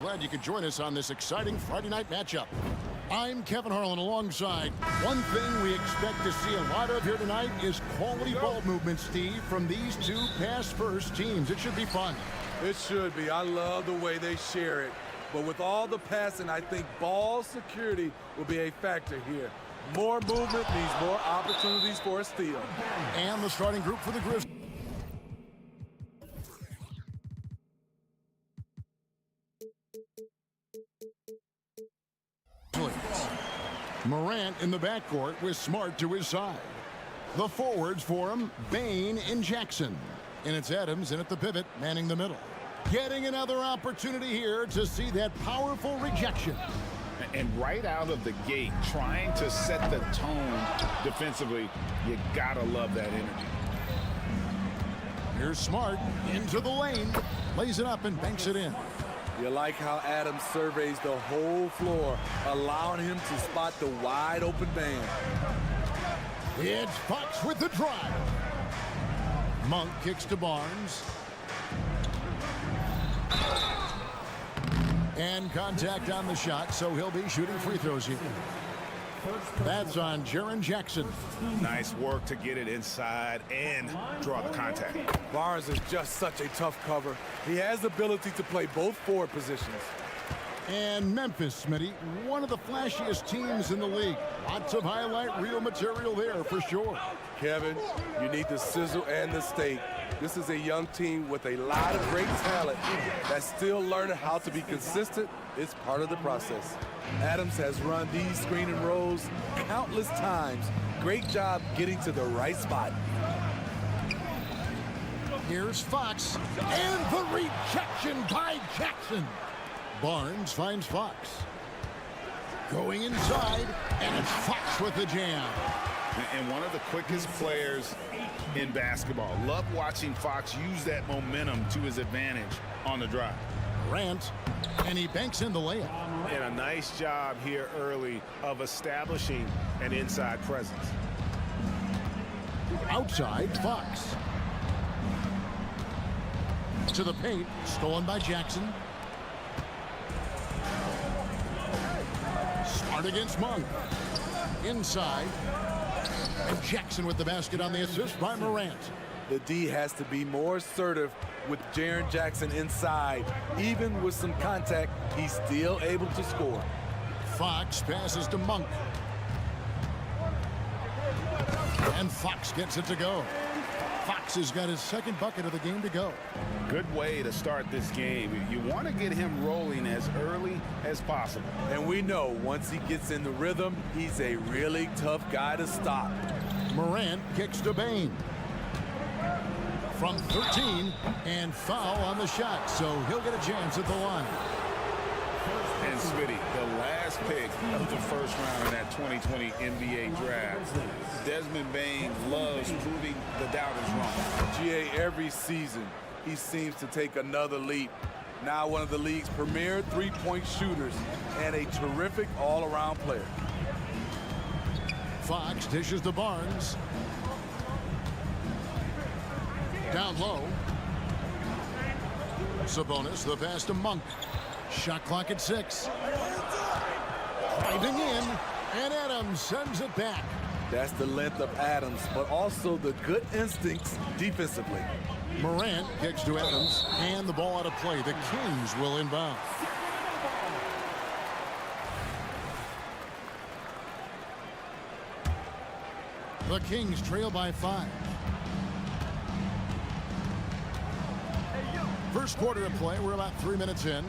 Glad you could join us on this exciting Friday night matchup. I'm Kevin Harlan alongside. One thing we expect to see a lot of here tonight is quality ball movement, Steve, from these two pass-first teams. It should be fun. It should be. I love the way they share it. But with all the passing, I think ball security will be a factor here. More movement means more opportunities for a steal. And the starting group for the Grizzlies. Morant in the backcourt with Smart to his side. The forwards for him, Bane and Jackson. And it's Adams in at the pivot, manning the middle. Getting another opportunity here to see that powerful rejection. And right out of the gate, trying to set the tone defensively, you gotta love that energy. Here's Smart into the lane, lays it up and banks it in. You like how Adams surveys the whole floor, allowing him to spot the wide open man. It's Fox with the drive. Monk kicks to Barnes. And contact on the shot, so he'll be shooting free throws here. That's on Jaren Jackson. Nice work to get it inside and draw the contact. Barnes is just such a tough cover. He has the ability to play both forward positions. And Memphis, Smitty, one of the flashiest teams in the league. Lots of highlight reel material there for sure. Kevin, you need the sizzle and the steak. This is a young team with a lot of great talent that's still learning how to be consistent. It's part of the process. Adams has run these screen and rolls countless times. Great job getting to the right spot. Here's Fox, and the rejection by Jackson. Barnes finds Fox. Going inside, and it's Fox with the jam. And one of the quickest players in basketball. Love watching Fox use that momentum to his advantage on the drive. Grant, and he banks in the layup. And a nice job here early of establishing an inside presence. Outside, Fox. To the paint, stolen by Jackson. Smart against Monk. Inside. And Jackson with the basket on the assist by Morant. The D has to be more assertive with Jaren Jackson inside. Even with some contact, he's still able to score. Fox passes to Monk. And Fox gets it to go. Fox has got his second bucket of the game to go. Good way to start this game. You want to get him rolling as early as possible. And we know once he gets in the rhythm, he's a really tough guy to stop. Morant kicks to Bane. From 13, and foul on the shot, so he'll get a chance at the line. And Smitty, the last pick of the first round in that 2020 NBA draft. Desmond Bane loves proving the doubters wrong. GA, every season, he seems to take another leap. Now one of the league's premier three-point shooters and a terrific all-around player. Fox dishes to Barnes. Down low. Sabonis, the pass to Monk. Shot clock at 6. Driving in, and Adams sends it back. That's the length of Adams, but also the good instincts defensively. Morant kicks to Adams, and the ball out of play. The Kings will inbound. The Kings trail by 5. First quarter of play, we're about 3 minutes in.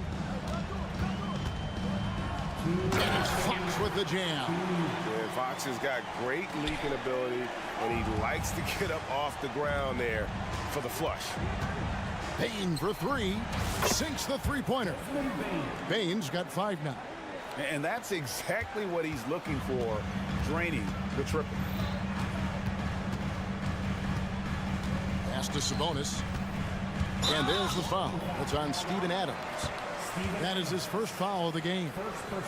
And it's Fox with the jam. Yeah, Fox has got great leaping ability, and he likes to get up off the ground there for the flush. Bane for 3. Sinks the three-pointer. Bane's got 5 now. And that's exactly what he's looking for, draining the triple. Pass to Sabonis. And there's the foul. It's on Steven Adams. That is his first foul of the game.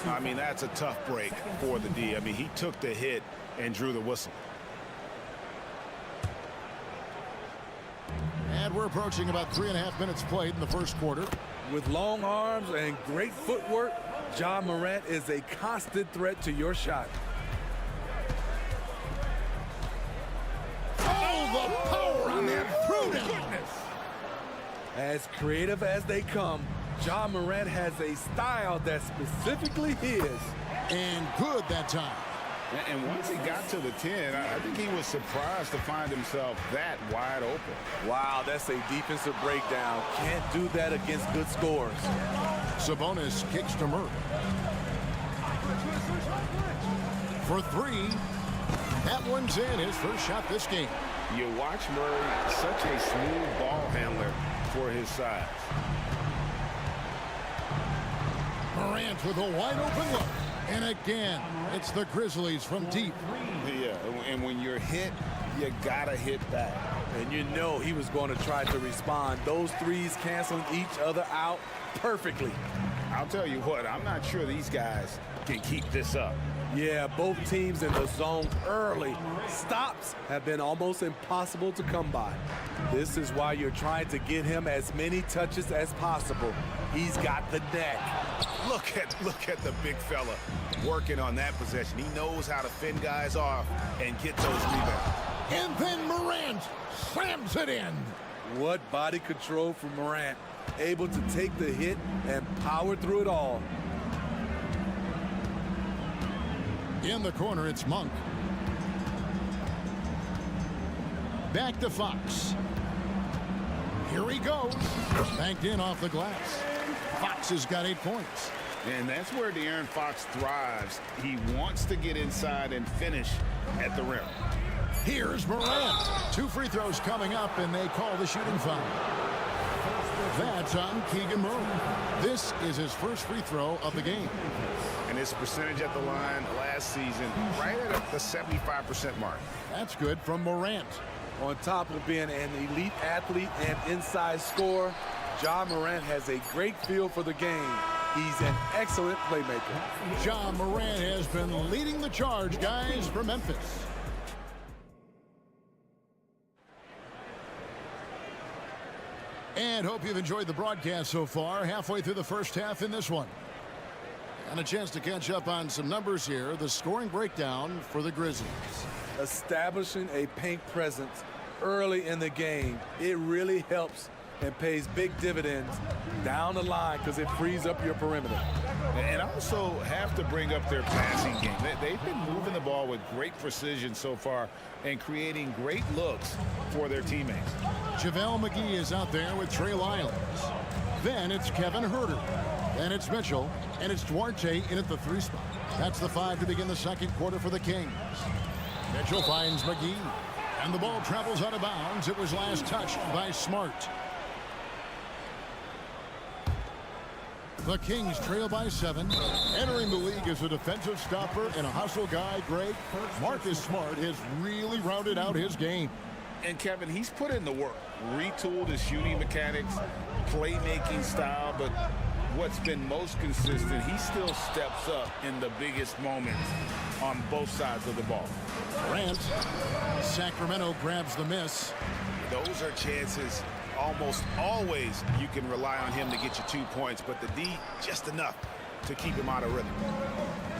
I mean, that's a tough break for the D. I mean, he took the hit and drew the whistle. And we're approaching about 3.5 minutes played in the first quarter. With long arms and great footwork, Ja Morant is a constant threat to your shot. Oh, the power on that throwdown. As creative as they come, Ja Morant has a style that's specifically his. And good that time. And once he got to the 10, I think he was surprised to find himself that wide open. Wow, that's a defensive breakdown. Can't do that against good scores. Sabonis kicks to Murray. For three. That one's in, his first shot this game. You watch Murray, such a smooth ball handler for his size. Morant with a wide open look. And again, it's the Grizzlies from deep. Yeah, and when you're hit, you gotta hit back. And you know he was going to try to respond. Those threes canceling each other out perfectly. I'll tell you what, I'm not sure these guys can keep this up. Yeah, both teams in the zone early. Stops have been almost impossible to come by. This is why you're trying to get him as many touches as possible. He's got the neck. Look at the big fella working on that possession. He knows how to fend guys off and get those rebounds. And then Morant slams it in. What body control from Morant. Able to take the hit and power through it all. In the corner, it's Monk. Back to Fox. Here he goes. Banked in off the glass. Fox has got 8 points. And that's where De'Aaron Fox thrives. He wants to get inside and finish at the rim. Here's Morant. 2 free throws coming up, and they call the shooting foul. That's on Keegan Murray. This is his first free throw of the game. And his percentage at the line last season, right at the 75% mark. That's good from Morant. On top of being an elite athlete and inside scorer, Ja Morant has a great feel for the game. He's an excellent playmaker. Ja Morant has been leading the charge, guys, for Memphis. And hope you've enjoyed the broadcast so far. Halfway through the first half in this one. And a chance to catch up on some numbers here. The scoring breakdown for the Grizzlies. Establishing a paint presence early in the game, it really helps and pays big dividends down the line because it frees up your perimeter. And also have to bring up their passing game. They've been moving the ball with great precision so far and creating great looks for their teammates. JaVale McGee is out there with Trey Lyles. Then it's Kevin Huerter. Then it's Mitchell. And it's Duarte in at the 3 spot. That's the 5 to begin the second quarter for the Kings. Mitchell finds McGee. And the ball travels out of bounds. It was last touched by Smart. The Kings trail by 7. Entering the league as a defensive stopper and a hustle guy, Greg, Marcus Smart has really rounded out his game. And Kevin, he's put in the work, retooled his shooting mechanics, playmaking style, but what's been most consistent, he still steps up in the biggest moments on both sides of the ball. Grant, Sacramento grabs the miss. Those are chances. Almost always you can rely on him to get you 2 points, but the D just enough to keep him out of rhythm.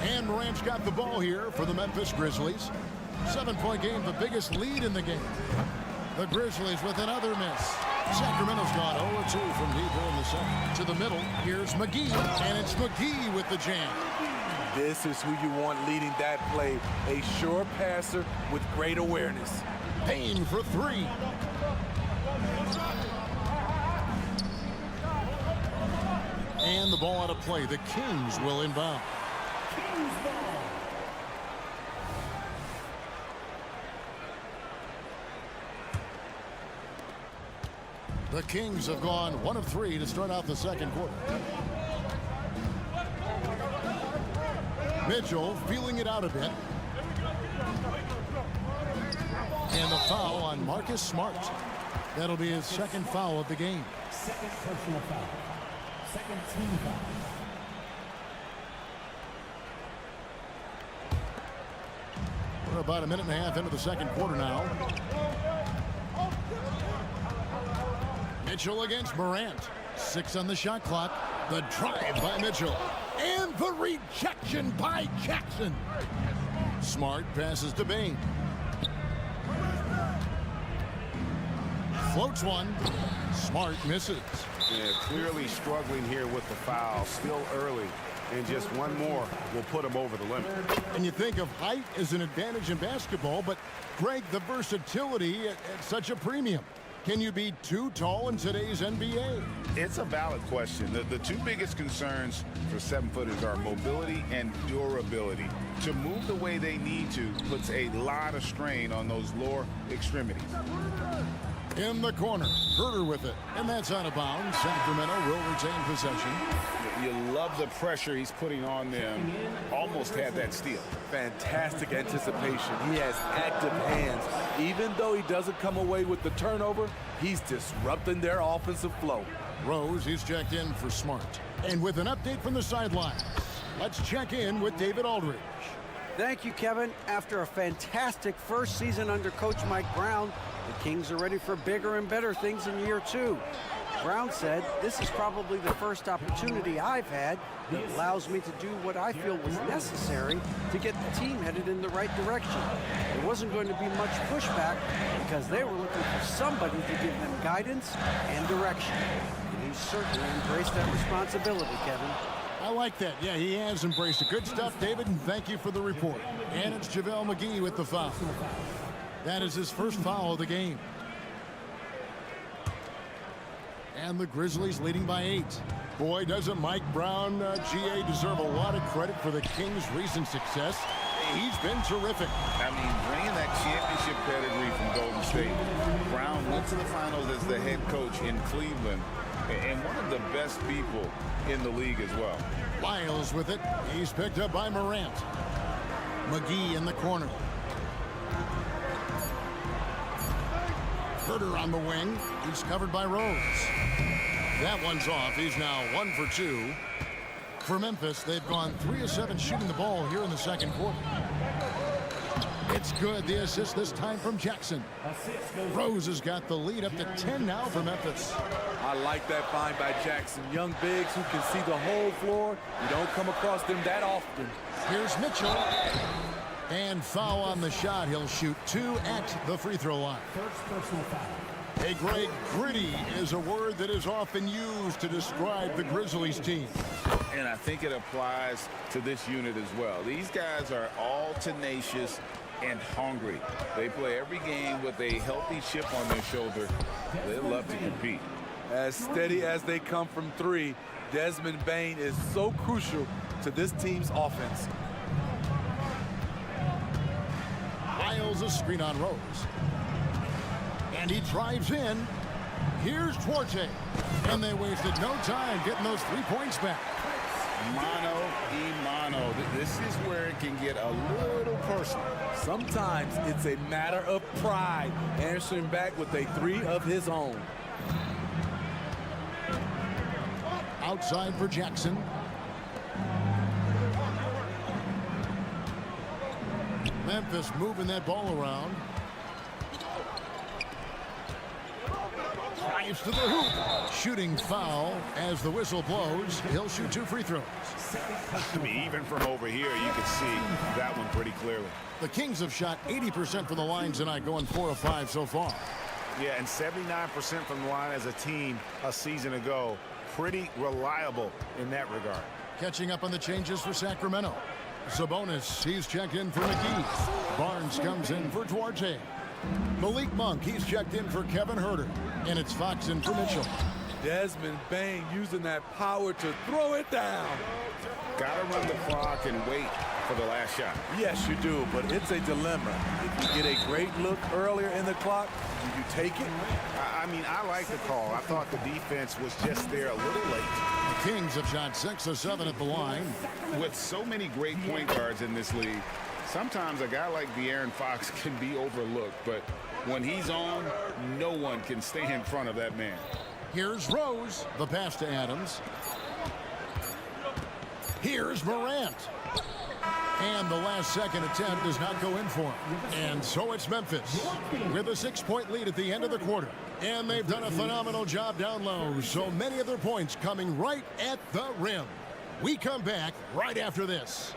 And Morant's got the ball here for the Memphis Grizzlies. 7-point game, the biggest lead in the game. The Grizzlies with another miss. Sacramento's gone 0-2 from deep here in the second. To the middle, here's McGee, and it's McGee with the jam. This is who you want leading that play. A sure passer with great awareness. Payne for 3. And the ball out of play. The Kings will inbound. The Kings have gone 1 of 3 to start out the second quarter. Mitchell feeling it out a bit. And the foul on Marcus Smart. That'll be his second foul of the game. Second personal foul. Second team foul. We're about a minute and a half into the second quarter now. Mitchell against Morant. 6 on the shot clock. The drive by Mitchell. And the rejection by Jackson. Smart passes to Bain. Floats one. Smart misses. Yeah, clearly struggling here with the foul. Still early. And just one more will put him over the limit. And you think of height as an advantage in basketball, but Greg, the versatility at such a premium. Can you be too tall in today's NBA? It's a valid question. The two biggest concerns for 7-footers are mobility and durability. To move the way they need to puts a lot of strain on those lower extremities. In the corner, Herter with it, and that's out of bounds. Sacramento will retain possession. You love the pressure he's putting on them. Almost had that steal. Fantastic anticipation. He has active hands. Even though he doesn't come away with the turnover, he's disrupting their offensive flow. Rose, he's checked in for Smart. And with an update from the sidelines, let's check in with David Aldridge. Thank you, Kevin. After a fantastic first season under Coach Mike Brown, the Kings are ready for bigger and better things in year 2. Brown said, "This is probably the first opportunity I've had that allows me to do what I feel was necessary to get the team headed in the right direction. There wasn't going to be much pushback because they were looking for somebody to give them guidance and direction." And he certainly embraced that responsibility, Kevin. I like that. Yeah, he has embraced it. Good stuff, David, and thank you for the report. And it's JaVale McGee with the foul. That is his first foul of the game. And the Grizzlies leading by 8. Boy, doesn't Mike Brown, GA, deserve a lot of credit for the Kings' recent success. He's been terrific. I mean, bringing that championship pedigree from Golden State. Brown went to the finals as the head coach in Cleveland, and one of the best people in the league as well. Lyles with it. He's picked up by Morant. McGee in the corner. Herter on the wing. He's covered by Rose. That one's off. He's now 1 for 2. For Memphis, they've gone 3 of 7 shooting the ball here in the second quarter. It's good. The assist this time from Jackson. Rose has got the lead up to 10 now for Memphis. I like that find by Jackson. Young bigs who can see the whole floor. You don't come across them that often. Here's Mitchell. And foul on the shot. He'll shoot 2 at the free throw line. First personal foul. Hey, Greg, gritty is a word that is often used to describe the Grizzlies team. And I think it applies to this unit as well. These guys are all tenacious and hungry. They play every game with a healthy chip on their shoulder. They love to compete. As steady as they come from 3, Desmond Bain is so crucial to this team's offense. Lyles a screen on Rose. And he drives in. Here's Duarte. And they wasted no time getting those 3 points back. Mano. This is where it can get a little personal. Sometimes it's a matter of pride, answering back with a 3 of his own. Outside for Jackson. Memphis moving that ball around. Drives to the hoop. Shooting foul as the whistle blows. He'll shoot 2 free throws. I mean, even from over here, you can see that one pretty clearly. The Kings have shot 80% from the line tonight, going 4 of 5 so far. Yeah, and 79% from the line as a team a season ago. Pretty reliable in that regard. Catching up on the changes for Sacramento. Sabonis, he's checked in for McGee. Barnes comes in for Duarte. Malik Monk, he's checked in for Kevin Herter. And it's Fox in for Mitchell. Desmond Bain using that power to throw it down. Gotta run the clock and wait for the last shot. Yes, you do, but it's a dilemma. If you get a great look earlier in the clock, do you take it? I mean, I like the call. I thought the defense was just there a little late. The Kings have shot 6 of 7 at the line. With so many great point guards in this league, sometimes a guy like De'Aaron Fox can be overlooked, but when he's on, no one can stay in front of that man. Here's Rose. The pass to Adams. Here's Morant. And the last-second attempt does not go in for him. And so it's Memphis with a 6-point lead at the end of the quarter. And they've done a phenomenal job down low. So many of their points coming right at the rim. We come back right after this.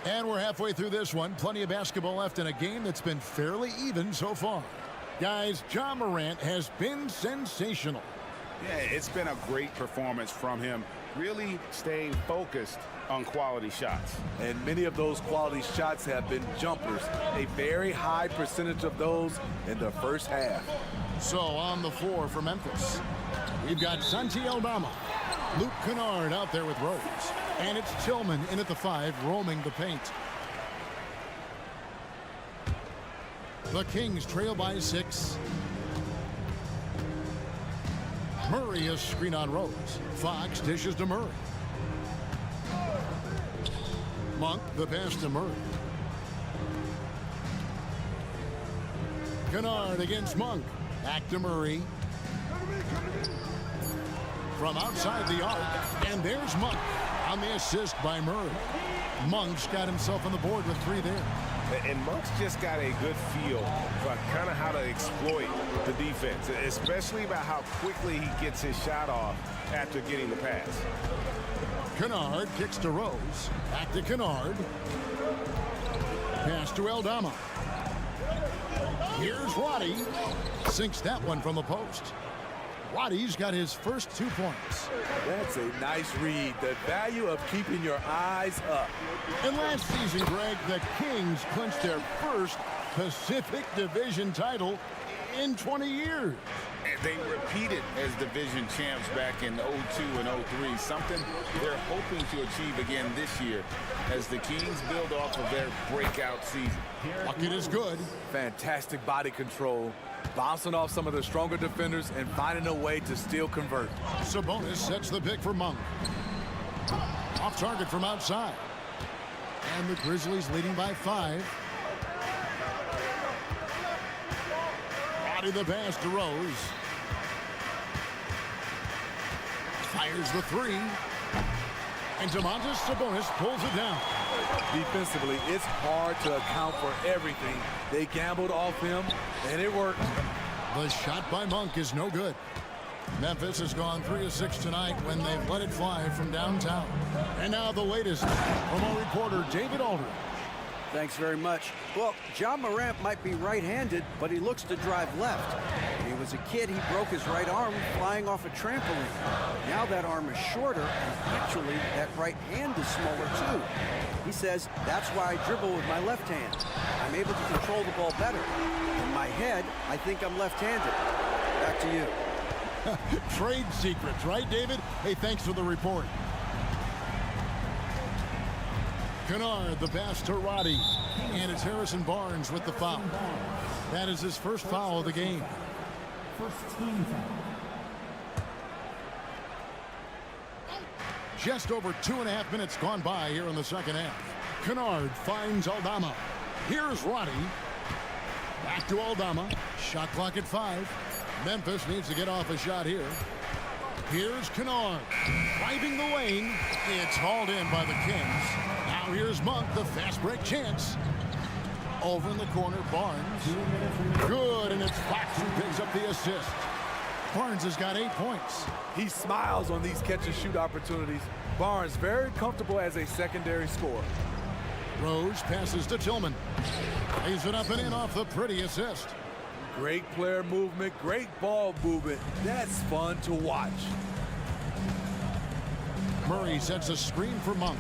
And we're halfway through this one. Plenty of basketball left in a game that's been fairly even so far. Guys, Ja Morant has been sensational. Yeah, it's been a great performance from him. Really staying focused on quality shots. And many of those quality shots have been jumpers. A very high percentage of those in the first half. So on the floor for Memphis, we've got Santi Aldama. Luke Kennard out there with Rose. And it's Tillman in at the 5, roaming the paint. The Kings trail by 6. Murray a screen on Rose. Fox dishes to Murray. Monk the pass to Murray. Kennard against Monk. Back to Murray. From outside the arc. And there's Monk on the assist by Murray. Monk's got himself on the board with 3 there. And Monk's just got a good feel for kind of how to exploit the defense, especially about how quickly he gets his shot off after getting the pass. Kennard kicks to Rose. Back to Kennard. Pass to Aldama. Here's Roddy. Sinks that one from the post. Roddy's got his first 2 points. That's a nice read. The value of keeping your eyes up. And last season, Greg, the Kings clinched their first Pacific Division title in 20 years. And they repeated as division champs back in 02 and 03, something they're hoping to achieve again this year as the Kings build off of their breakout season. Bucket is good. Fantastic body control. Bouncing off some of the stronger defenders and finding a way to still convert. Sabonis sets the pick for Monk. Off target from outside. And the Grizzlies leading by 5. Roddy the pass to Rose. Fires the 3. And Domantas Sabonis pulls it down. Defensively, it's hard to account for everything. They gambled off him, and it worked. The shot by Monk is no good. Memphis has gone 3 of 6 tonight when they've let it fly from downtown. And now the latest from our reporter, David Aldridge. Thanks very much. Well, Ja Morant might be right-handed, but he looks to drive left. When he was a kid, he broke his right arm flying off a trampoline. Now that arm is shorter, and actually that right hand is smaller too. He says, that's why I dribble with my left hand. I'm able to control the ball better. In my head, I think I'm left-handed. Back to you. Trade secrets, right, David? Hey, thanks for the report. Kennard, the pass to Roddy. And it's Harrison Barnes with the foul. That is his first foul of the game. First team foul. Just over 2.5 minutes gone by here in the second half. Kennard finds Aldama. Here's Roddy. Back to Aldama. Shot clock at 5. Memphis needs to get off a shot here. Here's Kennard. Driving the lane. It's hauled in by the Kings. Now here's Monk, the fast break chance. Over in the corner, Barnes. Good, and it's Fox who picks up the assist. Barnes has got 8 points. He smiles on these catch-and-shoot opportunities. Barnes very comfortable as a secondary scorer. Rose passes to Tillman. Lays it up and in off the pretty assist. Great player movement, great ball movement. That's fun to watch. Murray sets a screen for Monk.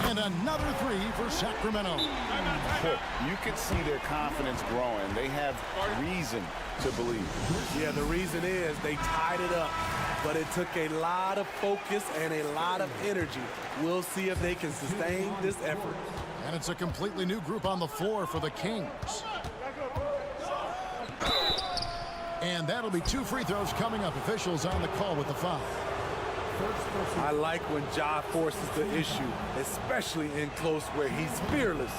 And another 3 for Sacramento. You can see their confidence growing. They have reason to believe. Yeah, the reason is they tied it up, but it took a lot of focus and a lot of energy. We'll see if they can sustain this effort. And it's a completely new group on the floor for the Kings. And that'll be 2 free throws coming up. Officials on the call with the foul. I like when Ja forces the issue, especially in close where he's fearless.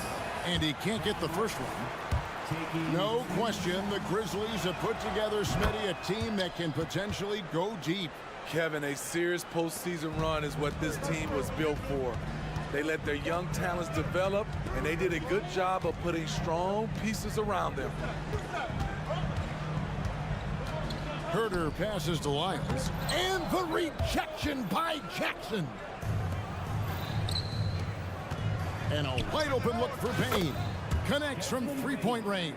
And he can't get the first one. No question, the Grizzlies have put together, Smitty, a team that can potentially go deep. Kevin, a serious postseason run is what this team was built for. They let their young talents develop, and they did a good job of putting strong pieces around them. Herter passes to Lyles. And the rejection by Jackson. And a wide open look for Payne. Connects from three-point range.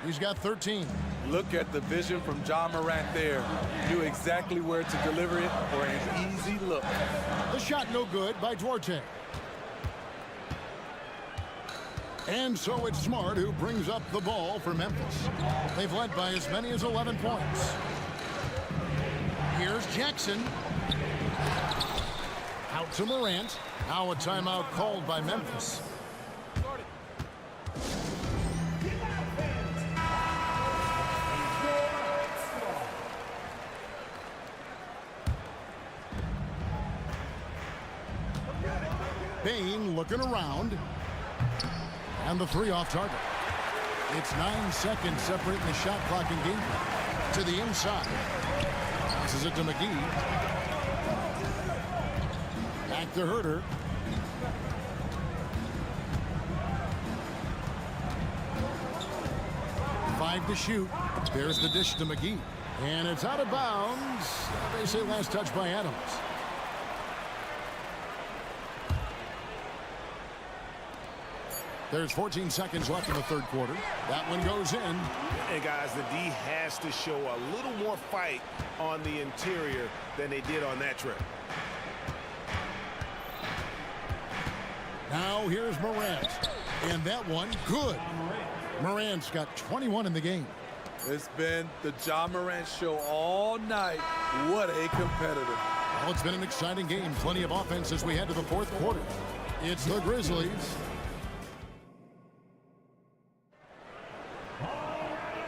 He's got 13. Look at the vision from Ja Morant there. Knew exactly where to deliver it for an easy look. The shot no good by Duarte. And so it's Smart who brings up the ball for Memphis. They've led by as many as 11 points. Here's Jackson. Out to Morant. Now a timeout called by Memphis. Payne looking around. And the three off target. It's 9 seconds separating the shot clock and game clock. To the inside. Passes it to McGee. Back to Herter. Five to shoot. There's the dish to McGee. And it's out of bounds. They say last touch by Adams. There's 14 seconds left in the third quarter. That one goes in. And guys, the D has to show a little more fight on the interior than they did on that trip. Now here's Morant. And that one, good. Morant's got 21 in the game. It's been the Ja Morant show all night. What a competitor. Well, it's been an exciting game. Plenty of offense as we head to the fourth quarter. It's the Grizzlies.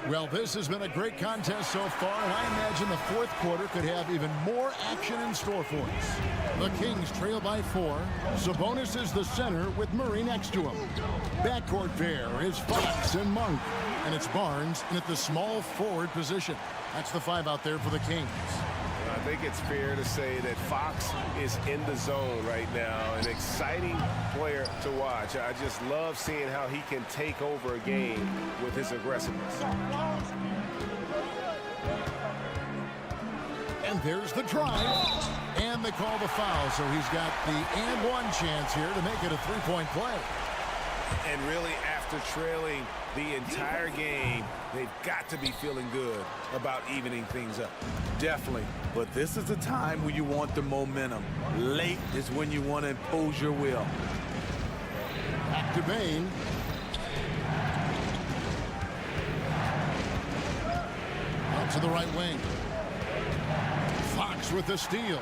Well, this has been a great contest so far, and I imagine the fourth quarter could have even more action in store for us. The Kings trail by 4. Sabonis is the center with Murray next to him. Backcourt pair is Fox and Monk, and it's Barnes in at the small forward position. That's the 5 out there for the Kings. I think it's fair to say that Fox is in the zone right now. An exciting player to watch. I just love seeing how he can take over a game with his aggressiveness. And there's the drive. And they call the foul, so he's got the and one chance here to make it a three-point play. And really, after trailing the entire game, they've got to be feeling good about evening things up. Definitely. But this is the time when you want the momentum. Late is when you want to impose your will. Back to Payne. Out to the right wing. Fox with the steal.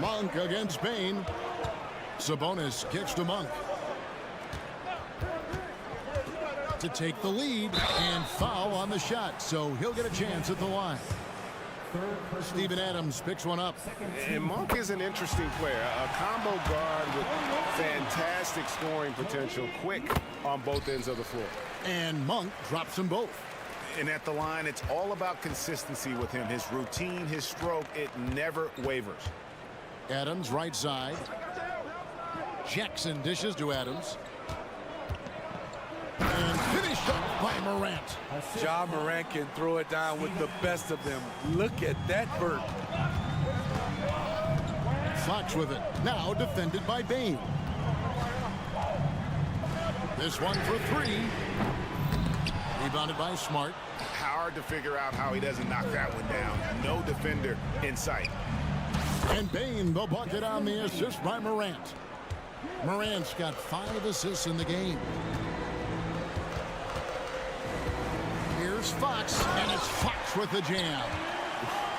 Monk against Payne. Sabonis kicks to Monk. To take the lead and foul on the shot, so he'll get a chance at the line. Steven Adams picks one up. And Monk is an interesting player, a combo guard with fantastic scoring potential, quick on both ends of the floor. And Monk drops them both. And at the line, it's all about consistency with him. His routine, his stroke, it never wavers. Adams right side. Jackson dishes to Adams. And finished up by Morant. Ja Morant can throw it down with the best of them. Look at that vert. Fox with it. Now defended by Payne. This one for 3. Rebounded by Smart. Hard to figure out how he doesn't knock that one down. No defender in sight. And Payne, the bucket on the assist by Morant. Morant's got 5 assists in the game. Here's Fox, and it's Fox with the jam.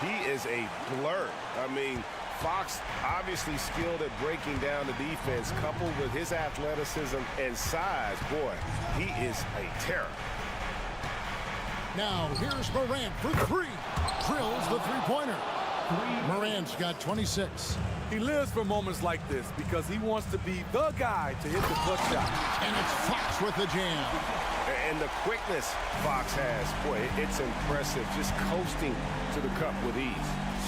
He is a blur. I mean, Fox obviously skilled at breaking down the defense, coupled with his athleticism and size. Boy, he is a terror. Now, here's Morant for 3. Drills the three-pointer. Morant's got 26. He lives for moments like this because he wants to be the guy to hit the clutch shot. And it's Fox with the jam. And the quickness Fox has, boy, it's impressive. Just coasting to the cup with ease.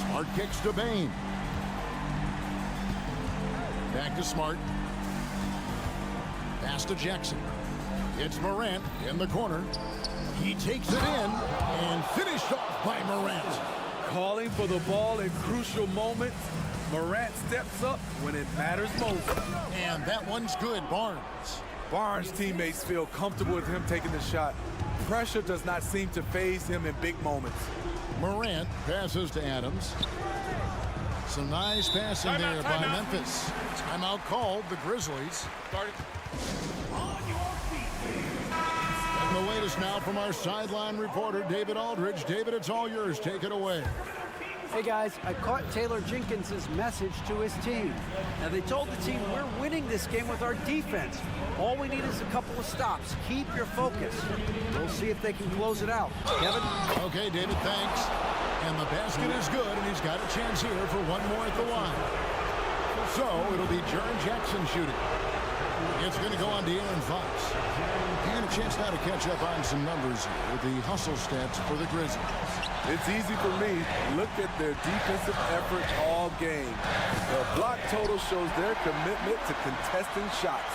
Smart kicks to Bain. Back to Smart. Pass to Jackson. It's Morant in the corner. He takes it in and finished off by Morant. Calling for the ball in crucial moments. Morant steps up when it matters most. And that one's good, Barnes. Barnes' teammates feel comfortable with him taking the shot. Pressure does not seem to faze him in big moments. Morant passes to Adams. Some nice passing there by Memphis. Timeout called, the Grizzlies. And the latest now from our sideline reporter, David Aldridge. David, it's all yours. Take it away. Hey guys, I caught Taylor Jenkins' message to his team. Now they told the team we're winning this game with our defense. All we need is a couple of stops. Keep your focus. We'll see if they can close it out. Kevin? Okay, David, thanks. And the basket is good, and he's got a chance here for one more at the line. So it'll be Jaren Jackson shooting. It's going to go on to Aaron Fox. And a chance now to catch up on some numbers here with the hustle stats for the Grizzlies. It's easy for me. Look at their defensive effort all game. The block total shows their commitment to contesting shots.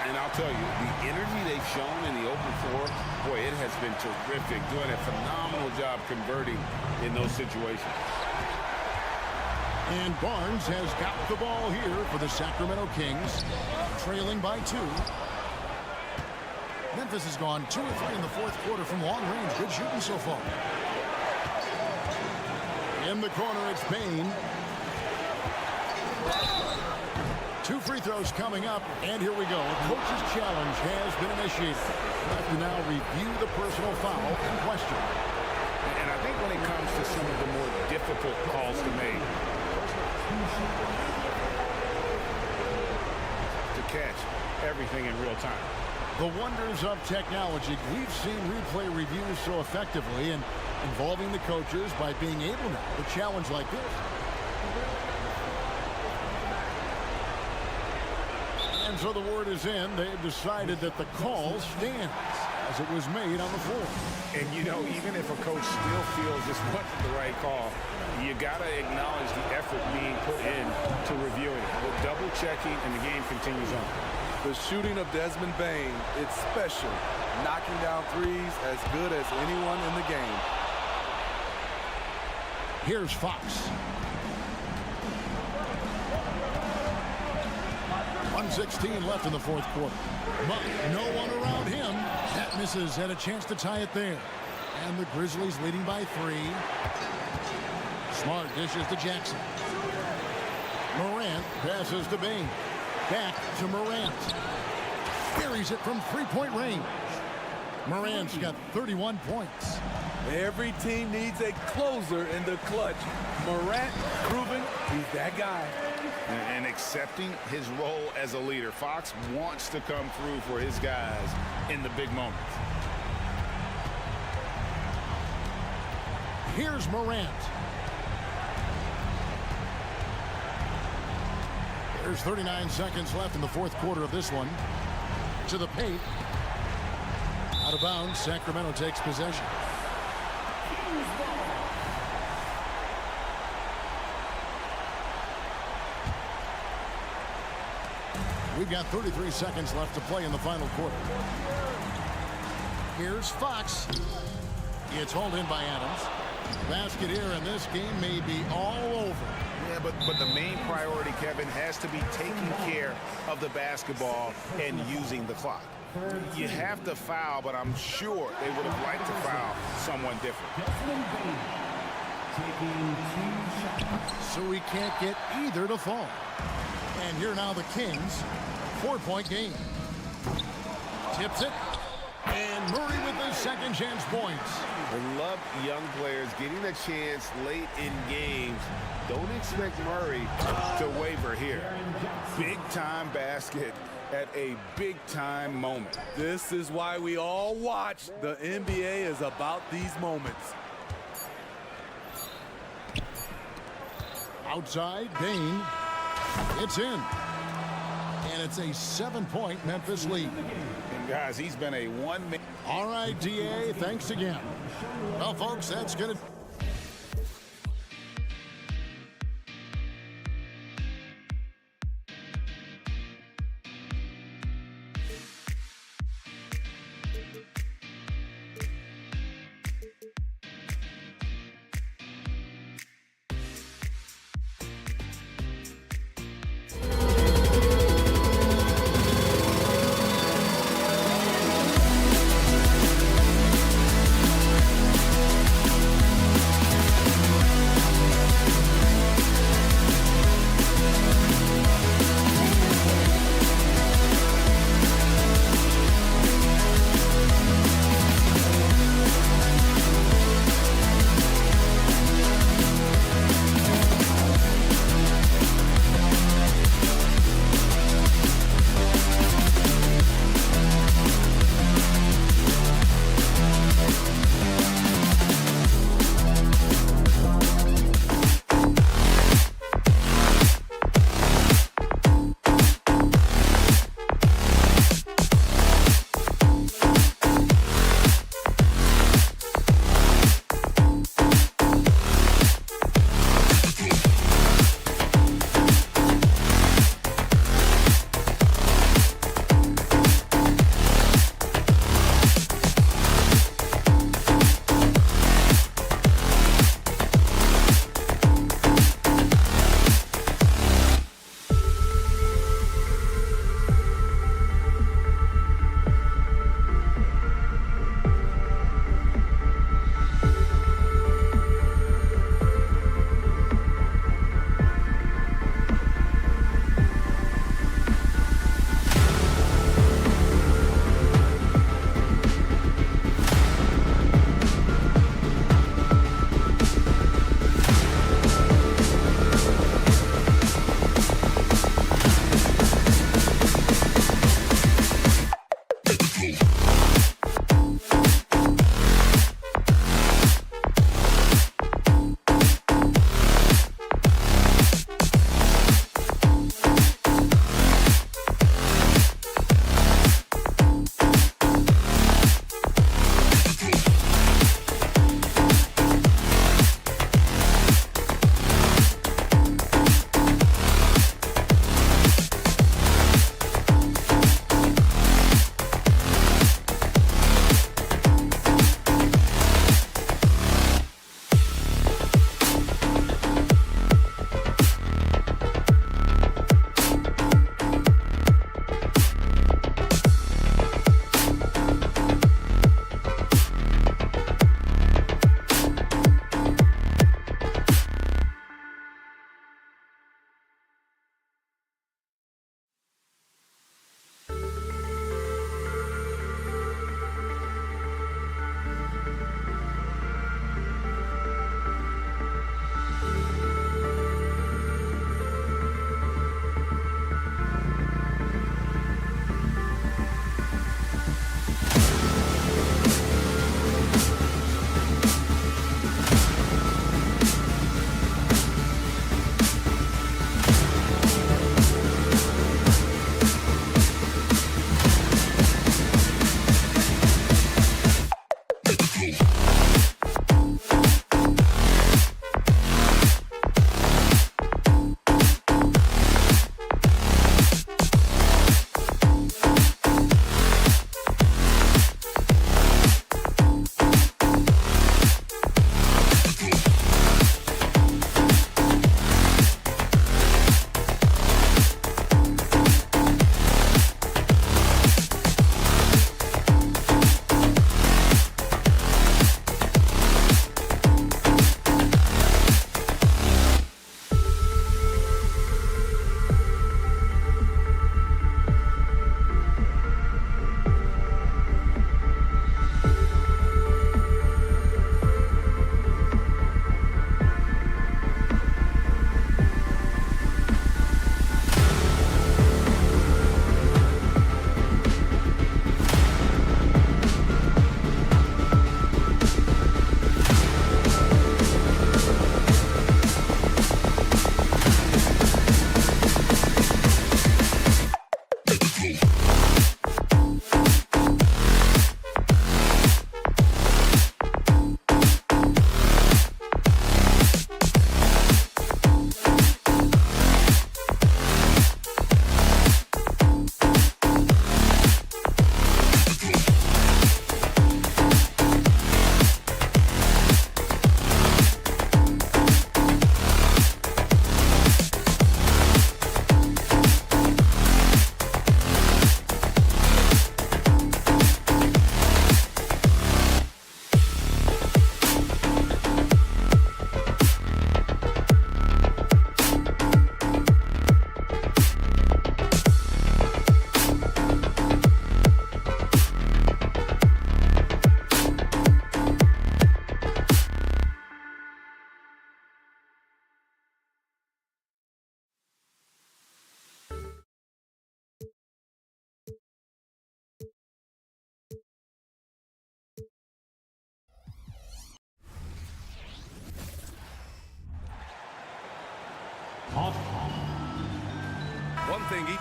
And I'll tell you, the energy they've shown in the open floor, boy, it has been terrific. Doing a phenomenal job converting in those situations. And Barnes has got the ball here for the Sacramento Kings, trailing by 2. Memphis has gone 2 of 3 in the fourth quarter from long range. Good shooting so far. In the corner, it's Bain. 2 free throws coming up, and here we go. A coach's challenge has been initiated. We have to now review the personal foul in question. And I think when it comes to some of the more difficult calls to make, to catch everything in real time. The wonders of technology. We've seen replay reviews so effectively and involving the coaches by being able now to challenge like this. And so the word is in. They've decided that the call stands as it was made on the floor. And, you know, even if a coach still feels this wasn't the right call, you got to acknowledge the effort being put in to reviewing it. The double checking, and the game continues on. The shooting of Desmond Bain, it's special. Knocking down threes as good as anyone in the game. Here's Fox. 1:16 left in the fourth quarter. But no one around him. That misses. Had a chance to tie it there. And the Grizzlies leading by 3. Smart dishes to Jackson. Morant passes to Bain. Back to Morant. Buries it from three-point range. Morant's got 31 points. Every team needs a closer in the clutch. Morant proving he's that guy. And accepting his role as a leader. Fox wants to come through for his guys in the big moments. Here's Morant. There's 39 seconds left in the fourth quarter of this one. To the paint. Out of bounds, Sacramento takes possession. We've got 33 seconds left to play in the final quarter. Here's Fox. It's hauled in by Adams. Basket here, and this game may be all over. Yeah, but the main priority, Kevin, has to be taking care of the basketball and using the clock. You have to foul, but I'm sure they would have liked to foul someone different. So we can't get either to fall. And here now the Kings. 4-point game. Tips it. And Murray with his second chance points. I love young players getting a chance late in games. Don't expect Murray to waver here. Big-time basket at a big-time moment. This is why we all watch. The NBA is about these moments. Outside, Bain. It's in. And it's a 7-point Memphis lead. And guys, he's been a one-man. All right, DA, thanks again. Well, folks, that's going to...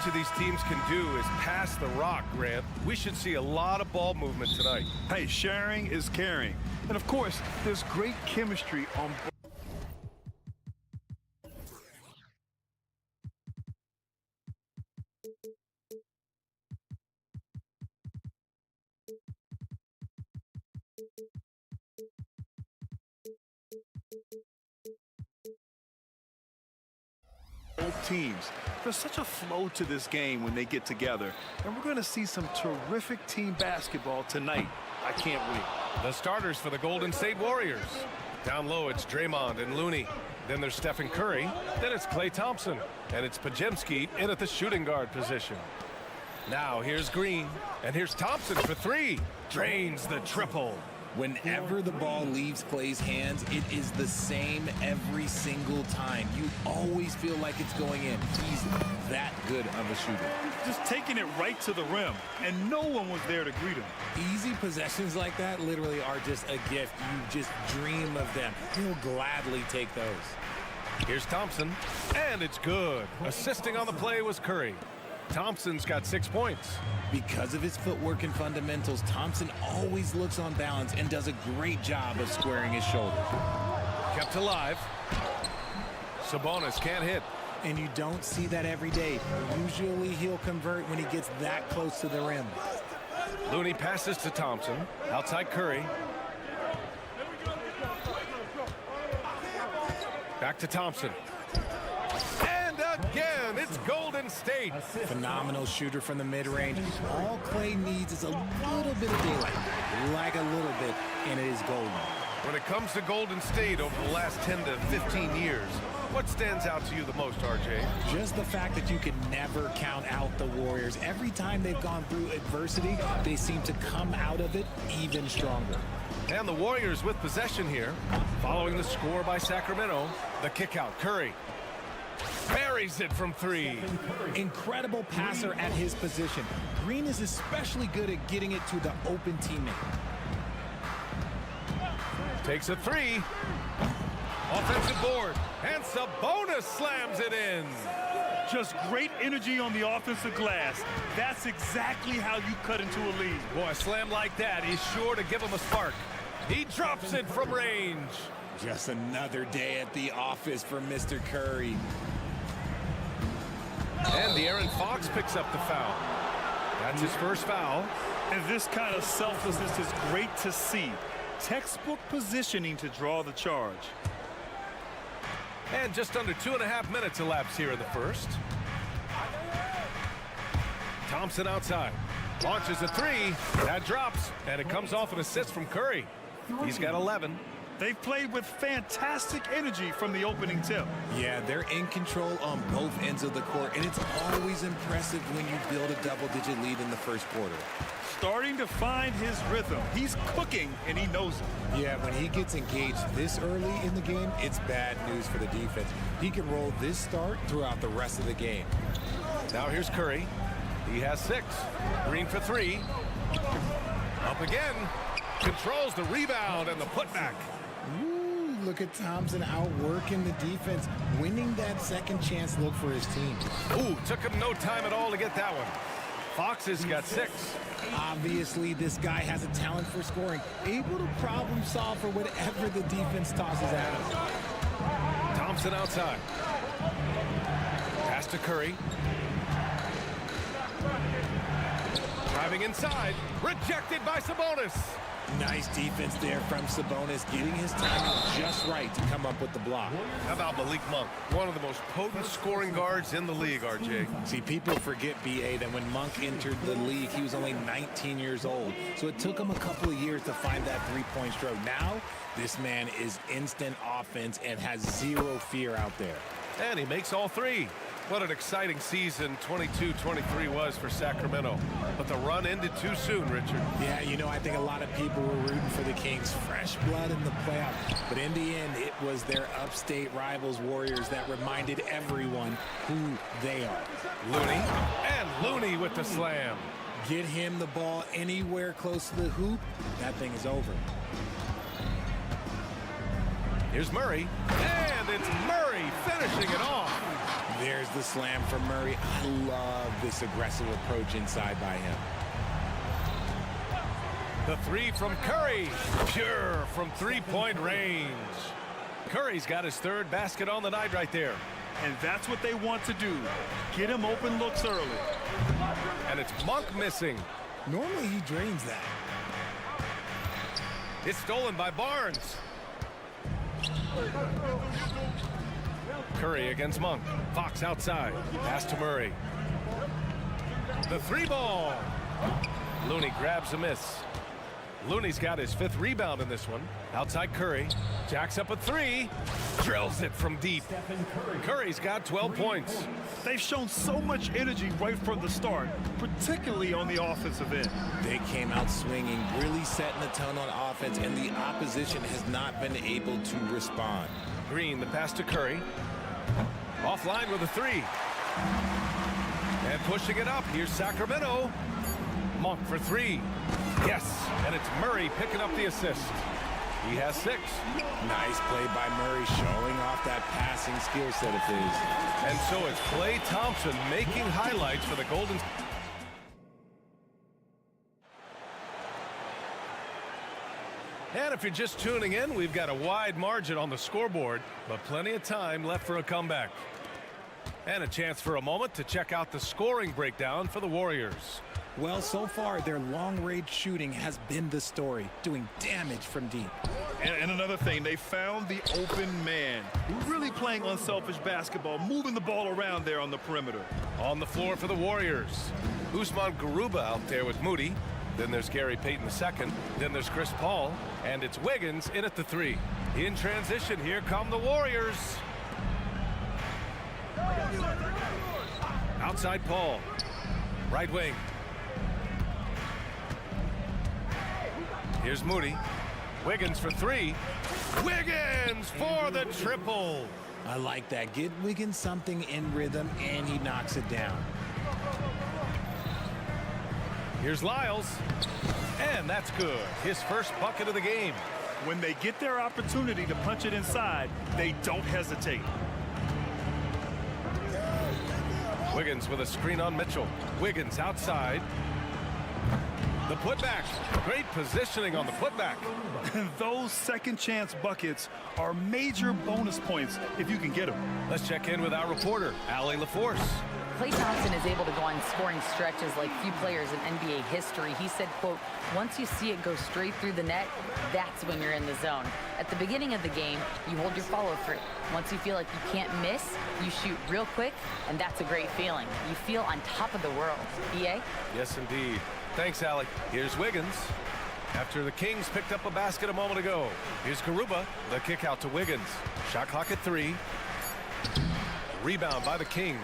each of these teams can do is pass the rock, Grant. We should see a lot of ball movement tonight. Hey, sharing is caring. And of course, there's great chemistry on both teams. There's such a flow to this game when they get together, and we're going to see some terrific team basketball tonight. I can't wait. The starters for the Golden State Warriors. Down low, it's Draymond and Looney. Then there's Stephen Curry. Then it's Klay Thompson. And it's Pajemski in at the shooting guard position. Now here's Green. And here's Thompson for three. Drains the triple. Whenever the ball leaves Klay's hands, it is the same every single time. You always feel like it's going in. He's that good of a shooter. Just taking it right to the rim, and no one was there to greet him. Easy possessions like that literally are just a gift. You just dream of them. He'll gladly take those. Here's Thompson, and it's good. Assisting on the play was Curry. Thompson's got 6 points. Because of his footwork and fundamentals, Thompson always looks on balance and does a great job of squaring his shoulders. Kept alive. Sabonis can't hit. And you don't see that every day. Usually he'll convert when he gets that close to the rim. Looney passes to Thompson. Outside Curry. Back to Thompson. And again, it's Golden State. Phenomenal shooter from the mid-range. All Klay needs is a little bit of daylight. Like a little bit, and it is golden. When it comes to Golden State over the last 10 to 15 years, what stands out to you the most, RJ? Just the fact that you can never count out the Warriors. Every time they've gone through adversity, they seem to come out of it even stronger. And the Warriors with possession here. Following the score by Sacramento, the kick out, Curry. Buries it from three. Incredible passer at his position. Green is especially good at getting it to the open teammate. Takes a three. Offensive board. And Sabonis slams it in. Just great energy on the offensive glass. That's exactly how you cut into a lead. Boy, a slam like that is sure to give him a spark. He drops it from range. Just another day at the office for Mr. Curry. And De'Aaron Fox picks up the foul. That's his first foul. And this kind of selflessness is great to see. Textbook positioning to draw the charge. And just under 2.5 minutes elapsed here in the first. Thompson outside. Launches a three. That drops. And it comes off an assist from Curry. He's got 11. They've played with fantastic energy from the opening tip. Yeah, they're in control on both ends of the court, and it's always impressive when you build a double-digit lead in the first quarter. Starting to find his rhythm. He's cooking, and he knows it. Yeah, when he gets engaged this early in the game, it's bad news for the defense. He can roll this start throughout the rest of the game. Now here's Curry. He has 6. Green for 3. Up again. Controls the rebound and the putback. Ooh, look at Thompson outworking the defense, winning that second chance look for his team. Ooh, took him no time at all to get that one. Fox has got 6. Obviously, this guy has a talent for scoring, able to problem solve for whatever the defense tosses at him. Thompson outside. Pass to Curry. Driving inside. Rejected by Sabonis. Nice defense there from Sabonis, getting his timing just right to come up with the block. How about Malik Monk? One of the most potent scoring guards in the league, RJ. See, people forget, B.A., that when Monk entered the league, he was only 19 years old. So it took him a couple of years to find that three-point stroke. Now, this man is instant offense and has zero fear out there. And he makes all 3. What an exciting season 22-23 was for Sacramento. But the run ended too soon, Richard. Yeah, you know, I think a lot of people were rooting for the Kings. Fresh blood in the playoffs. But in the end, it was their upstate rivals, Warriors, that reminded everyone who they are. Looney. And Looney with the slam. Get him the ball anywhere close to the hoop, that thing is over. Here's Murray. And it's Murray finishing it off. There's the slam from Murray. I love this aggressive approach inside by him. The three from Curry. Pure from three-point range. Curry's got his third basket on the night right there. And that's what they want to do. Get him open looks early. And it's Monk missing. Normally he drains that. It's stolen by Barnes. Curry against Monk. Fox outside. Pass to Murray. The three ball. Looney grabs a miss. Looney's got his 5th rebound in this one. Outside Curry. Jacks up a 3. Drills it from deep. Curry's got 12 points. They've shown so much energy right from the start, particularly on the offensive end. They came out swinging, really setting the tone on offense, and the opposition has not been able to respond. Green, the pass to Curry. Offline with a 3. And pushing it up. Here's Sacramento. Monk for 3. Yes, and it's Murray picking up the assist. He has 6. Nice play by Murray, showing off that passing skill set of his. And so it's Klay Thompson making highlights for the Golden. And if you're just tuning in, we've got a wide margin on the scoreboard, but plenty of time left for a comeback. And a chance for a moment to check out the scoring breakdown for the Warriors. Well, so far, their long-range shooting has been the story, doing damage from deep. And another thing, they found the open man. Really playing unselfish basketball, moving the ball around there on the perimeter. On the floor for the Warriors, Usman Garuba out there with Moody. Then there's Gary Payton II. Then there's Chris Paul. And it's Wiggins in at the 3. In transition, here come the Warriors. Outside Paul. Right wing. Here's Moody. Wiggins for 3. Wiggins for the triple. I like that. Get Wiggins something in rhythm, and he knocks it down. Here's Lyles. And that's good. His first bucket of the game. When they get their opportunity to punch it inside, they don't hesitate. Wiggins with a screen on Mitchell. Wiggins outside. The putback. Great positioning on the putback. Those second chance buckets are major bonus points if you can get them. Let's check in with our reporter, Allie LaForce. Klay Thompson is able to go on scoring stretches like few players in NBA history. He said, quote, once you see it go straight through the net, that's when you're in the zone. At the beginning of the game, you hold your follow through. Once you feel like you can't miss, you shoot real quick, and that's a great feeling. You feel on top of the world. EA? Yes, indeed. Thanks, Allie. Here's Wiggins. After the Kings picked up a basket a moment ago. Here's Garuba. The kick out to Wiggins. Shot clock at 3. Rebound by the Kings.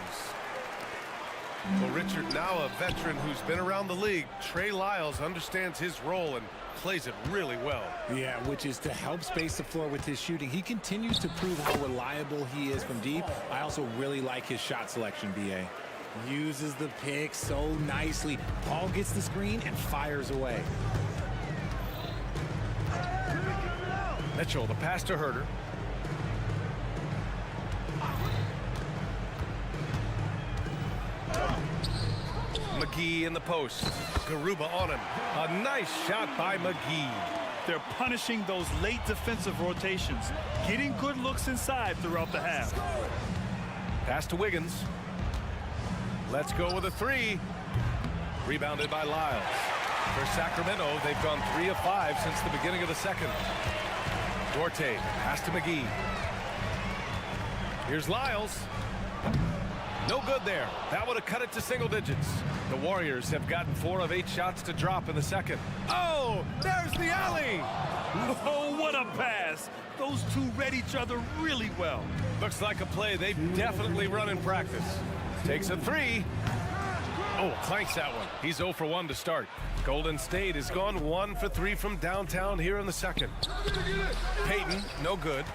Well, Richard, now a veteran who's been around the league, Trey Lyles understands his role and plays it really well. Yeah, which is to help space the floor with his shooting. He continues to prove how reliable he is from deep. I also really like his shot selection, BA. Uses the pick so nicely. Paul gets the screen and fires away. Mitchell, the pass to Herter. McGee in the post. Garuba on him. A nice shot by McGee. They're punishing those late defensive rotations, getting good looks inside throughout the half. Pass to Wiggins. Let's go with a 3. Rebounded by Lyles. For Sacramento, they've gone 3 of 5 since the beginning of the second. Duarte, pass to McGee. Here's Lyles. No good there. That would have cut it to single digits. The Warriors have gotten 4 of 8 shots to drop in the second. Oh, there's the alley. Oh, what a pass. Those two read each other really well. Looks like a play they've definitely run in practice. Takes a 3. Oh, clanks that one. He's 0 for 1 to start. Golden State has gone 1 for 3 from downtown here in the second. Payton, no good.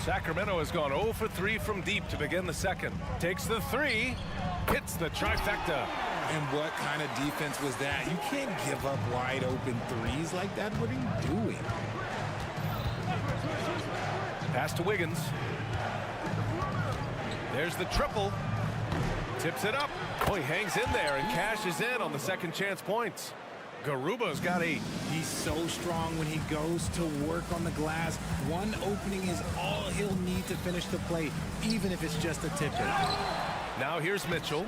Sacramento has gone 0 for 3 from deep to begin the second. Takes the 3. Hits the trifecta. And what kind of defense was that? You can't give up wide open threes like that. What are you doing? Pass to Wiggins. There's the triple. Tips it up. Oh, he hangs in there and cashes in on the second chance points. Garuba's got 8. He's so strong when he goes to work on the glass. One opening is all he'll need to finish the play, even if it's just a tip in. Now here's Mitchell.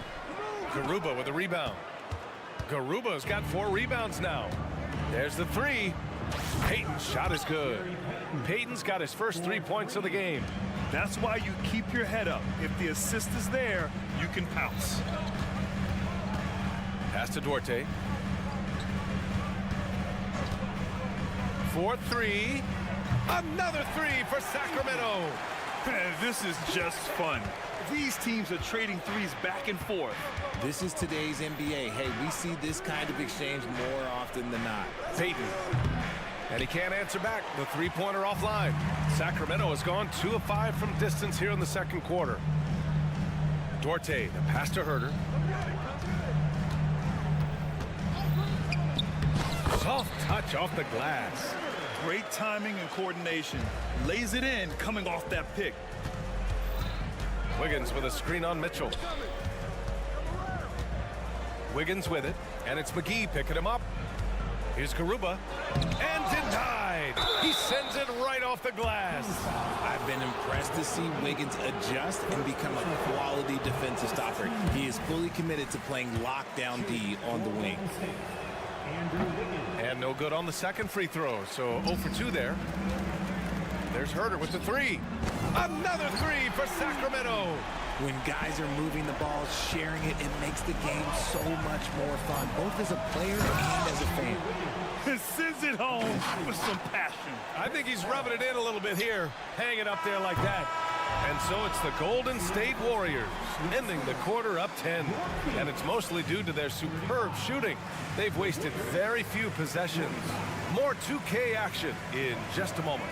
Garuba with a rebound. Garuba's got 4 rebounds now. There's the 3. Payton's shot is good. Payton's got his first 3 points of the game. That's why you keep your head up. If the assist is there, you can pounce. Pass to Duarte. 4-3. Another 3 for Sacramento. This is just fun. These teams are trading threes back and forth. This is today's NBA. Hey, we see this kind of exchange more often than not. Payton. And he can't answer back. The three-pointer offline. Sacramento has gone 2 of 5 from distance here in the second quarter. Duarte, the pass to Herter. Soft touch off the glass. Great timing and coordination. Lays it in coming off that pick. Wiggins with a screen on Mitchell. Wiggins with it, and it's McGee picking him up. Here's Garuba, and denied. He sends it right off the glass. I've been impressed to see Wiggins adjust and become a quality defensive stopper. He is fully committed to playing lockdown D on the wing. And no good on the second free throw, so 0 for 2 there. There's Herter with the 3. Another 3 for Sacramento. When guys are moving the ball, sharing it, it makes the game so much more fun, both as a player and as a fan. It sends it home with some passion. I think he's rubbing it in a little bit here, hanging up there like that. And so it's the Golden State Warriors ending the quarter up 10. And it's mostly due to their superb shooting. They've wasted very few possessions. More 2K action in just a moment.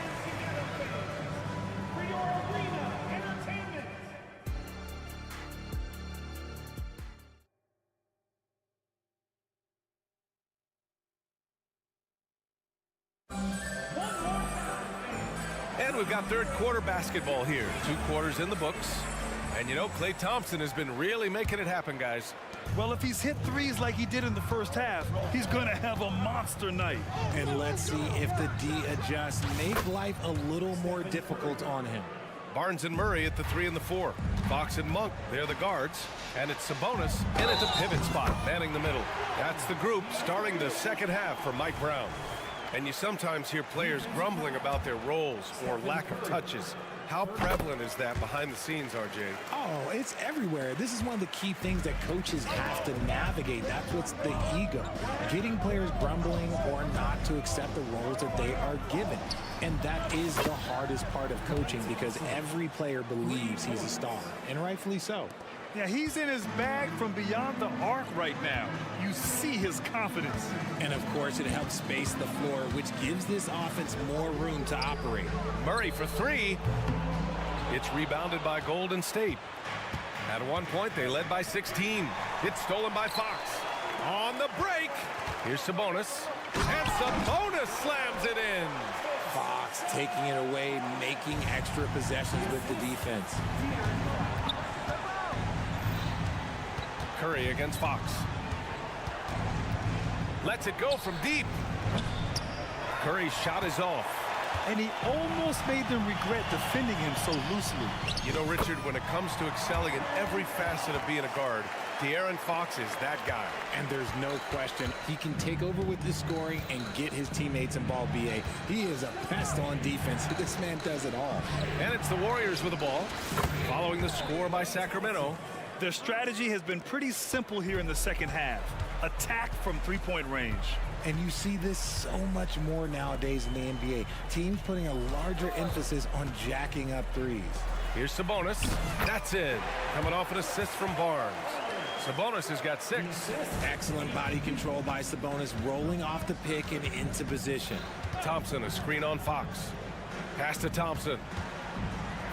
And we've got third quarter basketball here. 2 quarters in the books. And you know, Klay Thompson has been really making it happen, guys. Well, if he's hit threes like he did in the first half, he's going to have a monster night. And let's see if the D adjusts, make life a little more difficult on him. Barnes and Murray at the 3 and the 4. Fox and Monk, they're the guards. And it's Sabonis in at the pivot spot, manning the middle. That's the group starting the second half for Mike Brown. And you sometimes hear players grumbling about their roles or lack of touches. How prevalent is that behind the scenes, RJ? Oh, it's everywhere. This is one of the key things that coaches have to navigate. That's what's the ego. Getting players grumbling or not to accept the roles that they are given. And that is the hardest part of coaching because every player believes he's a star, and rightfully so. Yeah, he's in his bag from beyond the arc right now. You see his confidence. And of course, it helps space the floor, which gives this offense more room to operate. Murray for 3. It's rebounded by Golden State. At one point, they led by 16. It's stolen by Fox. On the break, here's Sabonis. And Sabonis slams it in. Fox taking it away, making extra possessions with the defense. Curry against Fox. Lets it go from deep. Curry's shot is off. And he almost made them regret defending him so loosely. You know, Richard, when it comes to excelling in every facet of being a guard, De'Aaron Fox is that guy. And there's no question. He can take over with the scoring and get his teammates involved, BA. He is a pest on defense. This man does it all. And it's the Warriors with the ball. Following the score by Sacramento. Their strategy has been pretty simple here in the second half. Attack from three-point range. And you see this so much more nowadays in the NBA. Teams putting a larger emphasis on jacking up threes. Here's Sabonis. That's it. Coming off an assist from Barnes. Sabonis has got 6. Excellent body control by Sabonis, rolling off the pick and into position. Thompson, a screen on Fox. Pass to Thompson.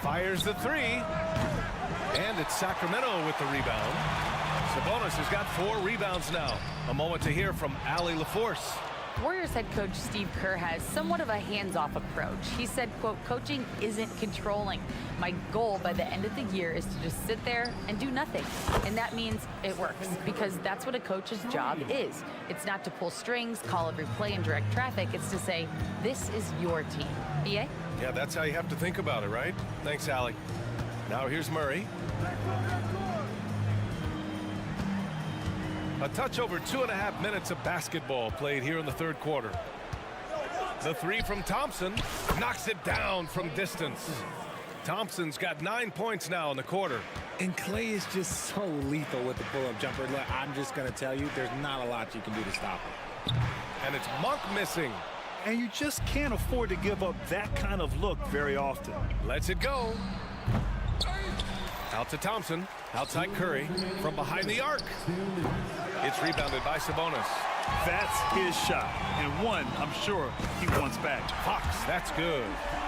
Fires the 3. And it's Sacramento with the rebound. Sabonis has got 4 rebounds now. A moment to hear from Allie LaForce. Warriors head coach Steve Kerr has somewhat of a hands-off approach. He said, quote, coaching isn't controlling. My goal by the end of the year is to just sit there and do nothing. And that means it works, because that's what a coach's job is. It's not to pull strings, call every play, and direct traffic. It's to say, this is your team. BA? Yeah, that's how you have to think about it, right? Thanks, Allie. Now here's Murray. A touch over 2.5 minutes of basketball played here in the third quarter. The three from Thompson knocks it down from distance. Thompson's got 9 points now in the quarter. And Clay is just so lethal with the pull-up jumper. Look, I'm just going to tell you, there's not a lot you can do to stop him. And it's Monk missing. And you just can't afford to give up that kind of look very often. Lets it go. Out to Thompson. Outside Curry. From behind the arc. It's rebounded by Sabonis. That's his shot. And one, I'm sure, he wants back. Fox, that's good.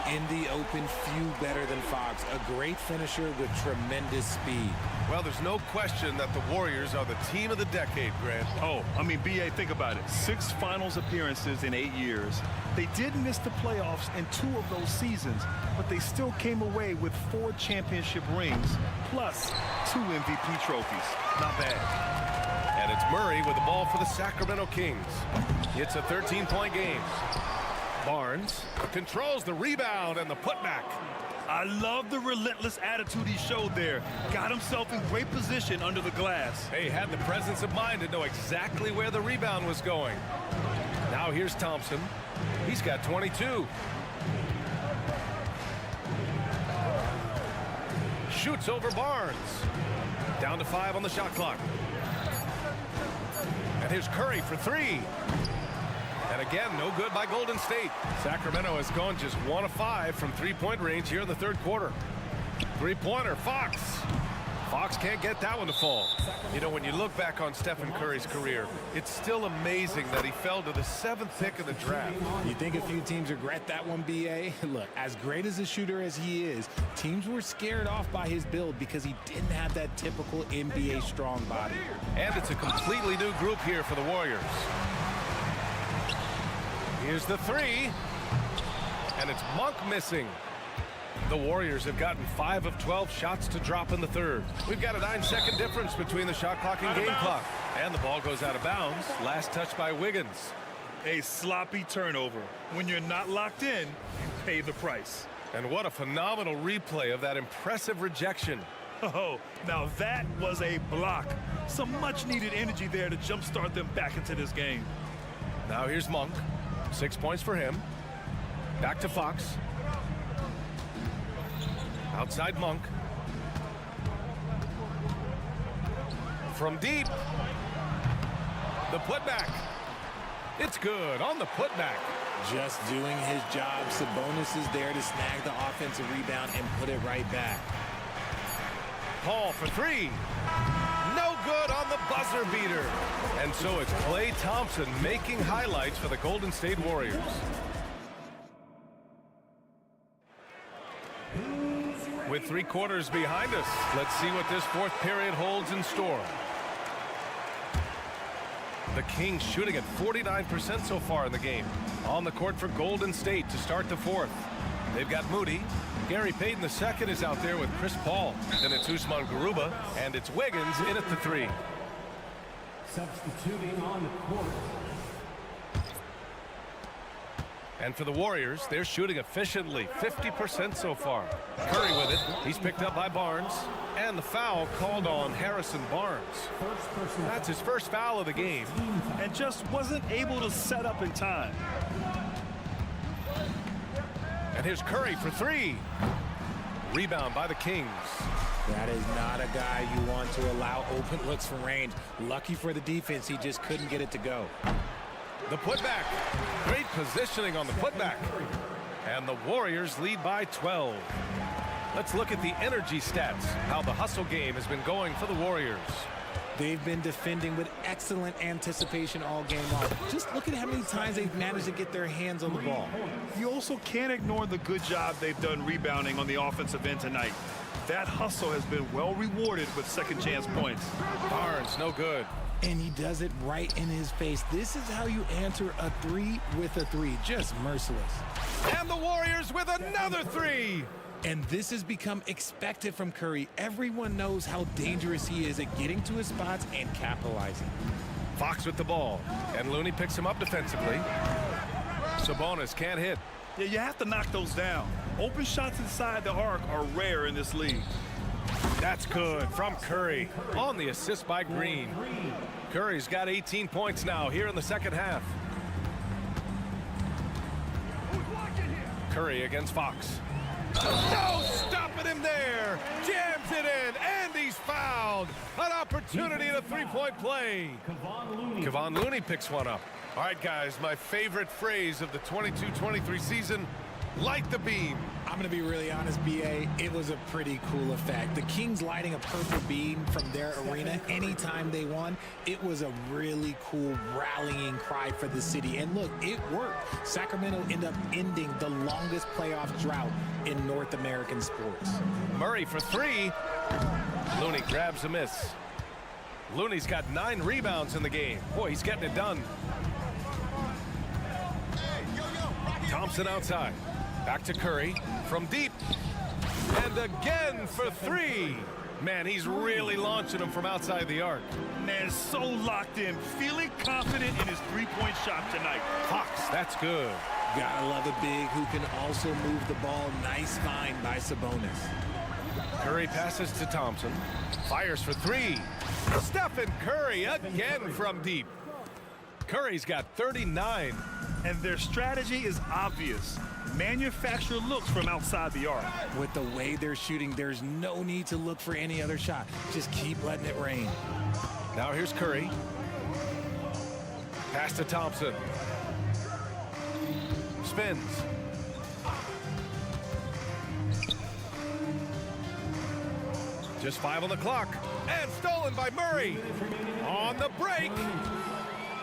In the open, few better than Fox. A great finisher with tremendous speed. Well, there's no question that the Warriors are the team of the decade, Grant. Oh, I mean, B.A., think about it. 6 finals appearances in 8 years. They did miss the playoffs in 2 of those seasons, but they still came away with 4 championship rings, plus 2 MVP trophies. Not bad. And it's Murray with the ball for the Sacramento Kings. It's a 13-point game. Barnes controls the rebound and the putback. I love the relentless attitude he showed there. Got himself in great position under the glass. He had the presence of mind to know exactly where the rebound was going. Now here's Thompson. He's got 22. Shoots over Barnes. Down to 5 on the shot clock. And here's Curry for 3. And again, no good by Golden State. Sacramento has gone just 1 of 5 from three-point range here in the third quarter. Three-pointer, Fox. Fox can't get that one to fall. You know, when you look back on Stephen Curry's career, it's still amazing that he fell to the 7th pick of the draft. You think a few teams regret that one, B.A.? Look, as great as a shooter as he is, teams were scared off by his build because he didn't have that typical NBA strong body. And it's a completely new group here for the Warriors. Here's the 3. And it's Monk missing. The Warriors have gotten 5 of 12 shots to drop in the third. We've got a 9-second difference between the shot clock and game clock. And the ball goes out of bounds. Last touch by Wiggins. A sloppy turnover. When you're not locked in, you pay the price. And what a phenomenal replay of that impressive rejection. Oh, now that was a block. Some much-needed energy there to jumpstart them back into this game. Now here's Monk. 6 points for him. Back to Fox. Outside Monk. From deep. The putback. It's good on the putback. Just doing his job. Sabonis is there to snag the offensive rebound and put it right back. Paul for 3. No good on the buzzer beater. And so it's Klay Thompson making highlights for the Golden State Warriors. With 3 quarters behind us, let's see what this fourth period holds in store. The Kings shooting at 49% so far in the game. On the court for Golden State to start the fourth. They've got Moody. Gary Payton II is out there with Chris Paul. Then it's Usman Garuba, and it's Wiggins in at the 3. Substituting on the court. And for the Warriors, they're shooting efficiently, 50% so far. Curry with it. He's picked up by Barnes. And the foul called on Harrison Barnes. That's his first foul of the game. And just wasn't able to set up in time. And here's Curry for 3. Rebound by the Kings. That is not a guy you want to allow open looks from range. Lucky for the defense, he just couldn't get it to go. The putback. Great positioning on the putback. And the Warriors lead by 12. Let's look at the energy stats, how the hustle game has been going for the Warriors. They've been defending with excellent anticipation all game long. Just look at how many times they've managed to get their hands on the ball. You also can't ignore the good job they've done rebounding on the offensive end tonight. That hustle has been well rewarded with second chance points. Barnes, no good. And he does it right in his face. This is how you answer a three with a three. Just merciless. And the Warriors with another three. And this has become expected from Curry. Everyone knows how dangerous he is at getting to his spots and capitalizing. Fox with the ball, and Looney picks him up defensively. Sabonis can't hit. Yeah, you have to knock those down. Open shots inside the arc are rare in this league. That's good from Curry on the assist by Green. Curry's got 18 points now here in the second half. Curry against Fox. No stopping him there. Jams it in, and he's fouled. An opportunity in a three-point play. Kevon Looney picks one up. All right, guys, my favorite phrase of the 22-23 season, light the beam. I'm going to be really honest, B.A. It was a pretty cool effect. The Kings lighting a purple beam from their arena anytime they won. It was a really cool rallying cry for the city. And look, it worked. Sacramento ended up ending the longest playoff drought in North American sports. Murray for three. Looney grabs a miss. Looney's got 9 rebounds in the game. Boy, he's getting it done. Thompson outside. Back to Curry from deep. And again for three. Man, he's really launching him from outside the arc. Man, so locked in, feeling confident in his three-point shot tonight. Fox, that's good. Gotta love a big who can also move the ball. Nice find by Sabonis. Curry passes to Thompson. Fires for three. Stephen Curry again from deep. Curry's got 39. And their strategy is obvious. Manufacture looks from outside the arc. With the way they're shooting, there's no need to look for any other shot. Just keep letting it rain. Now here's Curry. Pass to Thompson. Spins. Just 5 on the clock. And stolen by Murray. On the break.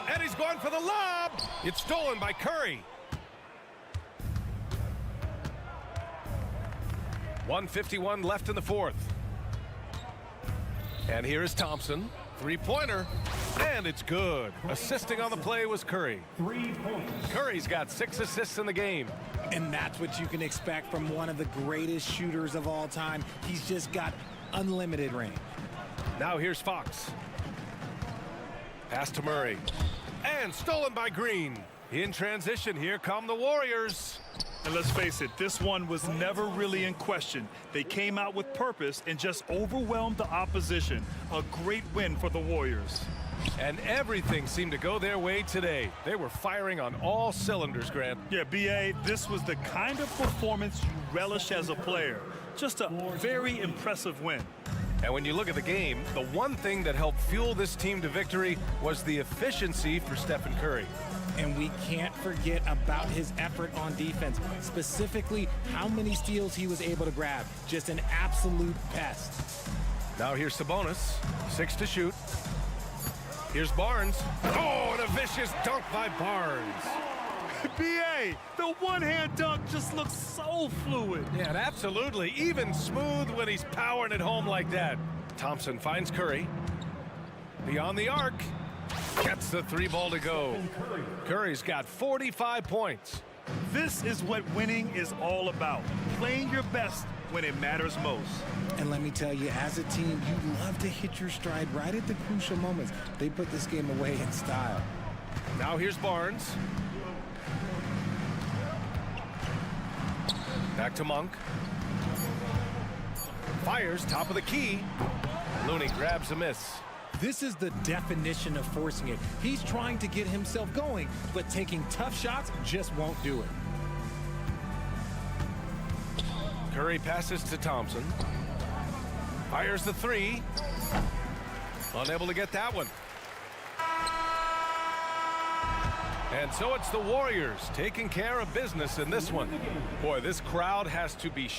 And he's going for the lob. It's stolen by Curry. 1:51 left in the fourth. And here is Thompson. Three-pointer. And it's good. Assisting on the play was Curry. 3 points. Curry's got 6 assists in the game. And that's what you can expect from one of the greatest shooters of all time. He's just got unlimited range. Now here's Fox. Pass to Murray. And stolen by Green. In transition, here come the Warriors. And let's face it, this one was never really in question. They came out with purpose and just overwhelmed the opposition. A great win for the Warriors. And everything seemed to go their way today. They were firing on all cylinders, Grant. Yeah, B.A., this was the kind of performance you relish as a player. Just a very impressive win. And when you look at the game, the one thing that helped fuel this team to victory was the efficiency for Stephen Curry. And we can't forget about his effort on defense, specifically how many steals he was able to grab. Just an absolute pest. Now here's Sabonis, 6 to shoot. Here's Barnes. Oh, and a vicious dunk by Barnes. B.A., the one-hand dunk just looks so fluid. Yeah, and absolutely. Even smooth when he's powering it home like that. Thompson finds Curry. Beyond the arc. Gets the 3-ball to go. Curry's got 45 points. This is what winning is all about. Playing your best when it matters most. And let me tell you, as a team, you love to hit your stride right at the crucial moments. They put this game away in style. Now here's Barnes. Back to Monk. Fires top of the key. Looney grabs a miss. This is the definition of forcing it. He's trying to get himself going, but taking tough shots just won't do it. Curry passes to Thompson. Fires the 3. Unable to get that one. And so it's the Warriors taking care of business in this one. Boy, this crowd has to be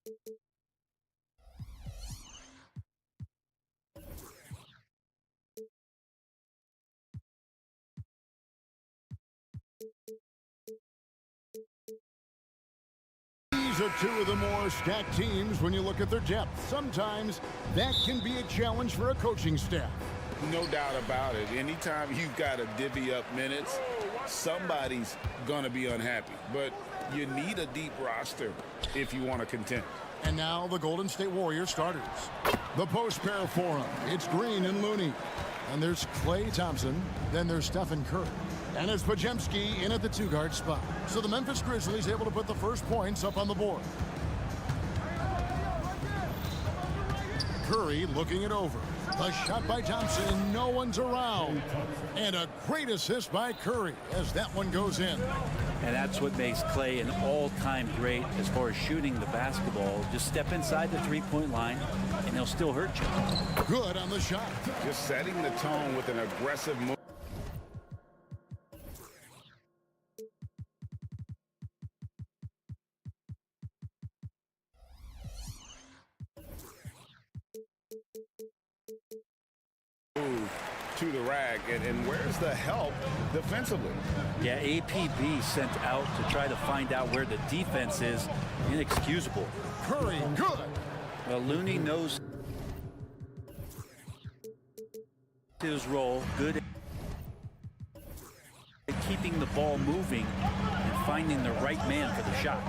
These are two of the more stacked teams when you look at their depth. Sometimes that can be a challenge for a coaching staff. No doubt about it. Anytime you've got to divvy up minutes, somebody's going to be unhappy. But you need a deep roster if you want to contend. And now the Golden State Warriors starters. The post pair for them. It's Green and Looney. And there's Klay Thompson. Then there's Stephen Curry. And it's Podziemski in at the two-guard spot. So the Memphis Grizzlies able to put the first points up on the board. Curry looking it over. The shot by Thompson, and no one's around. And a great assist by Curry as that one goes in. And that's what makes Klay an all-time great as far as shooting the basketball. Just step inside the three-point line, and he'll still hurt you. Good on the shot. Just setting the tone with an aggressive move. To the rack, and where's the help defensively? Yeah, APB sent out to try to find out where the defense is. Inexcusable. Curry, good. Well, Looney knows his role. Good at keeping the ball moving and finding the right man for the shot.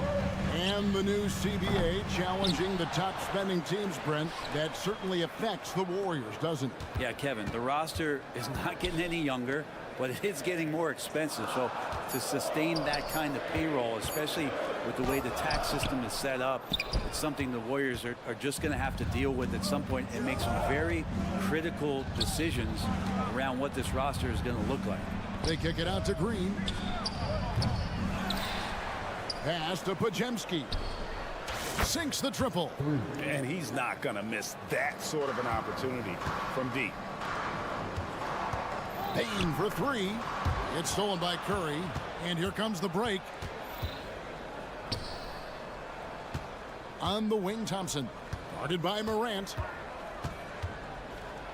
And the new CBA challenging the top spending teams, Brent. That certainly affects the Warriors, doesn't it? Yeah, Kevin, the roster is not getting any younger, but it is getting more expensive. So to sustain that kind of payroll, especially with the way the tax system is set up, it's something the Warriors are just going to have to deal with at some point and make some very critical decisions around what this roster is going to look like. They kick it out to Green. Pass to Podziemski. Sinks the triple. And he's not going to miss that sort of an opportunity from deep. Payne for three. It's stolen by Curry. And here comes the break. On the wing, Thompson. Guarded by Morant.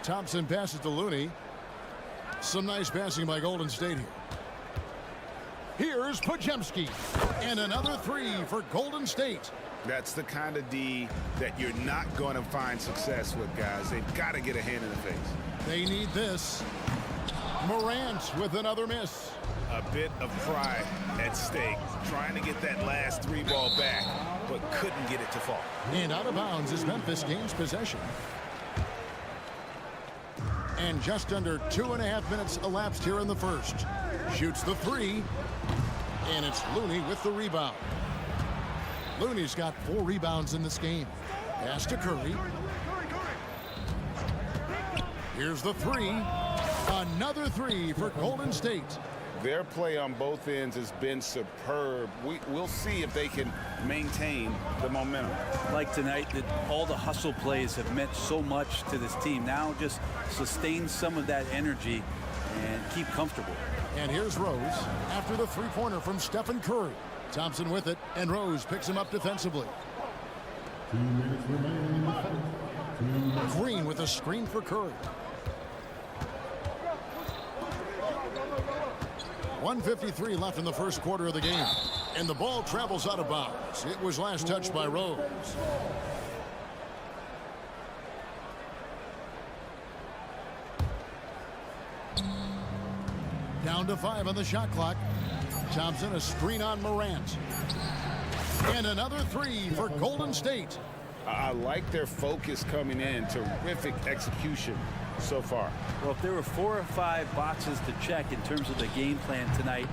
Thompson passes to Looney. Some nice passing by Golden State here. Here's Podziemski. And another three for Golden State. That's the kind of D that you're not going to find success with, guys. They've got to get a hand in the face. They need this. Morant with another miss. A bit of pride at stake, trying to get that last three ball back, but couldn't get it to fall. And out of bounds as Memphis gains possession. And just under 2.5 minutes elapsed here in the first. Shoots the three. And it's Looney with the rebound. Looney's got 4 rebounds in this game. Pass to Curry. Here's the three. Another three for Golden State. Their play on both ends has been superb. We'll see if they can maintain the momentum. Like tonight, that all the hustle plays have meant so much to this team. Now just sustain some of that energy and keep comfortable. And here's Rose after the three-pointer from Stephen Curry. Thompson with it, and Rose picks him up defensively. 2 minutes remaining in the fight. Green with a screen for Curry. 1:53 left in the first quarter of the game. And the ball travels out of bounds. It was last touched by Rose. Down to 5 on the shot clock. Thompson, a screen on Morant. And another three for Golden State. I like their focus coming in. Terrific execution so far. Well, if there were 4 or 5 boxes to check in terms of the game plan tonight,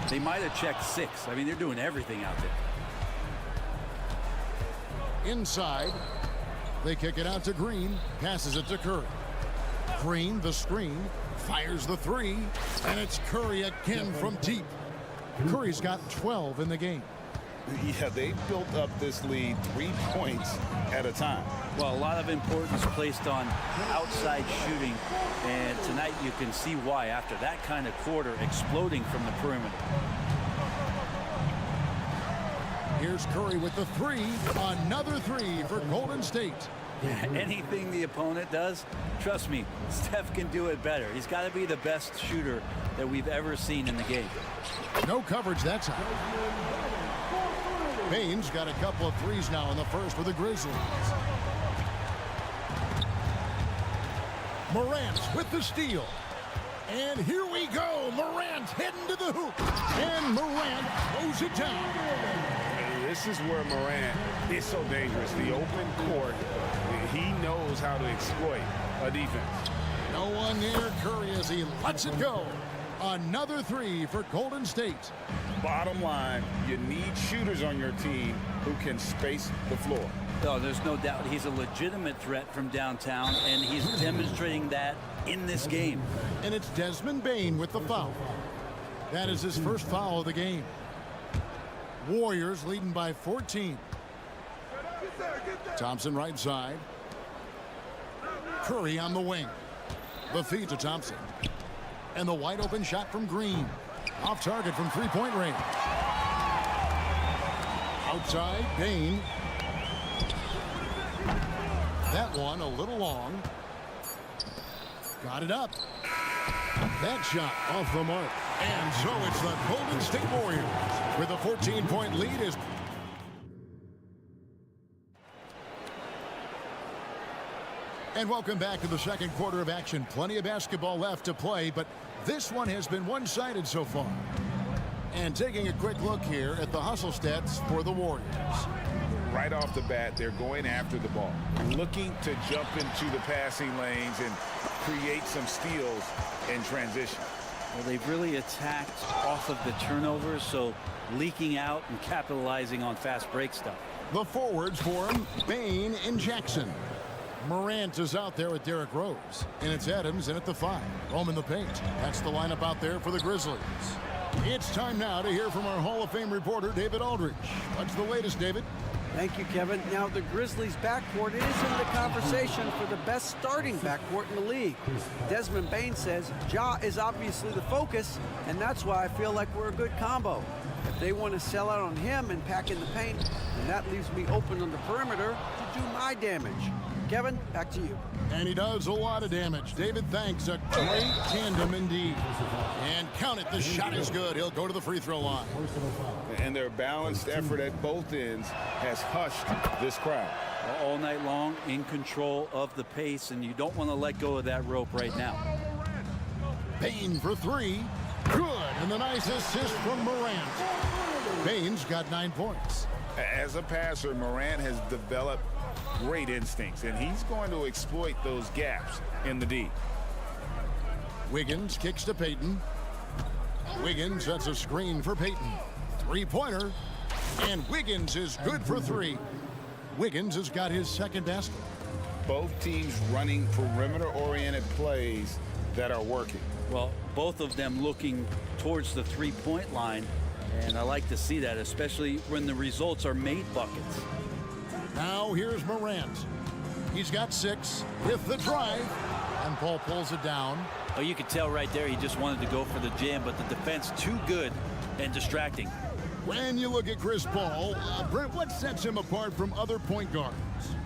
they might have checked 6. I mean, they're doing everything out there. Inside, they kick it out to Green, passes it to Curry. Green, the screen, fires the three, and it's Curry again from deep. Curry's got 12 in the game. Yeah, they built up this lead 3 points at a time. Well, a lot of importance placed on outside shooting, and tonight you can see why after that kind of quarter exploding from the perimeter. Here's Curry with the three. Another three for Golden State. Anything the opponent does, trust me, Steph can do it better. He's got to be the best shooter that we've ever seen in the game. No coverage that time. Bane's got a couple of threes now in the first for the Grizzlies. Morant with the steal. And here we go. Morant heading to the hoop. And Morant throws it down. This is where Morant is so dangerous. The open court, he knows how to exploit a defense. No one near Curry as he lets it go. Another three for Golden State. Bottom line, you need shooters on your team who can space the floor. No, there's no doubt he's a legitimate threat from downtown, and he's demonstrating that in this game. And it's Desmond Bane with the foul. That is his first foul of the game. Warriors leading by 14. Thompson right side. Curry on the wing. The feed to Thompson. And the wide open shot from Green. Off target from three-point range. Outside, Bane. That one a little long. Got it up. That shot off the mark. And so it's the Golden State Warriors with a 14-point lead. And welcome back to the second quarter of action. Plenty of basketball left to play, but this one has been one-sided so far. And taking a quick look here at the hustle stats for the Warriors. Right off the bat, they're going after the ball, looking to jump into the passing lanes and create some steals in transition. Well, they've really attacked off of the turnovers, so leaking out and capitalizing on fast break stuff. The forwards for him, Bane and Jackson. Morant is out there with Derrick Rose. And it's Adams in at the 5. Roman the paint. That's the lineup out there for the Grizzlies. It's time now to hear from our Hall of Fame reporter, David Aldridge. What's the latest, David? Thank you, Kevin. Now, the Grizzlies' backcourt is in the conversation for the best starting backcourt in the league. Desmond Bane says Ja is obviously the focus, and that's why I feel like we're a good combo. If they want to sell out on him and pack in the paint, then that leaves me open on the perimeter to do my damage. Kevin, back to you. And he does a lot of damage. David, thanks. A great tandem indeed. And count it. The shot is good. He'll go to the free throw line. And their balanced effort at both ends has hushed this crowd. All night long, in control of the pace, and you don't want to let go of that rope right now. Bane for 3. Good. And the nice assist from Morant. Bane's got 9 points. As a passer, Morant has developed great instincts, and he's going to exploit those gaps in the D. Wiggins kicks to Payton. Wiggins sets a screen for Payton. Three-pointer. And Wiggins is good for 3. Wiggins has got his second basket. Both teams running perimeter-oriented plays that are working. Well, both of them looking towards the three-point line, and I like to see that, especially when the results are made buckets. Now here's Morant. He's got 6 with the drive. And Paul pulls it down. Oh, you could tell right there he just wanted to go for the jam, but the defense too good and distracting. When you look at Chris Paul, Brent, what sets him apart from other point guards?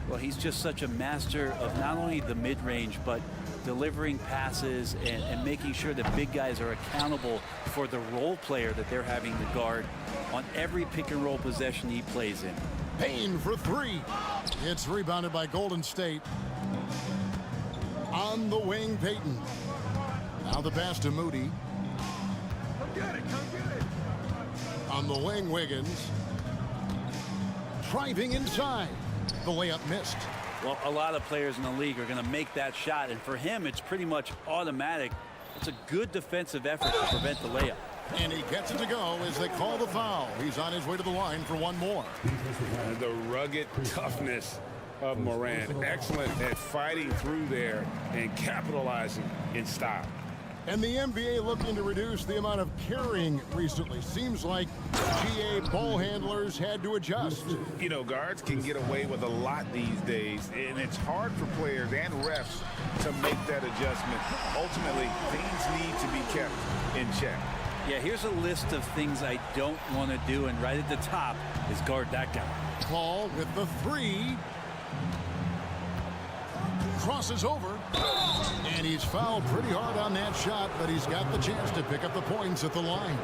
Well, he's just such a master of not only the mid-range, but delivering passes and making sure that big guys are accountable for the role player that they're having to guard on every pick-and-roll possession he plays in. Payne for 3. It's rebounded by Golden State. On the wing, Payton. Now the pass to Moody. Come get it, come get it. On the wing, Wiggins. Driving inside. The layup missed. Well, a lot of players in the league are going to make that shot, and for him, it's pretty much automatic. It's a good defensive effort to prevent the layup. And he gets it to go as they call the foul. He's on his way to the line for one more. And the rugged toughness of Morant. Excellent at fighting through there and capitalizing in style. And the NBA looking to reduce the amount of carrying recently. Seems like GA ball handlers had to adjust. You know, guards can get away with a lot these days, and it's hard for players and refs to make that adjustment. Ultimately, things need to be kept in check. Yeah, here's a list of things I don't want to do, and right at the top is guard that guy. Paul with the three. Crosses over. And he's fouled pretty hard on that shot, but he's got the chance to pick up the points at the line.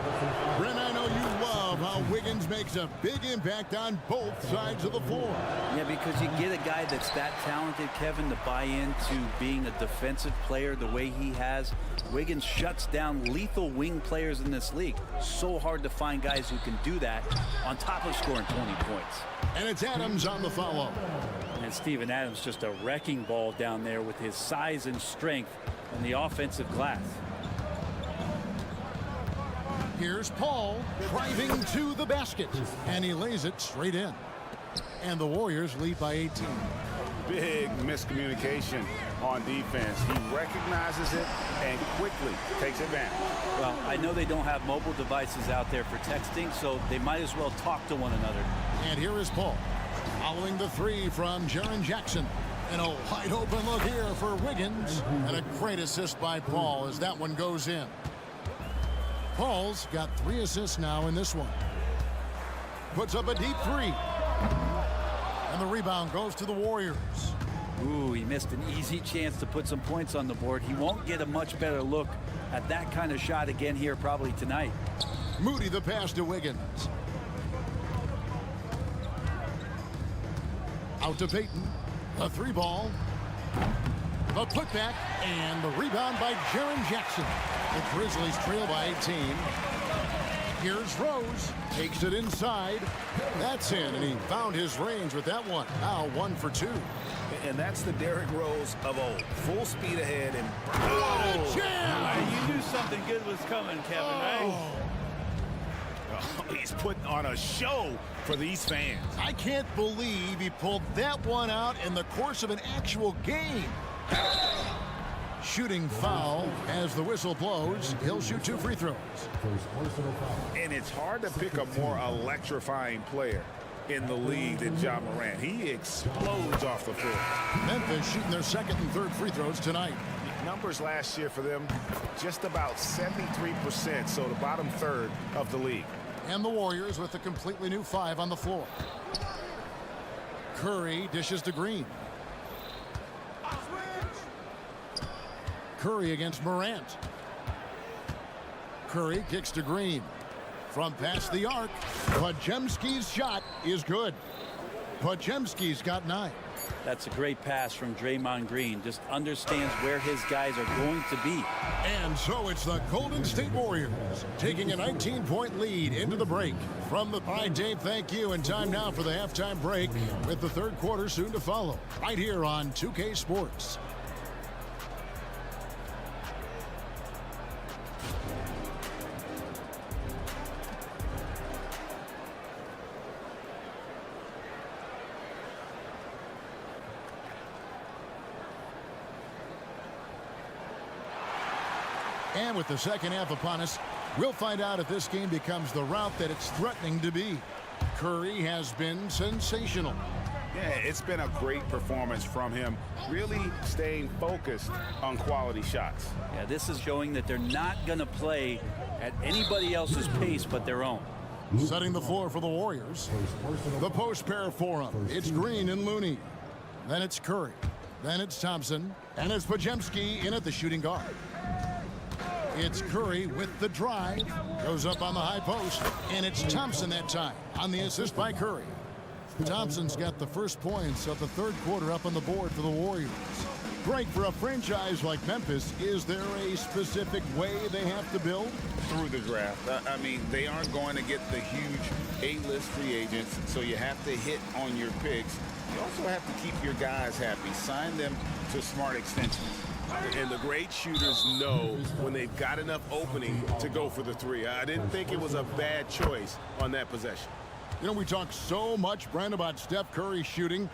Brent, I know you love how Wiggins makes a big impact on both sides of the floor. Yeah, because you get a guy that's that talented, Kevin, to buy into being a defensive player the way he has. Wiggins shuts down lethal wing players in this league. So hard to find guys who can do that on top of scoring 20 points. And it's Adams on the follow. And Steven Adams just a wrecking ball down there with his size and strength on the offensive glass. Here's Paul driving to the basket, and he lays it straight in. And the Warriors lead by 18. Big miscommunication on defense. He recognizes it and quickly takes advantage. Well, I know they don't have mobile devices out there for texting, so they might as well talk to one another. And here is Paul, following the three from Jaren Jackson. And a wide open look here for Wiggins. And a great assist by Paul as that one goes in. Paul's got 3 assists now in this one. Puts up a deep three. And the rebound goes to the Warriors. Ooh, he missed an easy chance to put some points on the board. He won't get a much better look at that kind of shot again here probably tonight. Moody the pass to Wiggins. Out to Payton. The 3-ball. The putback and the rebound by Jaren Jackson. The Grizzlies trail by 18. Here's Rose. Takes it inside. That's in, and he found his range with that one. Now 1 for 2. And that's the Derrick Rose of old. Full speed ahead and Oh, jam! You knew something good was coming, Kevin, right? Oh, he's putting on a show for these fans. I can't believe he pulled that one out in the course of an actual game. Shooting foul as the whistle blows. He'll shoot 2 free throws. And it's hard to pick a more electrifying player in the league than Ja Morant. He explodes off the floor. Memphis shooting their 2nd and 3rd free throws tonight. Numbers last year for them, just about 73%, so the bottom third of the league. And the Warriors with a completely new 5 on the floor. Curry dishes to Green. Curry against Morant. Curry kicks to Green. From past the arc, Podziemski's shot is good. Podziemski's got 9. That's a great pass from Draymond Green. Just understands where his guys are going to be. And so it's the Golden State Warriors taking a 19-point lead into the break. From the... All right, Dave, thank you. And time now for the halftime break with the 3rd quarter soon to follow. Right here on 2K Sports. And with the second half upon us, we'll find out if this game becomes the route that it's threatening to be. Curry has been sensational. Yeah, it's been a great performance from him, really staying focused on quality shots. Yeah, this is showing that they're not going to play at anybody else's pace but their own. Setting the floor for the Warriors. The post pair for him. It's Green and Looney. Then it's Curry. Then it's Thompson. And it's Podziemski in at the shooting guard. It's Curry with the drive. Goes up on the high post. And it's Thompson that time on the assist by Curry. Thompson's got the first points of the 3rd quarter up on the board for the Warriors. Greg, for a franchise like Memphis, is there a specific way they have to build? Through the draft. I mean, they aren't going to get the huge A-list free agents, so you have to hit on your picks. You also have to keep your guys happy. Sign them to smart extensions. And the great shooters know when they've got enough opening to go for the 3. I didn't think it was a bad choice on that possession. You know, we talk so much, Brent, about Steph Curry shooting.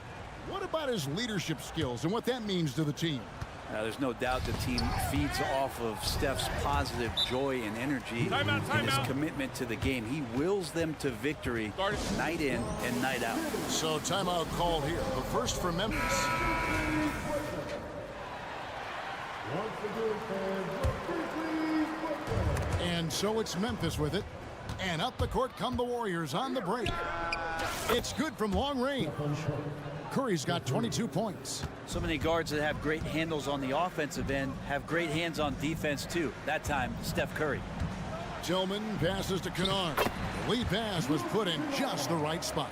What about his leadership skills and what that means to the team? There's no doubt the team feeds off of Steph's positive joy and energy and his commitment to the game. He wills them to victory night in and night out. So timeout called here. The first for Memphis. And so it's Memphis with it. And up the court come the Warriors on the break. It's good from long range. Curry's got 22 points. So many guards that have great handles on the offensive end have great hands on defense too. That time, Steph Curry. Tillman passes to Kennard. The lead pass was put in just the right spot.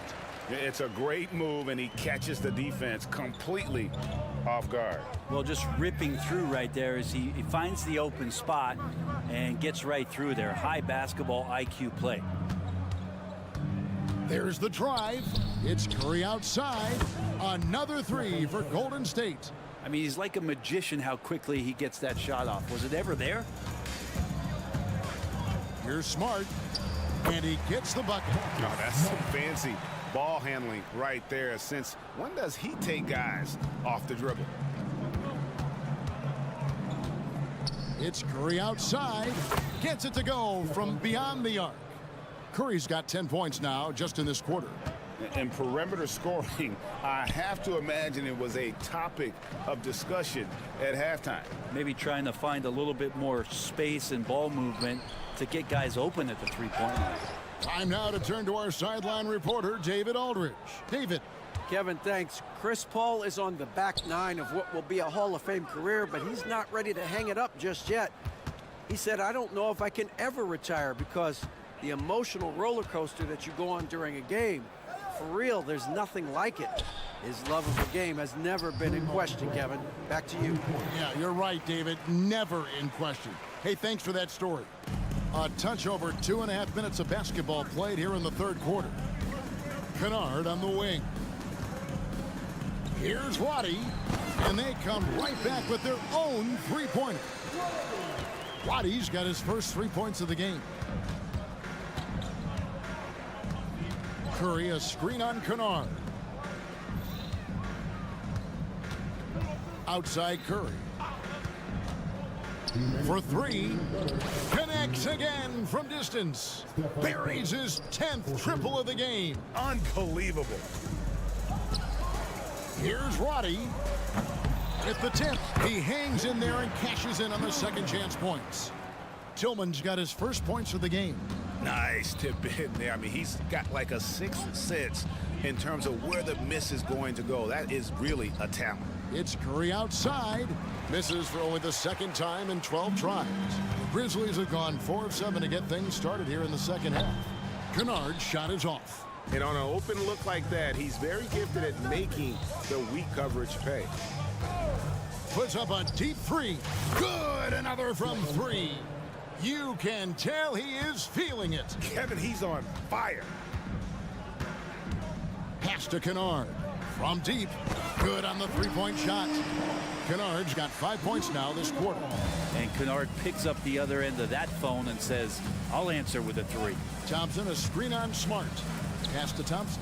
It's a great move, and he catches the defense completely off guard. Well, just ripping through right there as he finds the open spot and gets right through there. High basketball IQ play. There's the drive. It's Curry outside. Another three for Golden State. I mean, he's like a magician how quickly he gets that shot off. Was it ever there? Here's Smart, and he gets the bucket. Oh, that's some fancy ball handling right there. Since when does he take guys off the dribble? It's Curry outside. Gets it to go from beyond the arc. Curry's got 10 points now just in this quarter. And perimeter scoring, I have to imagine it was a topic of discussion at halftime. Maybe trying to find a little bit more space and ball movement to get guys open at the three-point line. Time now to turn to our sideline reporter, David Aldridge. David. Kevin, thanks. Chris Paul is on the back nine of what will be a Hall of Fame career, but he's not ready to hang it up just yet. He said, I don't know if I can ever retire because the emotional roller coaster that you go on during a game, for real, there's nothing like it. His love of the game has never been in question, Kevin. Back to you. Yeah, you're right, David. Never in question. Hey, thanks for that story. A touch over 2.5 minutes of basketball played here in the third quarter. Kennard on the wing. Here's Waddy, and they come right back with their own three-pointer. Waddy's got his first 3 points of the game. Curry, a screen on Kennard. Outside Curry. For three. Connects again from distance. Buries his 10th triple of the game. Unbelievable. Here's Roddy. At the 10th, he hangs in there and cashes in on the second chance points. Tillman's got his first points of the game. Nice tip in there. I mean, he's got like a sixth sense in terms of where the miss is going to go. That is really a talent. It's Curry outside. Misses for only the second time in 12 tries. The Grizzlies have gone 4 of 7 to get things started here in the second half. Kennard's shot is off. And on an open look like that, he's very gifted at making the weak coverage pay. Puts up a deep three. Good, another from 3. You can tell he is feeling it. Kevin, he's on fire. Pass to Kennard. From deep. Good on the three-point shot. Kennard's got 5 points now this quarter. And Kennard picks up the other end of that phone and says, I'll answer with a 3. Thompson, a screen on Smart. Pass to Thompson.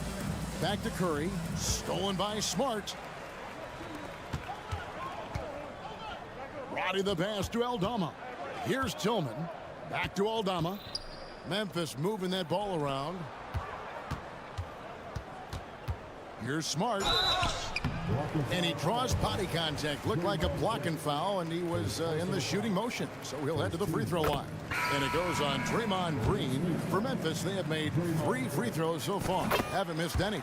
Back to Curry. Stolen by Smart. Roddy the pass to Aldama. Here's Tillman. Back to Aldama. Memphis moving that ball around. Here's Smart. And he draws body contact. Looked like a blocking foul, and he was in the shooting motion. So he'll head to the free throw line. And it goes on Draymond Green. For Memphis, they have made 3 free throws so far. Haven't missed any.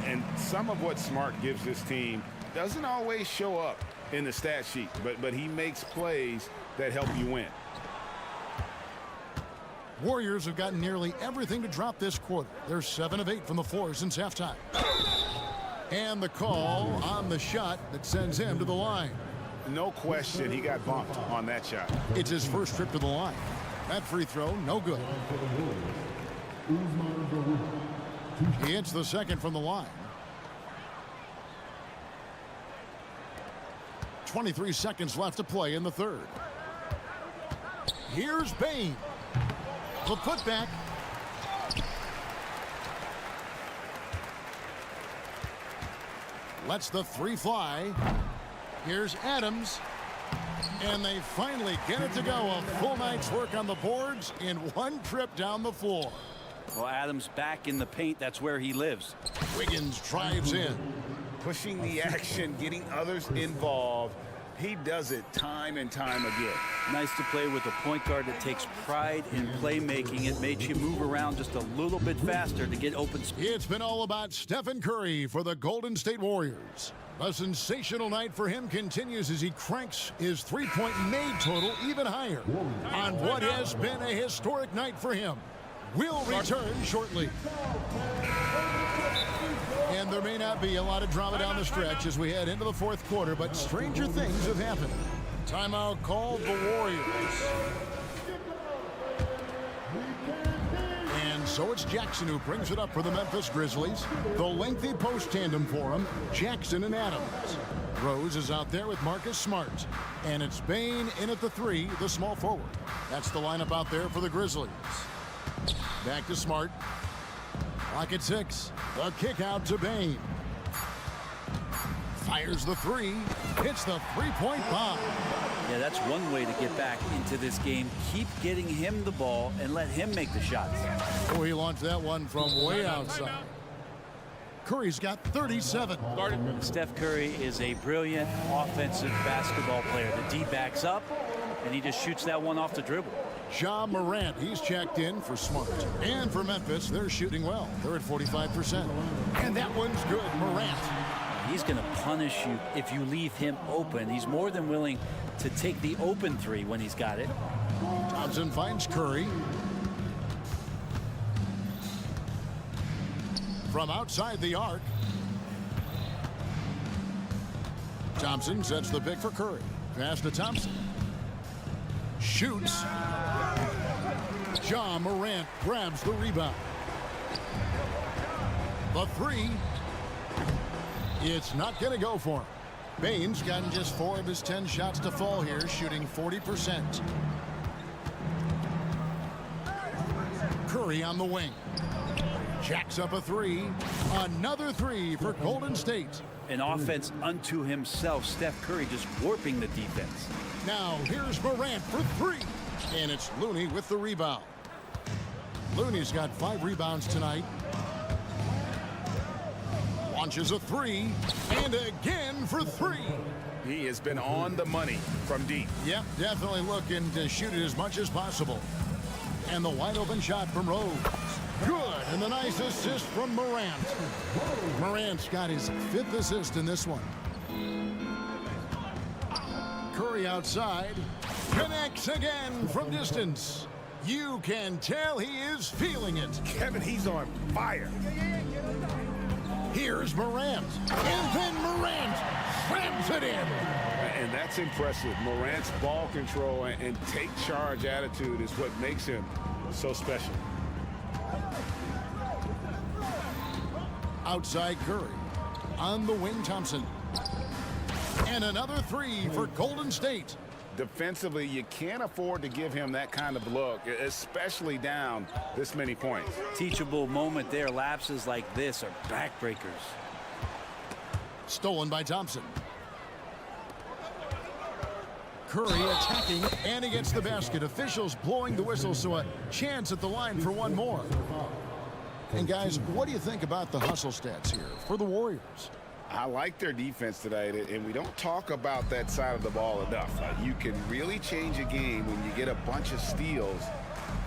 And some of what Smart gives this team doesn't always show up in the stat sheet, but he makes plays that help you win. Warriors have gotten nearly everything to drop this quarter. They're 7 of 8 from the floor since halftime. And the call on the shot that sends him to the line. No question, he got bumped on that shot. It's his first trip to the line. That free throw, no good. He hits the second from the line. 23 seconds left to play in the third. Here's Bain. The putback. Lets the 3 fly. Here's Adams. And they finally get it to go. A full night's work on the boards in 1 trip down the floor. Well, Adams back in the paint. That's where he lives. Wiggins drives in. Pushing the action, getting others involved. He does it time and time again. Nice to play with a point guard that takes pride in playmaking. It makes you move around just a little bit faster to get open space. It's been all about Stephen Curry for the Golden State Warriors. A sensational night for him continues as he cranks his three-point made total even higher on what has been a historic night for him. We'll return shortly. And there may not be a lot of drama down the stretch as we head into the fourth quarter, but stranger things have happened. Timeout called the Warriors. And so it's Jackson who brings it up for the Memphis Grizzlies. The lengthy post tandem for him, Jackson and Adams. Rose is out there with Marcus Smart. And it's Bane in at the 3, the small forward. That's the lineup out there for the Grizzlies. Back to Smart. Clock at 6. The kick out to Bane. Fires the 3. Hits the three-point bomb. Yeah, that's one way to get back into this game. Keep getting him the ball and let him make the shots. Oh, he launched that one from way outside. Curry's got 37. Steph Curry is a brilliant offensive basketball player. The D backs up, and he just shoots that one off the dribble. Ja Morant, he's checked in for Smart. And for Memphis, they're shooting well. They're at 45%. And that one's good, Morant. He's going to punish you if you leave him open. He's more than willing to take the open 3 when he's got it. Thompson finds Curry. From outside the arc. Thompson sets the pick for Curry. Pass to Thompson. Shoots. Ja Morant grabs the rebound. The 3. It's not going to go for him. Bane's gotten just 4 of his 10 shots to fall here, shooting 40%. Curry on the wing. Jacks up a 3. Another 3 for Golden State. An offense unto himself. Steph Curry just warping the defense. Now here's Morant for 3. And it's Looney with the rebound. Looney's got 5 rebounds tonight. Launches a 3. And again for 3. He has been on the money from deep. Yep, definitely looking to shoot it as much as possible. And the wide open shot from Rose. Good, and the nice assist from Morant. Morant's got his 5th assist in this one. Curry outside. Connects again from distance. You can tell he is feeling it. Kevin, he's on fire. Here's Morant. And then Morant slams it in. And that's impressive. Morant's ball control and take charge attitude is what makes him so special. Outside Curry. On the wing, Thompson. And another 3 for Golden State. Defensively, you can't afford to give him that kind of look, especially down this many points. Teachable moment there. Lapses like this are backbreakers. Stolen by Thompson. Curry attacking, and he gets the basket. Officials blowing the whistle, so a chance at the line for one more. And guys, what do you think about the hustle stats here for the Warriors? I like their defense tonight, and we don't talk about that side of the ball enough. You can really change a game when you get a bunch of steals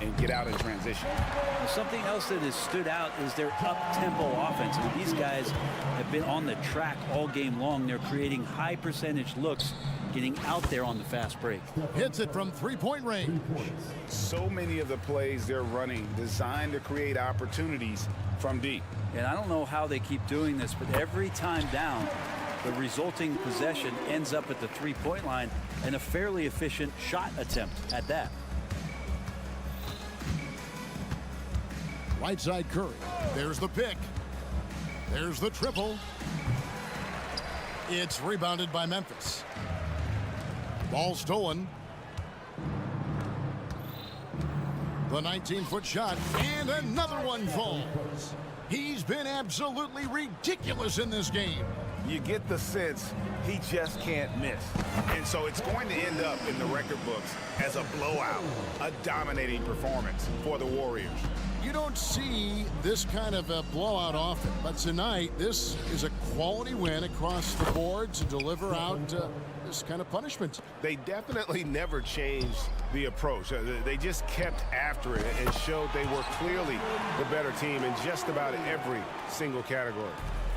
and get out in transition. And something else that has stood out is their up-tempo offense. I mean, these guys have been on the track all game long. They're creating high percentage looks, getting out there on the fast break. Hits it from three-point range. So many of the plays they're running designed to create opportunities from deep. And I don't know how they keep doing this, but every time down, the resulting possession ends up at the three-point line, and a fairly efficient shot attempt at that. Right side Curry. There's the pick. There's the triple. It's rebounded by Memphis. Ball stolen. The 19-foot shot, and another one falls. He's been absolutely ridiculous in this game. You get the sense he just can't miss. And so it's going to end up in the record books as a blowout, a dominating performance for the Warriors. You don't see this kind of a blowout often, but tonight this is a quality win across the board to deliver out this kind of punishment. They definitely never changed the approach. They just kept after it and showed they were clearly the better team in just about every single category.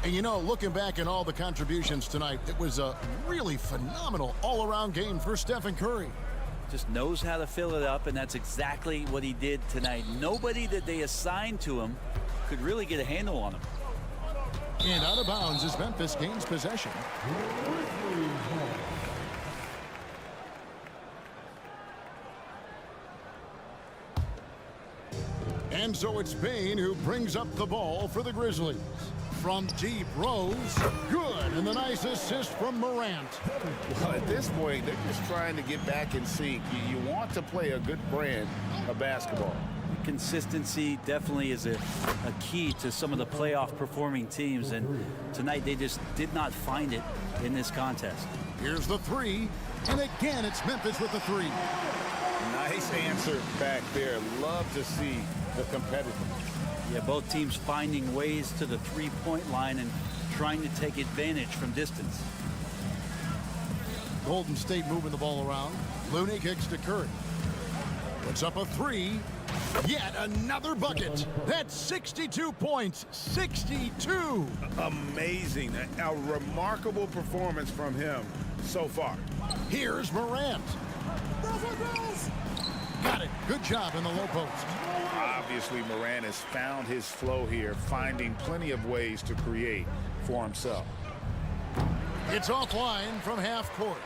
And you know, looking back at all the contributions tonight, it was a really phenomenal all-around game for Stephen Curry. Just knows how to fill it up, and that's exactly what he did tonight. Nobody that they assigned to him could really get a handle on him. And out of bounds as Memphis gains possession. And so it's Payne who brings up the ball for the Grizzlies. From deep, Rose, good, and the nice assist from Morant. Well, at this point, they're just trying to get back in sync. You want to play a good brand of basketball. Consistency definitely is a key to some of the playoff performing teams, and tonight they just did not find it in this contest. Here's the three, and again it's Memphis with the three. Nice answer back there. Love to see the competitiveness. Yeah, both teams finding ways to the three-point line and trying to take advantage from distance. Golden State moving the ball around. Looney kicks to Curry. Puts up a three. Yet another bucket. That's 62 points. 62. Amazing. A remarkable performance from him so far. Here's Morant. Got it. Good job in the low post. Obviously, Morant has found his flow here, finding plenty of ways to create for himself. It's offline from half court.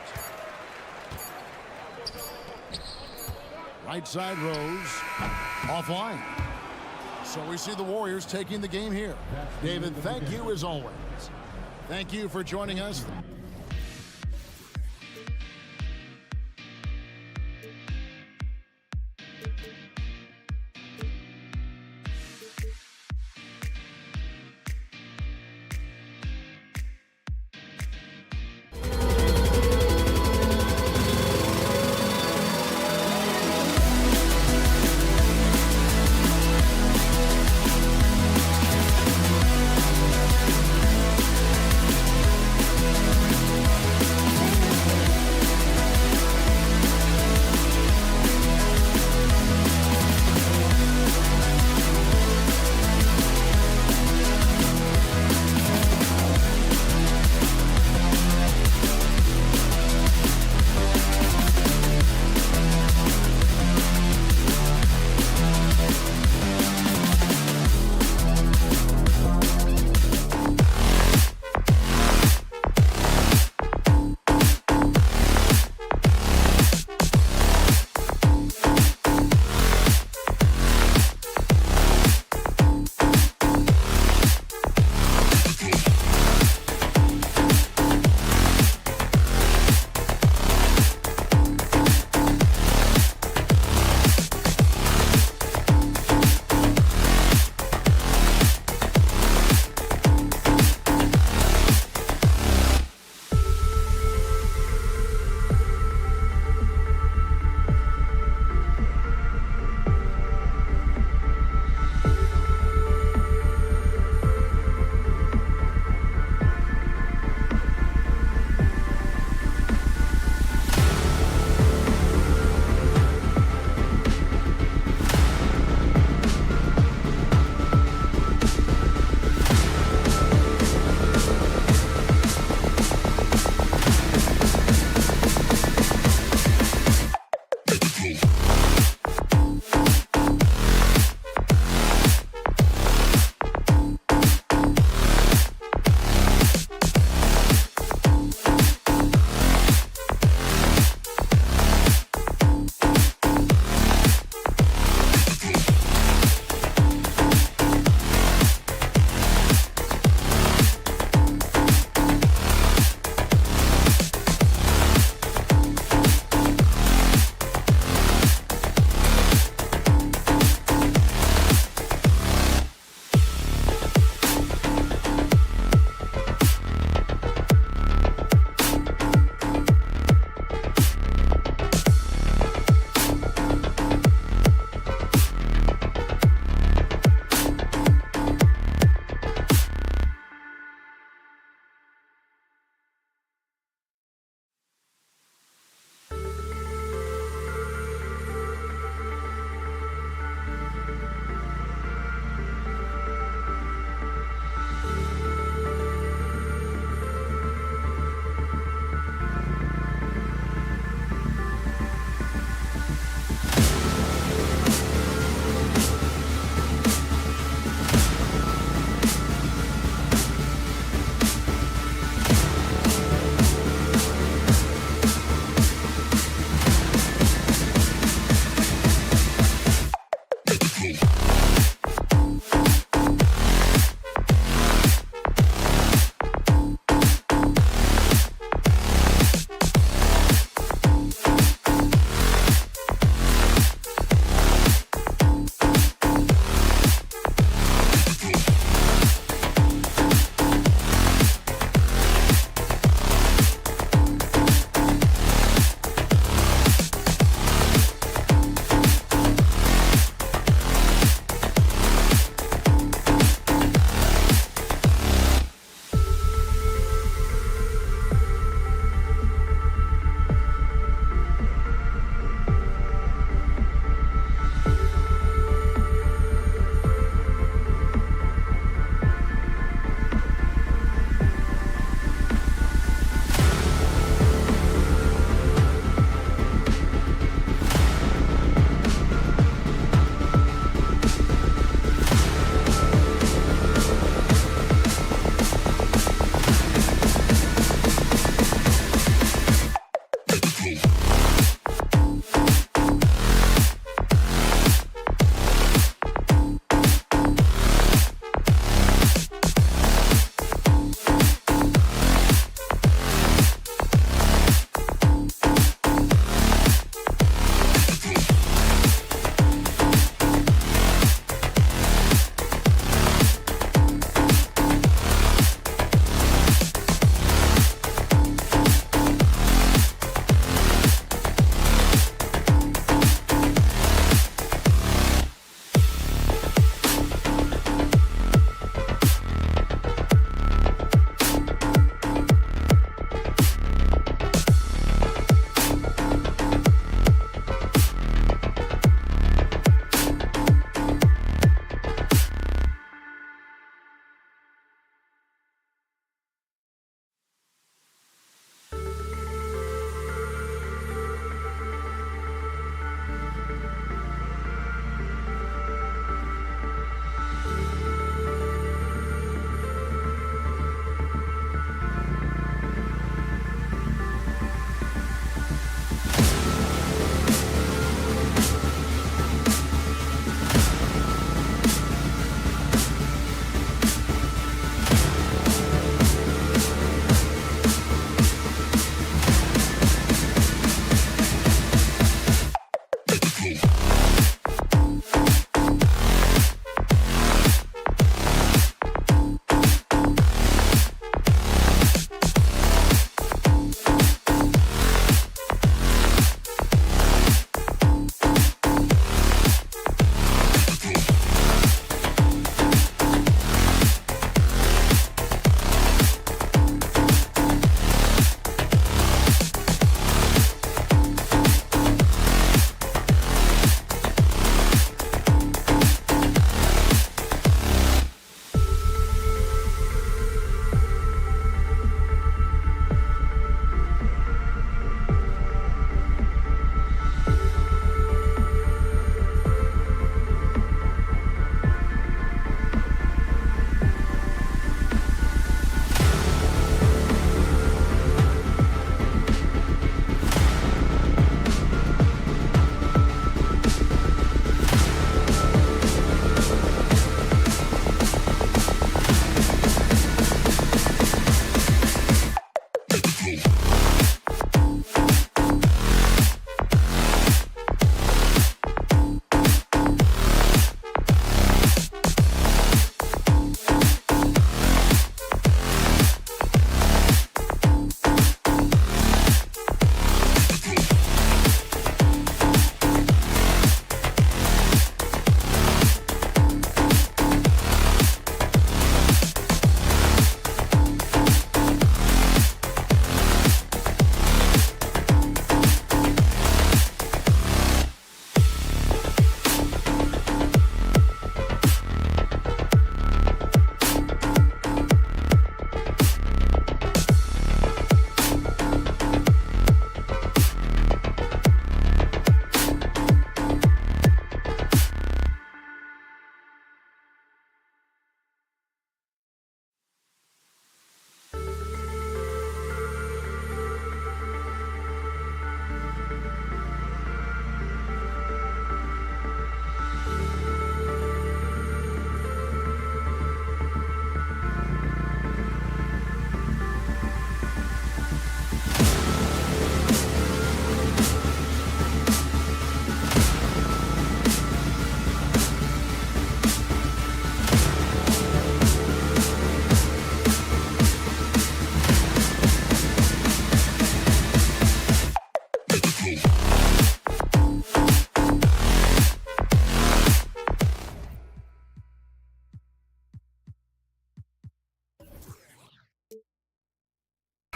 Right side Rose. Offline. So we see the Warriors taking the game here. David, thank you as always. Thank you for joining us.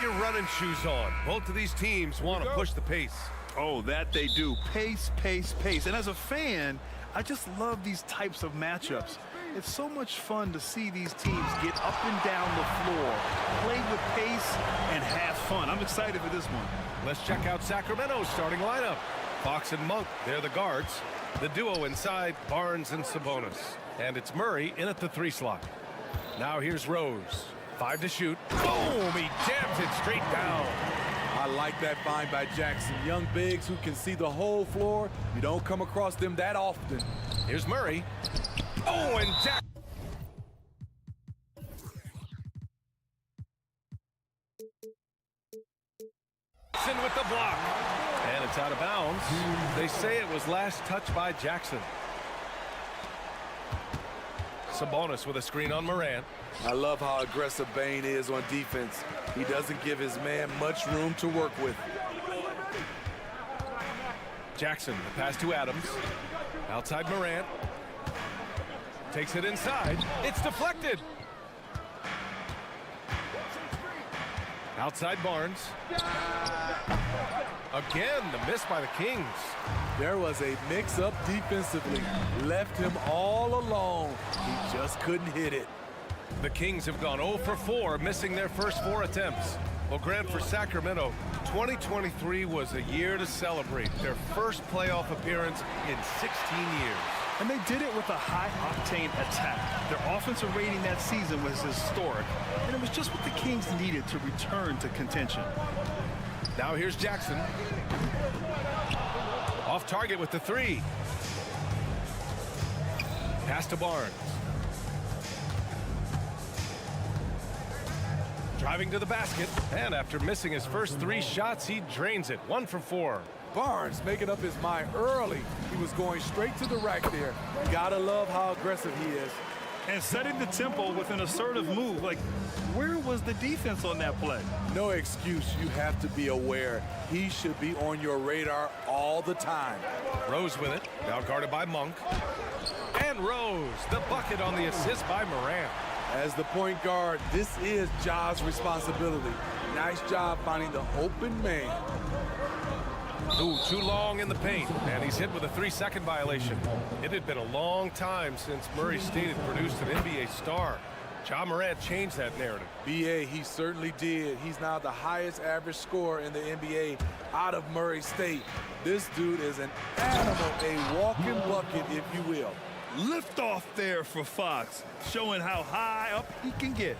Your running shoes on. Both of these teams want to push the pace. Oh, that they do. Pace, pace, pace. And as a fan, I just love these types of matchups. It's so much fun to see these teams get up and down the floor, play with pace, and have fun. I'm excited for this one. Let's check out Sacramento's starting lineup. Fox and Monk, they're the guards. The duo inside, Barnes and Sabonis. And it's Murray in at the 3 slot. Now here's Rose. 5 to shoot. Boom! He jams it straight down. I like that find by Jackson. Young bigs who can see the whole floor. You don't come across them that often. Here's Murray. Oh, and Jackson with the block. And it's out of bounds. They say it was last touched by Jackson. Sabonis with a screen on Morant. I love how aggressive Bane is on defense. He doesn't give his man much room to work with. Jackson, the pass to Adams. Outside Morant. Takes it inside. It's deflected. Outside Barnes. Again, the miss by the Kings. There was a mix-up defensively. Left him all alone. He just couldn't hit it. The Kings have gone 0 for 4, missing their first 4 attempts. Well, Grant, for Sacramento, 2023 was a year to celebrate. Their first playoff appearance in 16 years. And they did it with a high-octane attack. Their offensive rating that season was historic, and it was just what the Kings needed to return to contention. Now here's Jackson. Off target with the 3. Pass to Barnes. Driving to the basket, and after missing his first 3 shots, he drains it. 1 for 4. Barnes making up his mind early. He was going straight to the rack there. Gotta love how aggressive he is. And setting the tempo with an assertive move. Like, where was the defense on that play? No excuse. You have to be aware. He should be on your radar all the time. Rose with it. Now guarded by Monk. And Rose, the bucket on the assist by Morant. As the point guard, this is Ja's responsibility. Nice job finding the open man. Ooh, too long in the paint, and he's hit with a 3-second violation. It had been a long time since Murray State had produced an NBA star. Ja Morant changed that narrative. BA, he certainly did. He's now the highest average scorer in the NBA out of Murray State. This dude is an animal, a walking bucket, if you will. Lift off there for Fox, showing how high up he can get.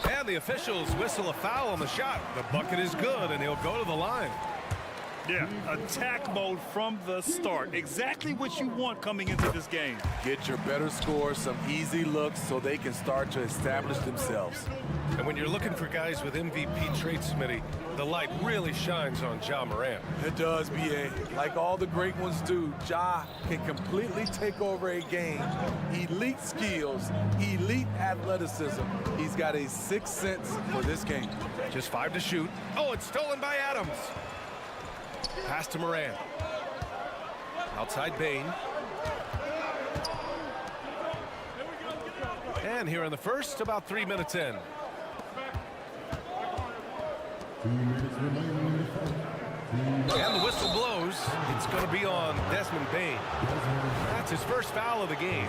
And the officials whistle a foul on the shot. The bucket is good, and he'll go to the line. Yeah, attack mode from the start. Exactly what you want coming into this game. Get your better scores, some easy looks so they can start to establish themselves. And when you're looking for guys with MVP traits, Smitty, the light really shines on Ja Morant. It does, B.A. Like all the great ones do, Ja can completely take over a game. Elite skills, elite athleticism. He's got a sixth sense for this game. Just 5 to shoot. Oh, it's stolen by Adams. Pass to Morant. Outside Bain. And here in the first, about 3 minutes in. And the whistle blows. It's going to be on Desmond Bain. That's his first foul of the game.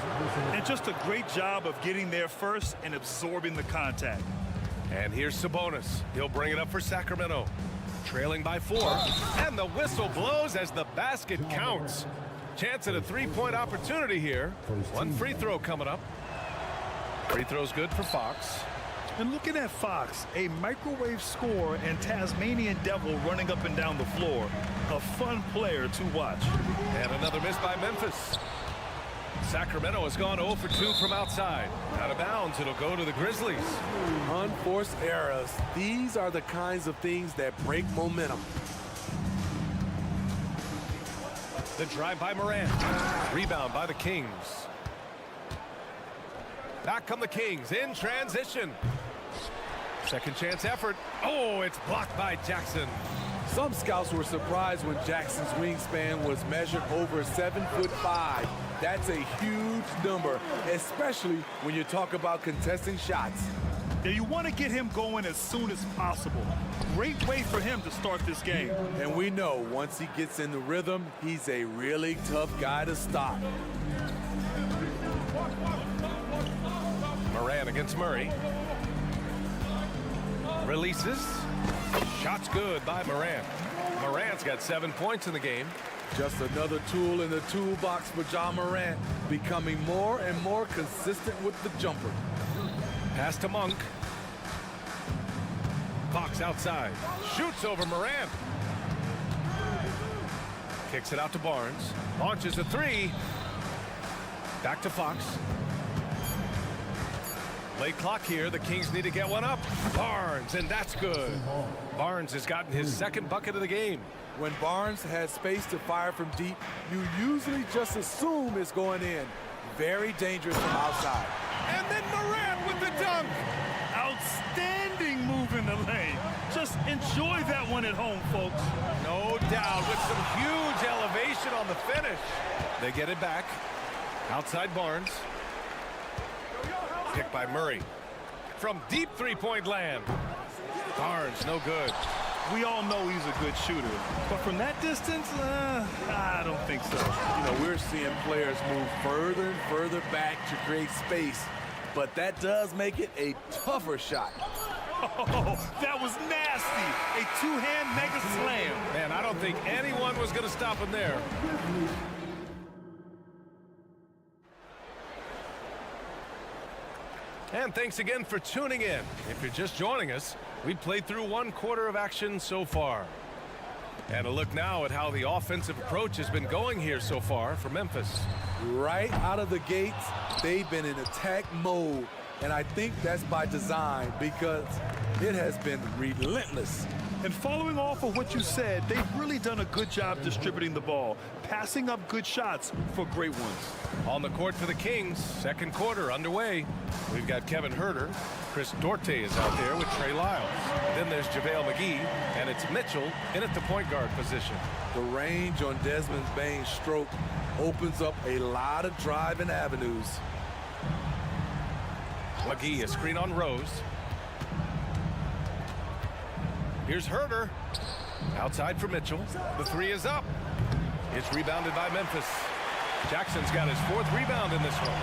And just a great job of getting there first and absorbing the contact. And here's Sabonis. He'll bring it up for Sacramento. Trailing by 4. And the whistle blows as the basket counts. Chance at a three-point opportunity here. One free throw coming up. Free throw's good for Fox. And looking at Fox, a microwave scorer and Tasmanian devil running up and down the floor. A fun player to watch. And another miss by Memphis. Sacramento has gone 0 for 2 from outside. Out of bounds, it'll go to the Grizzlies. Unforced errors. These are the kinds of things that break momentum. The drive by Morant. Rebound by the Kings. Back come the Kings in transition. Second chance effort. Oh, it's blocked by Jackson. Some scouts were surprised when Jackson's wingspan was measured over 7'5". That's a huge number, especially when you talk about contesting shots. Yeah, you want to get him going as soon as possible. Great way for him to start this game. And we know once he gets in the rhythm, he's a really tough guy to stop. Morant against Murray. Releases. Shot's good by Morant. Morant's got 7 points in the game. Just another tool in the toolbox for Ja Morant, becoming more and more consistent with the jumper. Pass to Monk. Fox outside. Shoots over Morant. Kicks it out to Barnes. Launches a 3. Back to Fox. Late clock here. The Kings need to get one up. Barnes, and that's good. Barnes has gotten his second bucket of the game. When Barnes has space to fire from deep, you usually just assume it's going in. Very dangerous from outside. And then Morant with the dunk. Outstanding move in the lane. Just enjoy that one at home, folks. No doubt, with some huge elevation on the finish. They get it back. Outside Barnes. Picked by Murray. From deep three-point land. Barnes, no good. We all know he's a good shooter, but from that distance, I don't think so. You know, we're seeing players move further and further back to create space, but that does make it a tougher shot. Oh, that was nasty. A two-hand mega slam. Man, I don't think anyone was going to stop him there. And thanks again for tuning in. If you're just joining us, we've played through 1 quarter of action so far. And a look now at how the offensive approach has been going here so far for Memphis. Right out of the gates, they've been in attack mode. And I think that's by design because it has been relentless. And following off of what you said, they've really done a good job distributing the ball, passing up good shots for great ones. On the court for the Kings, second quarter underway. We've got Kevin Huerter. Chris Duarte is out there with Trey Lyles. Then there's JaVale McGee, and it's Mitchell in at the point guard position. The range on Desmond Bain's stroke opens up a lot of driving avenues. McGee, a screen on Rose. Here's Huerter. Outside for Mitchell. The 3 is up. It's rebounded by Memphis. Jackson's got his 4th rebound in this one.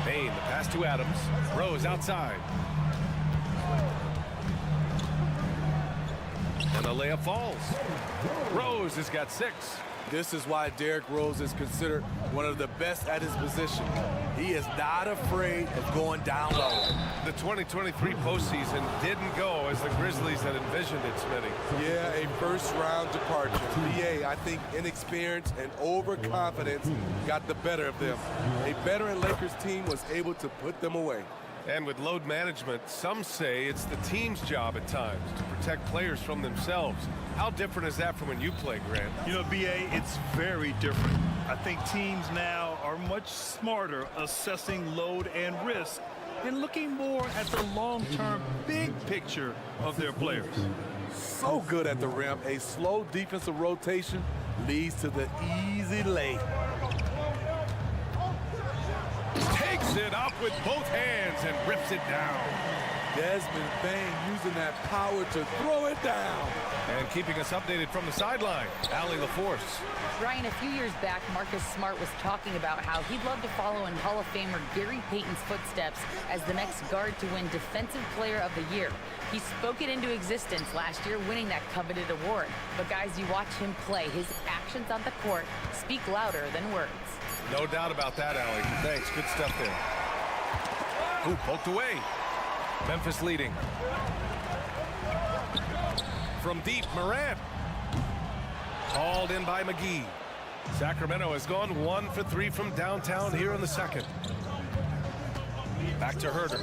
Bain, the pass to Adams. Rose outside. And the layup falls. Rose has got 6. This is why Derrick Rose is considered one of the best at his position. He is not afraid of going down low. The 2023 postseason didn't go as the Grizzlies had envisioned it, Smitty. Yeah, a first-round departure. BA, I think inexperience and overconfidence got the better of them. A veteran Lakers team was able to put them away. And with load management, some say it's the team's job at times to protect players from themselves. How different is that from when you played, Grant? You know, BA, it's very different. I think teams now are much smarter assessing load and risk and looking more at the long-term big picture of their players. So good at the rim. A slow defensive rotation leads to the easy lay. Takes it up with both hands and rips it down. Desmond Bain using that power to throw it down. And keeping us updated from the sideline, Allie LaForce. Ryan, a few years back, Marcus Smart was talking about how he'd love to follow in Hall of Famer Gary Payton's footsteps as the next guard to win Defensive Player of the Year. He spoke it into existence last year, winning that coveted award. But guys, you watch him play, his actions on the court speak louder than words. No doubt about that, Allie. Thanks. Good stuff there. Ooh, poked away. Memphis leading. From deep, Morant. Called in by McGee. Sacramento has gone 1 for 3 from downtown here in the second. Back to Herter.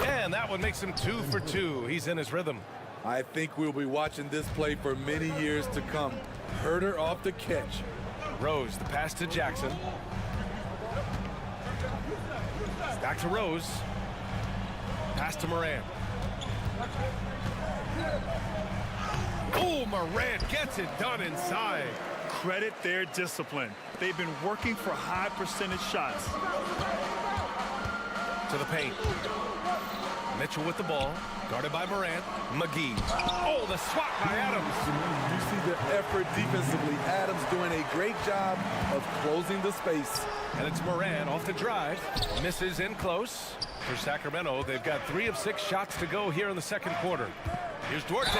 And that one makes him 2 for 2. He's in his rhythm. I think we'll be watching this play for many years to come. Herter off the catch. Rose, the pass to Jackson. Back to Rose. Pass to Morant. Oh, Morant gets it done inside. Credit their discipline. They've been working for high percentage shots. To the paint. Mitchell with the ball, guarded by Morant. McGee. Oh, the swat by Adams. You see the effort defensively. Adams doing a great job of closing the space. And it's Morant off the drive. Misses in close. For Sacramento, they've got 3 of 6 shots to go here in the second quarter. Here's Duarte,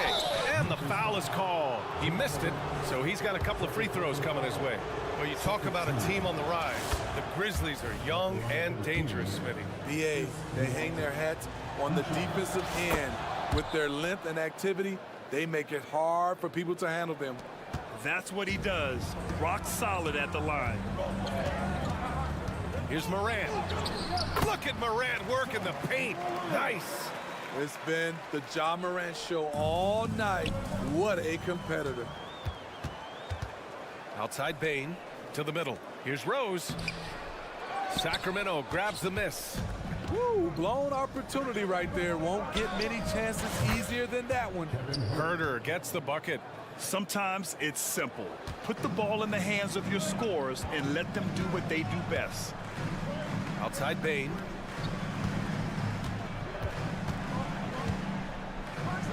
and the foul is called. He missed it, so he's got a couple of free throws coming his way. Well, you talk about a team on the rise. The Grizzlies are young and dangerous, Smitty. BA, they hang their hats on the defensive end. With their length and activity, they make it hard for people to handle them. That's what he does. Rock solid at the line. Here's Morant. Look at Morant working the paint. Nice. It's been the Ja Morant show all night. What a competitor. Outside Bain to the middle. Here's Rose. Sacramento grabs the miss. Woo, blown opportunity right there. Won't get many chances easier than that one. Herter gets the bucket. Sometimes it's simple. Put the ball in the hands of your scorers and let them do what they do best. Outside Bain.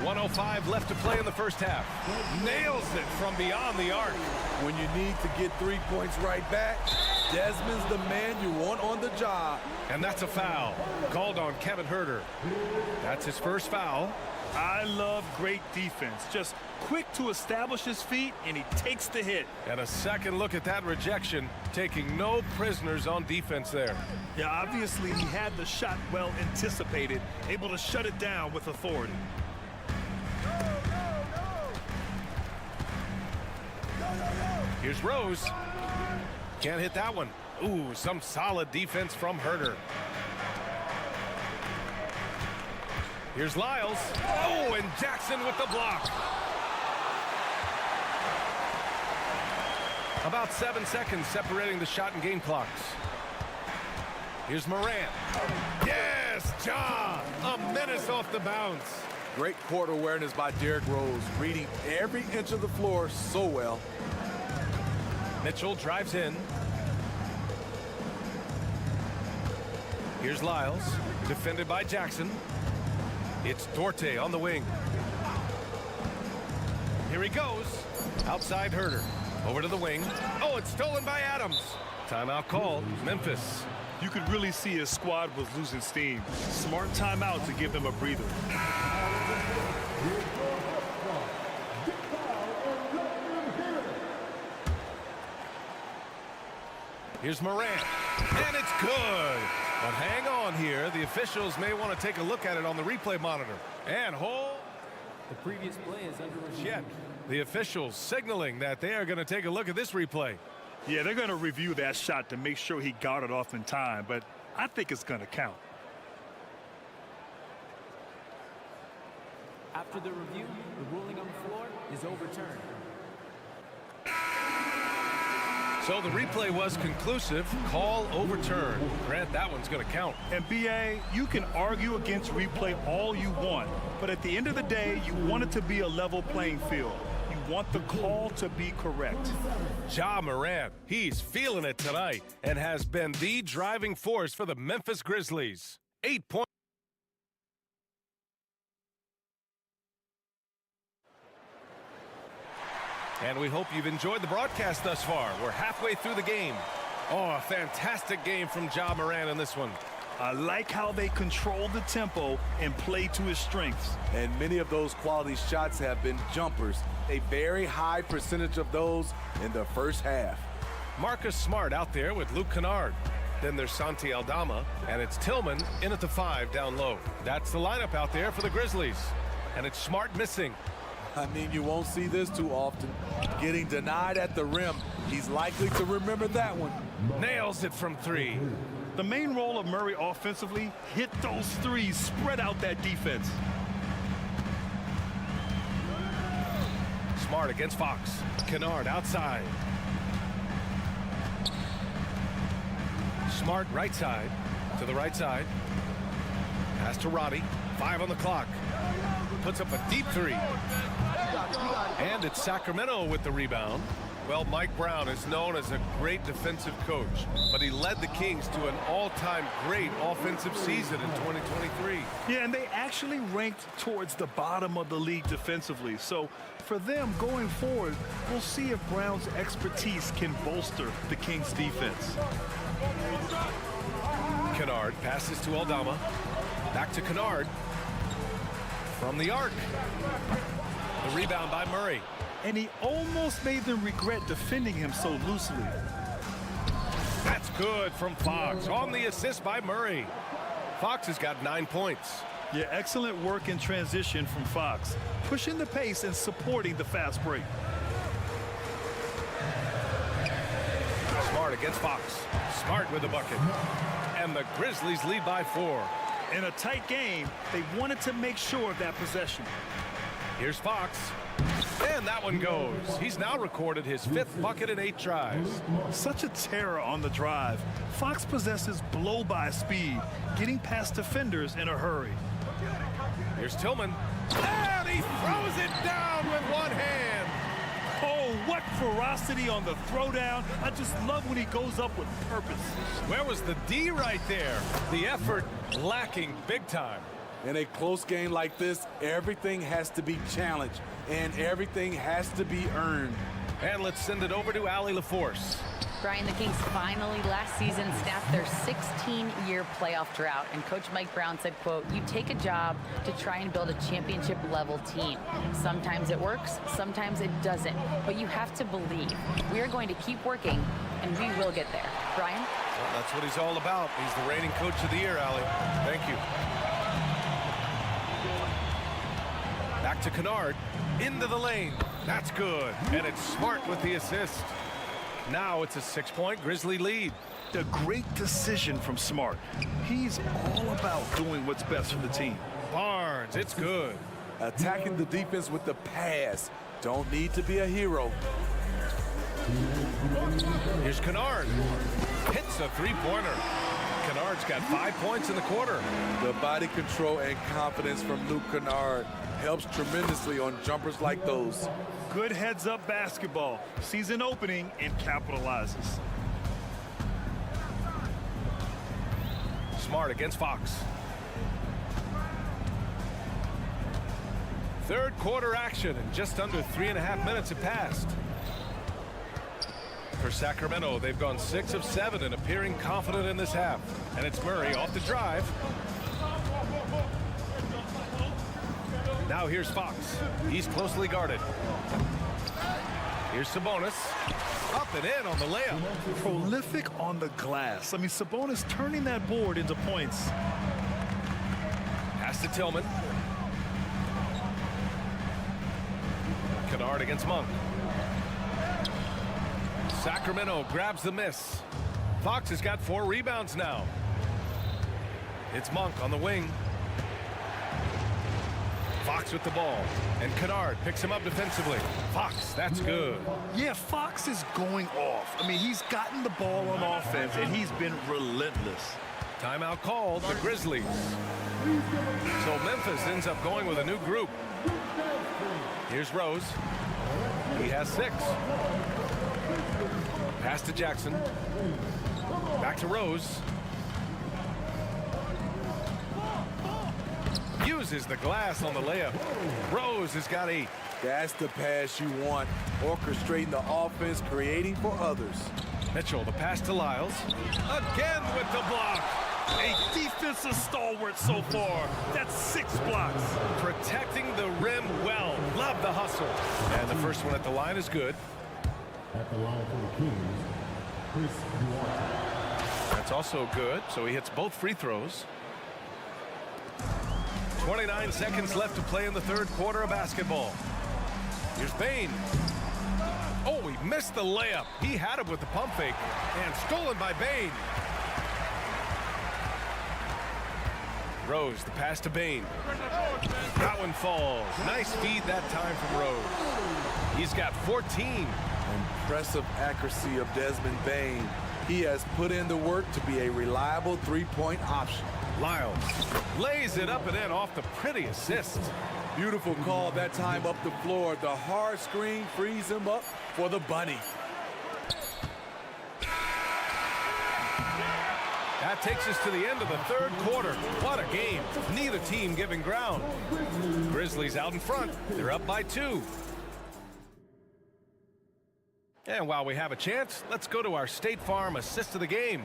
1:05 left to play in the first half. Nails it from beyond the arc. When you need to get 3 points right back, Desmond's the man you want on the job. And that's a foul called on Kevin Herter. That's his first foul. I love great defense. Just quick to establish his feet, and he takes the hit. And a second look at that rejection, taking no prisoners on defense there. Yeah, obviously he had the shot well anticipated, able to shut it down with authority. Here's Rose. Can't hit that one. Ooh, some solid defense from Herter. Here's Lyles. Oh, and Jackson with the block. About 7 seconds separating the shot and game clocks. Here's Morant. Yes, Ja! A menace off the bounce. Great court awareness by Derrick Rose, reading every inch of the floor so well. Mitchell drives in. Here's Lyles, defended by Jackson. It's Duarte on the wing. Here he goes. Outside Herter. Over to the wing. Oh, it's stolen by Adams. Timeout called. Memphis. You could really see his squad was losing steam. Smart timeout to give them a breather. Here's Morant, and it's good. But hang on here. The officials may want to take a look at it on the replay monitor. And hold. The previous play is under review. Yet, the officials signaling that they are going to take a look at this replay. Yeah, they're going to review that shot to make sure he got it off in time, but I think it's going to count. After the review, the ruling on the floor is overturned. So the replay was conclusive. Call overturned. Grant, that one's going to count. And B.A., you can argue against replay all you want, but at the end of the day, you want it to be a level playing field. You want the call to be correct. Ja Morant, he's feeling it tonight and has been the driving force for the Memphis Grizzlies. 8 points. And we hope you've enjoyed the broadcast thus far. We're halfway through the game. Oh, a fantastic game from Ja Morant in this one. I like how they control the tempo and play to his strengths. And many of those quality shots have been jumpers. A very high percentage of those in the first half. Marcus Smart out there with Luke Kennard. Then there's Santi Aldama, and it's Tillman in at the 5 down low. That's the lineup out there for the Grizzlies. And it's Smart missing. I mean, you won't see this too often. Getting denied at the rim. He's likely to remember that one. Nails it from 3. The main role of Murray offensively, hit those threes, spread out that defense. Smart against Fox. Kennard outside. Smart right side to the right side. Pass to Roddy. 5 on the clock. Puts up a deep 3. And it's Sacramento with the rebound. Well, Mike Brown is known as a great defensive coach, but he led the Kings to an all-time great offensive season in 2023. Yeah, and they actually ranked towards the bottom of the league defensively. So for them going forward, we'll see if Brown's expertise can bolster the Kings defense. Kennard passes to Aldama. Back to Kennard. From the arc. The rebound by Murray. And he almost made them regret defending him so loosely. That's good from Fox on the assist by Murray. Fox has got 9 points. Yeah, excellent work in transition from Fox, pushing the pace and supporting the fast break. Smart against Fox. Smart with the bucket. And the Grizzlies lead by 4. In a tight game, they wanted to make sure of that possession. Here's Fox. And that one goes. He's now recorded his 5th bucket in 8 tries. Such a terror on the drive. Fox possesses blow-by speed, getting past defenders in a hurry. Here's Tillman. And he throws it down with one hand. Oh, what ferocity on the throwdown. I just love when he goes up with purpose. Where was the D right there? The effort lacking big time. In a close game like this, everything has to be challenged, and everything has to be earned. And let's send it over to Allie LaForce. Brian, the Kings finally last season snapped their 16-year playoff drought, and Coach Mike Brown said, quote, "You take a job to try and build a championship-level team. Sometimes it works, sometimes it doesn't, but you have to believe. We are going to keep working, and we will get there." Brian? Well, that's what he's all about. He's the reigning coach of the year, Allie. Thank you. Back to Kennard. Into the lane. That's good. And it's Smart with the assist. Now it's a 6-point Grizzly lead. A great decision from Smart. He's all about doing what's best for the team. Barnes, it's good. Attacking the defense with the pass. Don't need to be a hero. Here's Kennard. Hits a 3-pointer. Kennard's got 5 points in the quarter. The body control and confidence from Luke Kennard helps tremendously on jumpers like those. Good heads-up basketball. Sees an opening and capitalizes. Smart against Fox. Third quarter action, and just under 3.5 minutes have passed. For Sacramento, they've gone 6 of 7 and appearing confident in this half. And it's Murray off the drive. Now here's Fox. He's closely guarded. Here's Sabonis. Up and in on the layup. Prolific on the glass. I mean, Sabonis turning that board into points. Pass to Tillman. Kennard against Monk. Sacramento grabs the miss. Fox has got 4 rebounds now. It's Monk on the wing. Fox with the ball. And Kennard picks him up defensively. Fox, that's good. Yeah, Fox is going off. I mean, he's gotten the ball on offense, and he's been relentless. Timeout called, the Grizzlies. So Memphis ends up going with a new group. Here's Rose. He has 6. Pass to Jackson. Back to Rose. Uses the glass on the layup. Rose has got 8. That's the pass you want. Orchestrating the offense, creating for others. Mitchell, the pass to Lyles. Again with the block. A defensive stalwart so far. That's 6 blocks. Protecting the rim well. Love the hustle. And the first one at the line is good. At the line for the Kings, Chris Duarte. That's also good. So he hits both free throws. 29 seconds left to play in the third quarter of basketball. Here's Bain. Oh, he missed the layup. He had it with the pump fake. And stolen by Bain. Rose, the pass to Bain. That one falls. Nice feed that time from Rose. He's got 14. Impressive accuracy of Desmond Bain. He has put in the work to be a reliable three-point option. Lyles lays it up and in off the pretty assist. Beautiful call that time up the floor. The hard screen frees him up for the bunny. That takes us to the end of the third quarter. What a game. Neither team giving ground. Grizzlies out in front. They're up by 2. And while we have a chance, let's go to our State Farm assist of the game.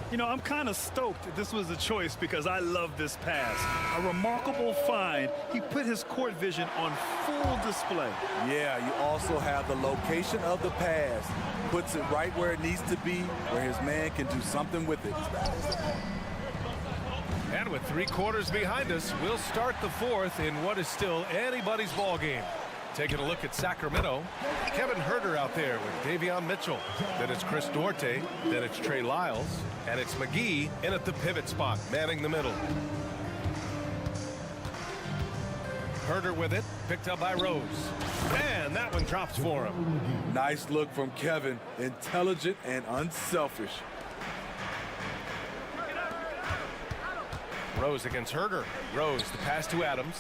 You know, I'm kind of stoked this was a choice because I love this pass. A remarkable find. He put his court vision on full display. Yeah, you also have the location of the pass. Puts it right where it needs to be, where his man can do something with it. And with 3 quarters behind us, we'll start the fourth in what is still anybody's ball game. Taking a look at Sacramento, Kevin Huerter out there with Davion Mitchell. Then it's Chris Duarte. Then it's Trey Lyles. And it's McGee in at the pivot spot, manning the middle. Huerter with it, picked up by Rose. And that one drops for him. Nice look from Kevin. Intelligent and unselfish. Rose against Huerter. Rose, the pass to Adams.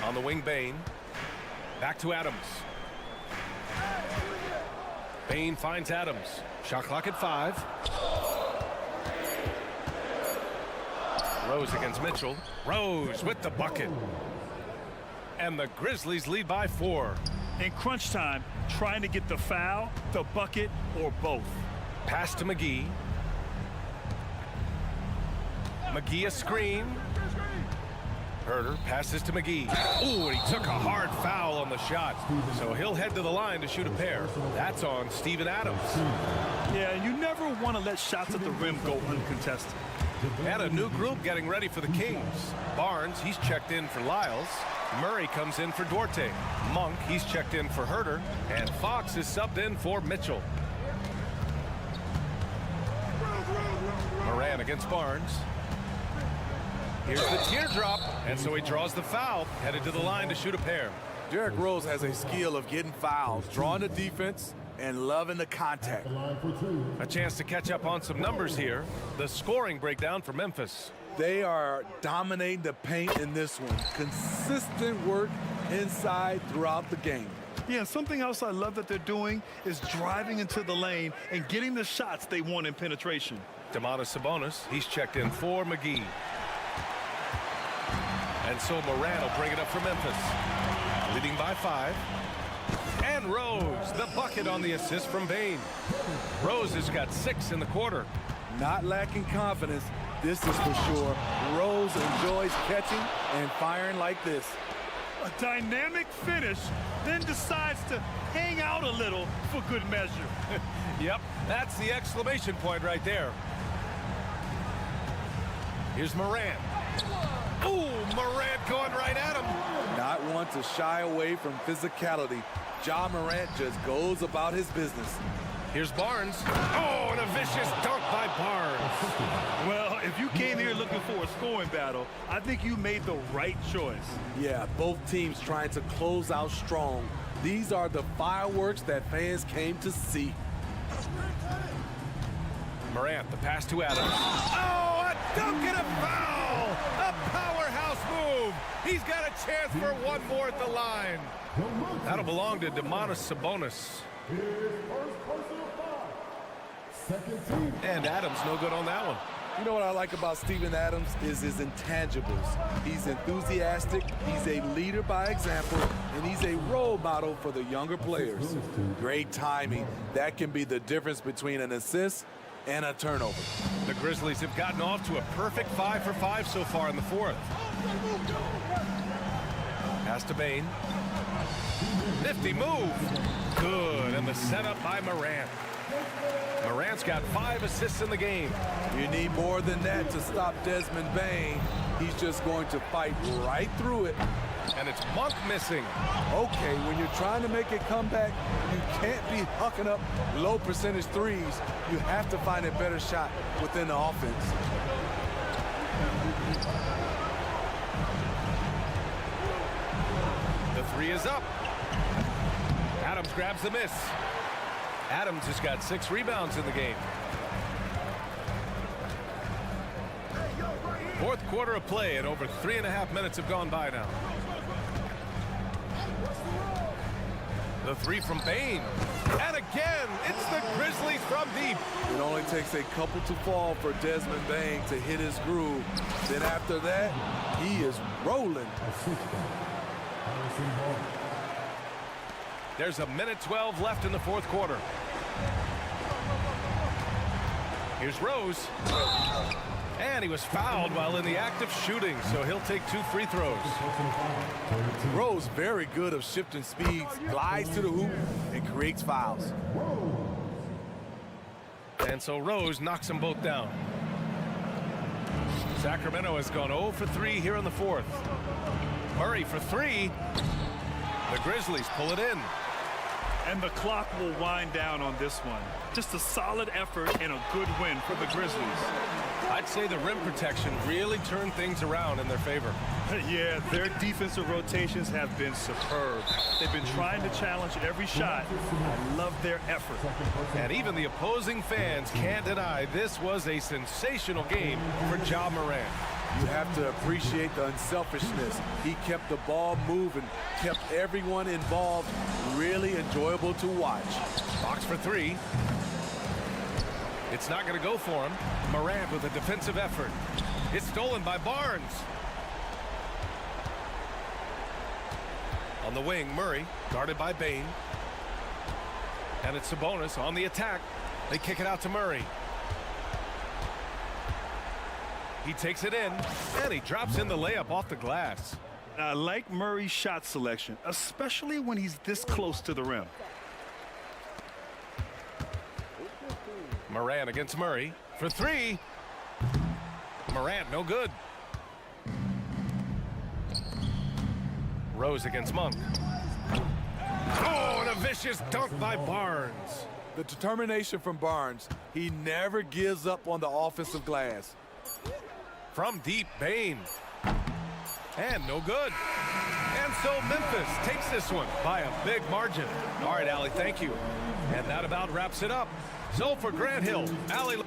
On the wing, Bain. Back to Adams. Bain finds Adams. Shot clock at 5. Rose against Mitchell. Rose with the bucket. And the Grizzlies lead by 4. In crunch time, trying to get the foul, the bucket, or both. Pass to McGee. McGee a screen. Huerter passes to McGee. Ooh, and he took a hard foul on the shot. So he'll head to the line to shoot a pair. That's on Steven Adams. Yeah, you never want to let shots at the rim go uncontested. And a new group getting ready for the Kings. Barnes, he's checked in for Lyles. Murray comes in for Duarte. Monk, he's checked in for Huerter. And Fox is subbed in for Mitchell. Moran against Barnes. Here's the teardrop, and so he draws the foul, headed to the line to shoot a pair. Derrick Rose has a skill of getting fouls, drawing the defense, and loving the contact. A chance to catch up on some numbers here. The scoring breakdown for Memphis. They are dominating the paint in this one. Consistent work inside throughout the game. Yeah, something else I love that they're doing is driving into the lane and getting the shots they want in penetration. Domantas Sabonis, he's checked in for McGee. And so Moran will bring it up for Memphis. Leading by 5. And Rose, the bucket on the assist from Bain. Rose has got 6 in the quarter. Not lacking confidence, this is for sure. Rose enjoys catching and firing like this. A dynamic finish, then decides to hang out a little for good measure. Yep, that's the exclamation point right there. Here's Morant. Ooh, Morant going right at him. Not one to shy away from physicality. Ja Morant just goes about his business. Here's Barnes. Oh, and a vicious dunk by Barnes. Well, if you came here looking for a scoring battle, I think you made the right choice. Yeah, both teams trying to close out strong. These are the fireworks that fans came to see. Morant, the pass to Adams. Oh, a dunk and a foul! A powerhouse move. He's got a chance for one more at the line. That'll belong to Sabonis. And Adams no good on that one. You know what I like about Steven Adams is his intangibles. He's enthusiastic, he's a leader by example, and he's a role model for the younger players. Great timing. That can be the difference between an assist and a turnover. The Grizzlies have gotten off to a perfect 5 for 5 so far in the fourth. Pass to Bane. Nifty move. Good, and the setup by Morant. Morant's got 5 assists in the game. You need more than that to stop Desmond Bane. He's just going to fight right through it. And it's Monk missing. Okay, when you're trying to make a comeback, you can't be hucking up low percentage threes. You have to find a better shot within the offense. The three is up. Adams grabs the miss. Adams has got 6 rebounds in the game. Fourth quarter of play, and over 3.5 minutes have gone by now. The three from Bane. And again, it's the Grizzlies from deep. It only takes a couple to fall for Desmond Bane to hit his groove. Then after that, he is rolling. There's a minute 12 left in the fourth quarter. Here's Rose. And he was fouled while in the act of shooting, so he'll take 2 free throws. Rose very good of shifting speeds, glides to the hoop, and creates fouls. And so Rose knocks them both down. Sacramento has gone 0 for 3 here in the fourth. Murray for 3. The Grizzlies pull it in. And the clock will wind down on this one. Just a solid effort and a good win for the Grizzlies. I'd say the rim protection really turned things around in their favor. Yeah, their defensive rotations have been superb. They've been trying to challenge every shot. I love their effort. And even the opposing fans can't deny this was a sensational game for Ja Morant. You have to appreciate the unselfishness. He kept the ball moving, kept everyone involved. Really enjoyable to watch. Box for 3. It's not going to go for him. Morant with a defensive effort. It's stolen by Barnes. On the wing, Murray, guarded by Bane. And it's Sabonis on the attack. They kick it out to Murray. He takes it in, and he drops in the layup off the glass. I like Murray's shot selection, especially when he's this close to the rim. Morant against Murray for 3. Morant, no good. Rose against Monk. Oh, and a vicious dunk by Barnes. The determination from Barnes. He never gives up on the offensive glass. From deep, Bane. And no good. And so Memphis takes this one by a big margin. All right, Allie, thank you. And that about wraps it up. So for Grant Hill, Allie.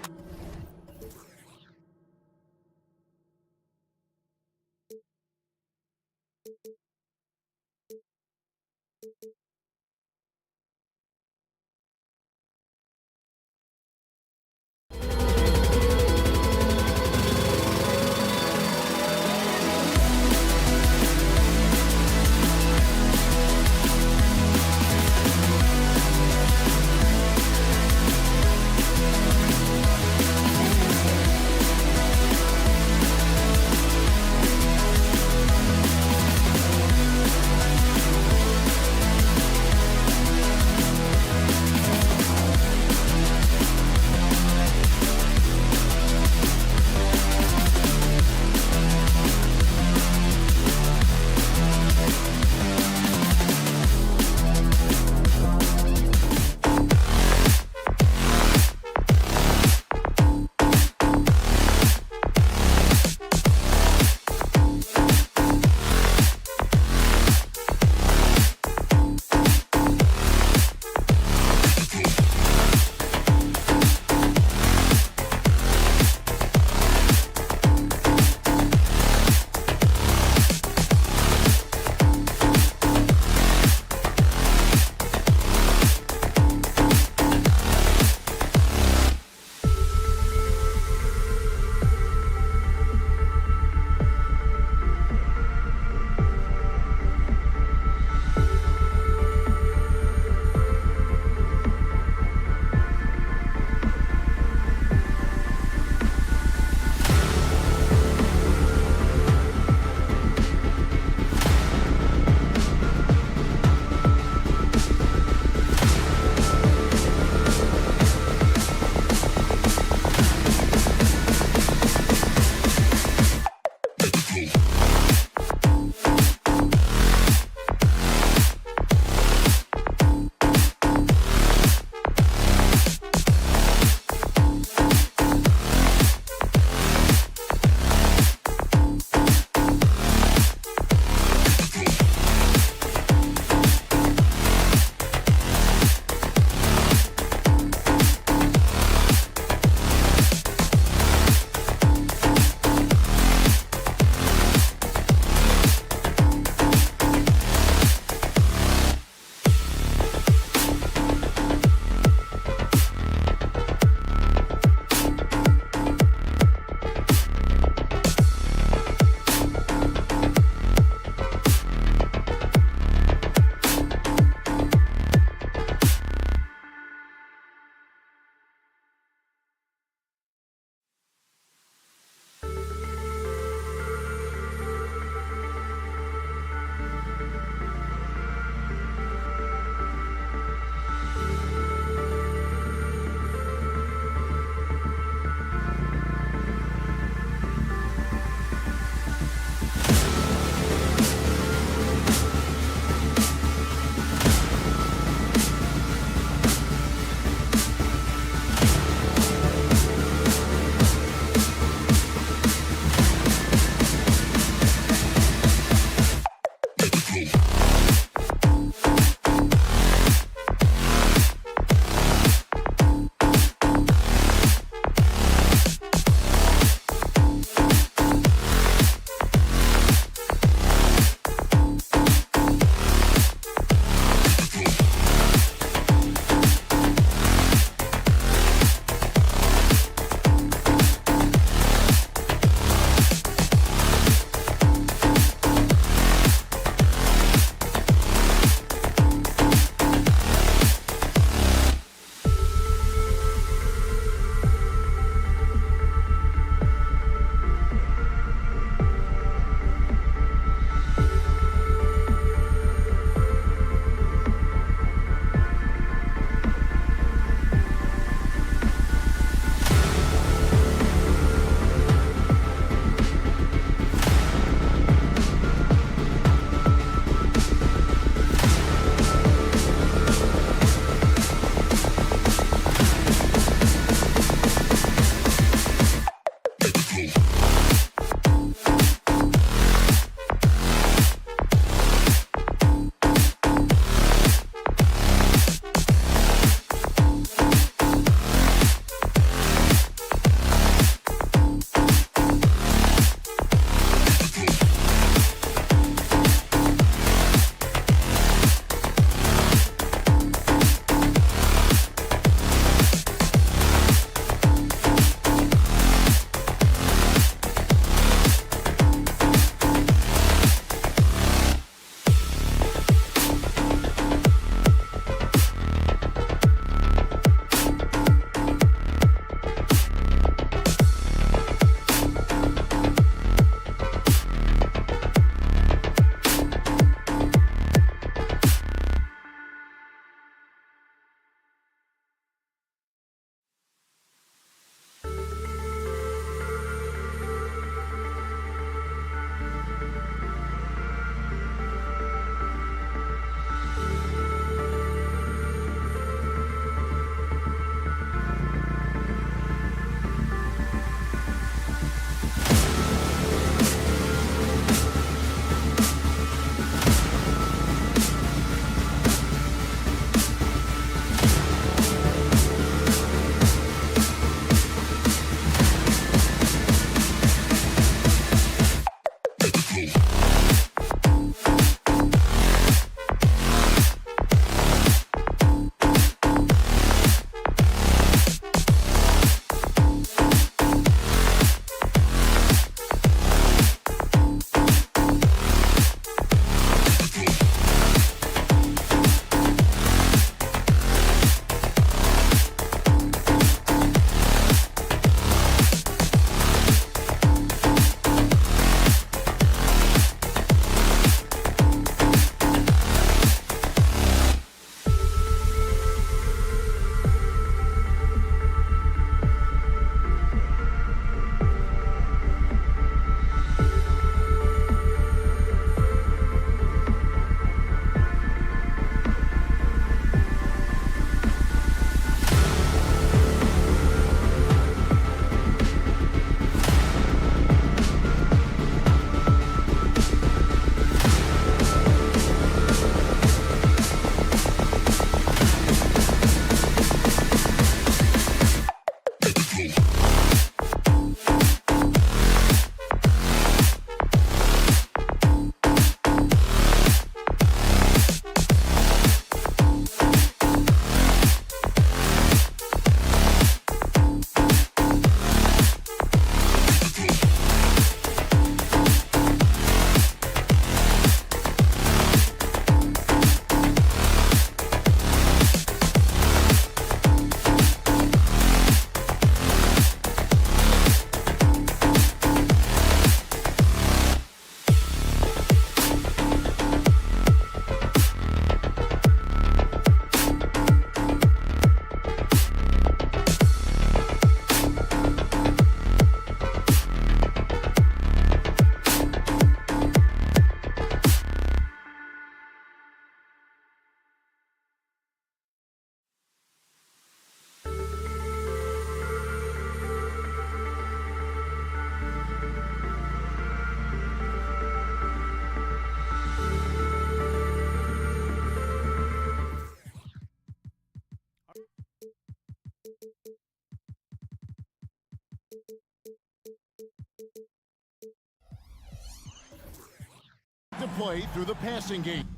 play through the passing game.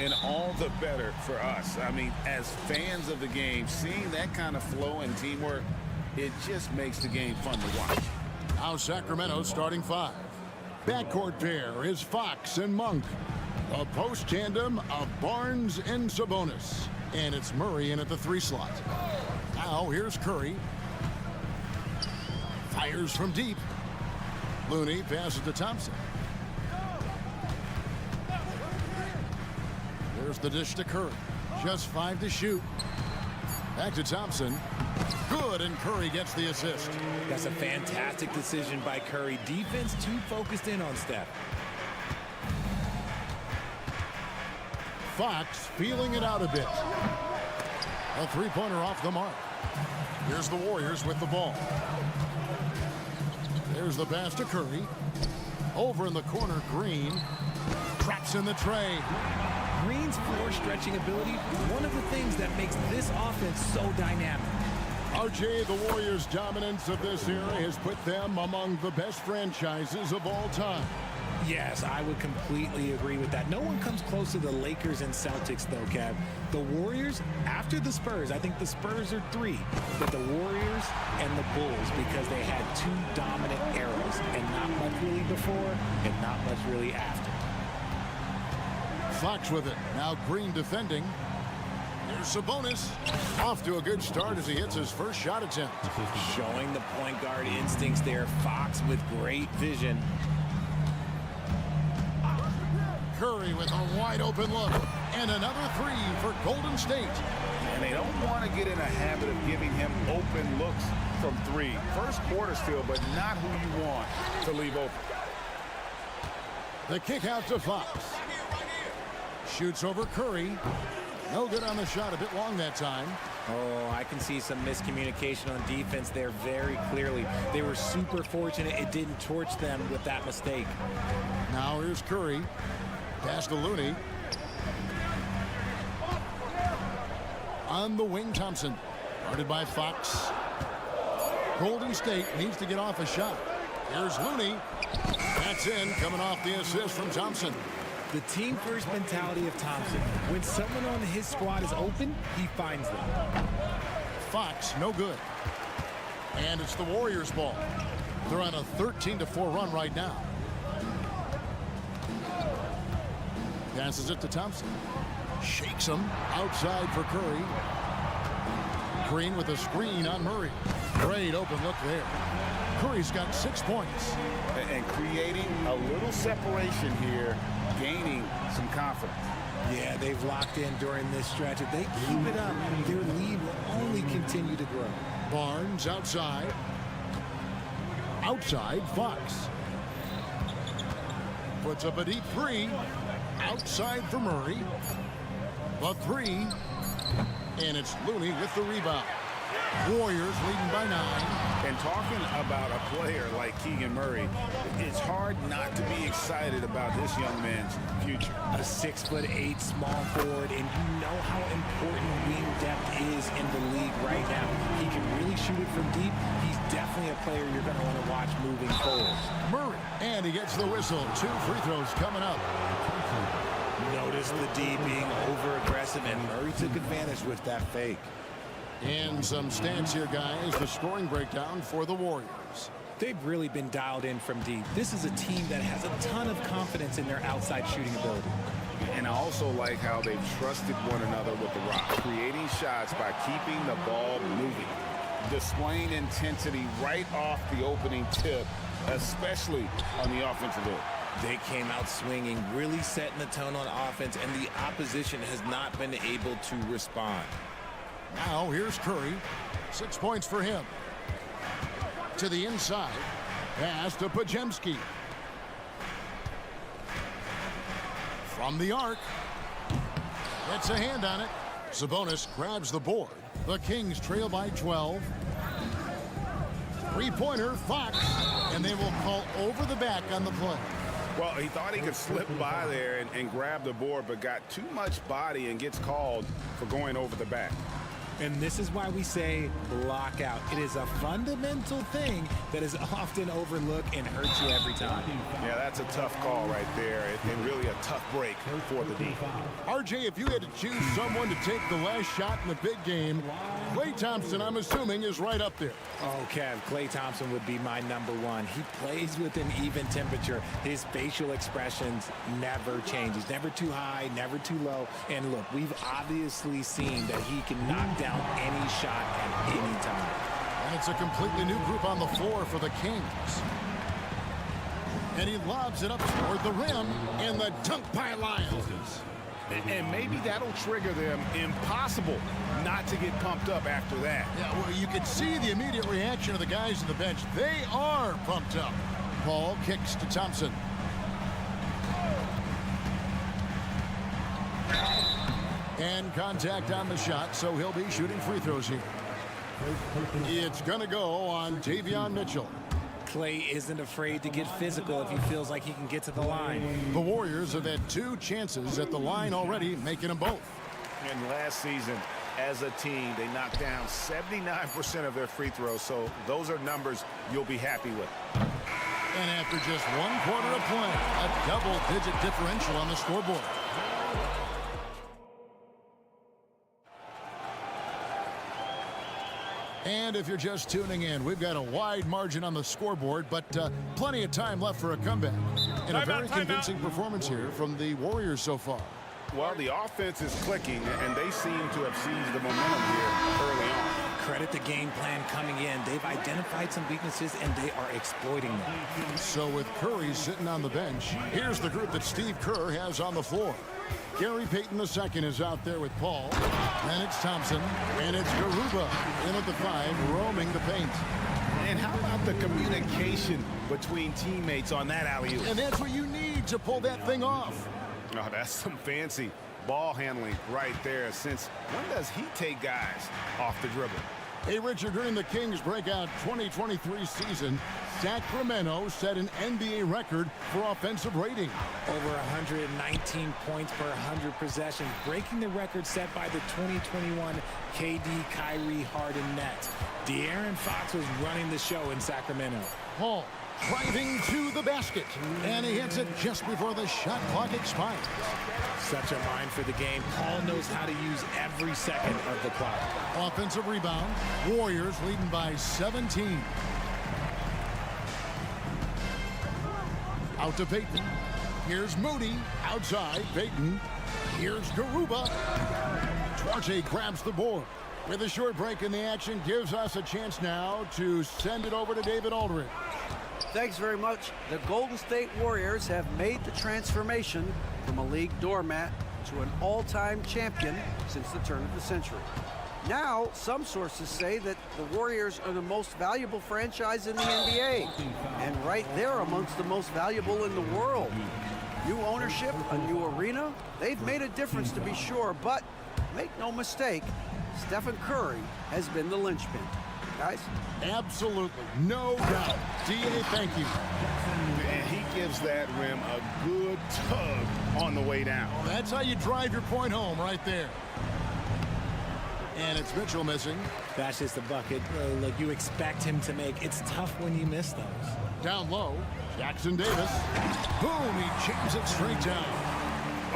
And all the better for us. I mean, as fans of the game, seeing that kind of flow and teamwork, it just makes the game fun to watch. Now Sacramento starting 5. Backcourt pair is Fox and Monk. A post tandem of Barnes and Sabonis. And it's Murray in at the 3 slot. Now here's Curry. Fires from deep. Looney passes to Thompson. There's the dish to Curry. Just 5 to shoot. Back to Thompson. Good, and Curry gets the assist. That's a fantastic decision by Curry. Defense too focused in on Steph. Fox feeling it out a bit. A 3-pointer off the mark. Here's the Warriors with the ball. There's the pass to Curry. Over in the corner, Green. Traps in the tray. Green's floor stretching ability, one of the things that makes this offense so dynamic. RJ, the Warriors' dominance of this era has put them among the best franchises of all time. Yes, I would completely agree with that. No one comes close to the Lakers and Celtics, though, Kev. The Warriors, after the Spurs, I think the Spurs are 3, but the Warriors and the Bulls, because they had 2 dominant eras, and not much really before and not much really after. Fox with it. Now Green defending. Here's Sabonis. Off to a good start as he hits his first shot attempt. Showing the point guard instincts there. Fox with great vision. Curry with a wide open look. And another 3 for Golden State. And they don't want to get in a habit of giving him open looks from 3. First quarter still, but not who you want to leave open. The kick out to Fox. Shoots over Curry. No good on the shot, a bit long that time. Oh, I can see some miscommunication on defense there very clearly. They were super fortunate it didn't torch them with that mistake. Now here's Curry. Pass to Looney. On the wing, Thompson. Guarded by Fox. Golden State needs to get off a shot. Here's Looney. That's in, coming off the assist from Thompson. The team-first mentality of Thompson. When someone on his squad is open, he finds them. Fox, no good. And it's the Warriors' ball. They're on a 13-4 run right now. Passes it to Thompson. Shakes him outside for Curry. Green with a screen on Murray. Great open look there. Curry's got 6 points. And creating a little separation here, gaining some confidence. Yeah, they've locked in during this stretch. If they keep it up, their lead will only continue to grow. Barnes outside. Outside, Fox. Puts up a deep 3. Outside for Murray. The 3. And it's Looney with the rebound. Warriors leading by 9. And talking about a player like Keegan Murray, it's hard not to be excited about this young man's future. A 6'8" small forward, and you know how important wing depth is in the league right now. He can really shoot it from deep. He's definitely a player you're going to want to watch moving forward. Murray, and he gets the whistle. 2 free throws coming up. Notice the D being over-aggressive, and Murray took advantage with that fake. And some stats here, guys. The scoring breakdown for the Warriors. They've really been dialed in from deep. This is a team that has a ton of confidence in their outside shooting ability. And I also like how they've trusted one another with the rock, creating shots by keeping the ball moving, displaying intensity right off the opening tip, especially on the offensive end. They came out swinging, really setting the tone on offense, and the opposition has not been able to respond. Now here's Curry. 6 points for him. To the inside. Pass to Podziemski. From the arc. Gets a hand on it. Sabonis grabs the board. The Kings trail by 12. 3-pointer, Fox. And they will call over the back on the play. Well, he thought he could slip by there and grab the board, but got too much body and gets called for going over the back. And this is why we say block out. It is a fundamental thing that is often overlooked and hurts you every time. Yeah, that's a tough call right there, and really a tough break for the D. RJ, if you had to choose someone to take the last shot in the big game, Klay Thompson, I'm assuming, is right up there. Oh, Kev, Klay Thompson would be my #1. He plays with an even temperature. His facial expressions never change. He's never too high, never too low. And look, we've obviously seen that he can knock down any shot at any time. And it's a completely new group on the floor for the Kings. And he lobs it up toward the rim, and the dunk pylon. And maybe that'll trigger them. Impossible not to get pumped up after that. Yeah, well, you can see the immediate reaction of the guys on the bench. They are pumped up. Paul kicks to Thompson. And contact on the shot, so he'll be shooting free throws here. It's going to go on Davion Mitchell. Klay isn't afraid to get physical if he feels like he can get to the line. The Warriors have had 2 chances at the line already, making them both. And last season, as a team, they knocked down 79% of their free throws, so those are numbers you'll be happy with. And after just 1 quarter of play, a double-digit differential on the scoreboard. And if you're just tuning in, we've got a wide margin on the scoreboard, but plenty of time left for a comeback. And a very convincing performance here from the Warriors so far. Well, the offense is clicking, and they seem to have seized the momentum here early on. Credit the game plan coming in. They've identified some weaknesses, and they are exploiting them. So with Curry sitting on the bench, here's the group that Steve Kerr has on the floor. Gary Payton II is out there with Paul. Then it's Thompson, and it's Garuba in at the 5, roaming the paint. And how about the communication between teammates on that alley-oop? And that's what you need to pull that thing off. Oh, that's some fancy ball handling right there. Since when does he take guys off the dribble? Hey, Richard, during the Kings' breakout 2023 season, Sacramento set an NBA record for offensive rating. Over 119 points per 100 possessions, breaking the record set by the 2021 KD Kyrie Harden net. De'Aaron Fox was running the show in Sacramento. Paul driving to the basket, and he hits it just before the shot clock expires. Such a mind for the game. Paul knows how to use every second of the clock. Offensive rebound. Warriors leading by 17. Out to Payton. Here's Moody. Outside, Payton. Here's Garuba. Duarte grabs the board. With a short break in the action, gives us a chance now to send it over to David Aldridge. Thanks very much. The Golden State Warriors have made the transformation from a league doormat to an all-time champion since the turn of the century. Now, some sources say that the Warriors are the most valuable franchise in the NBA, and right there amongst the most valuable in the world. New ownership, a new arena, they've made a difference to be sure, but make no mistake, Stephen Curry has been the linchpin. Guys? Absolutely, no doubt. DA, thank you. And he gives that rim a good tug on the way down. That's how you drive your point home right there. And it's Mitchell missing. That's just a bucket. Look, you expect him to make. It's tough when you miss those. Down low, Jackson Davis. Boom, he jams it straight down.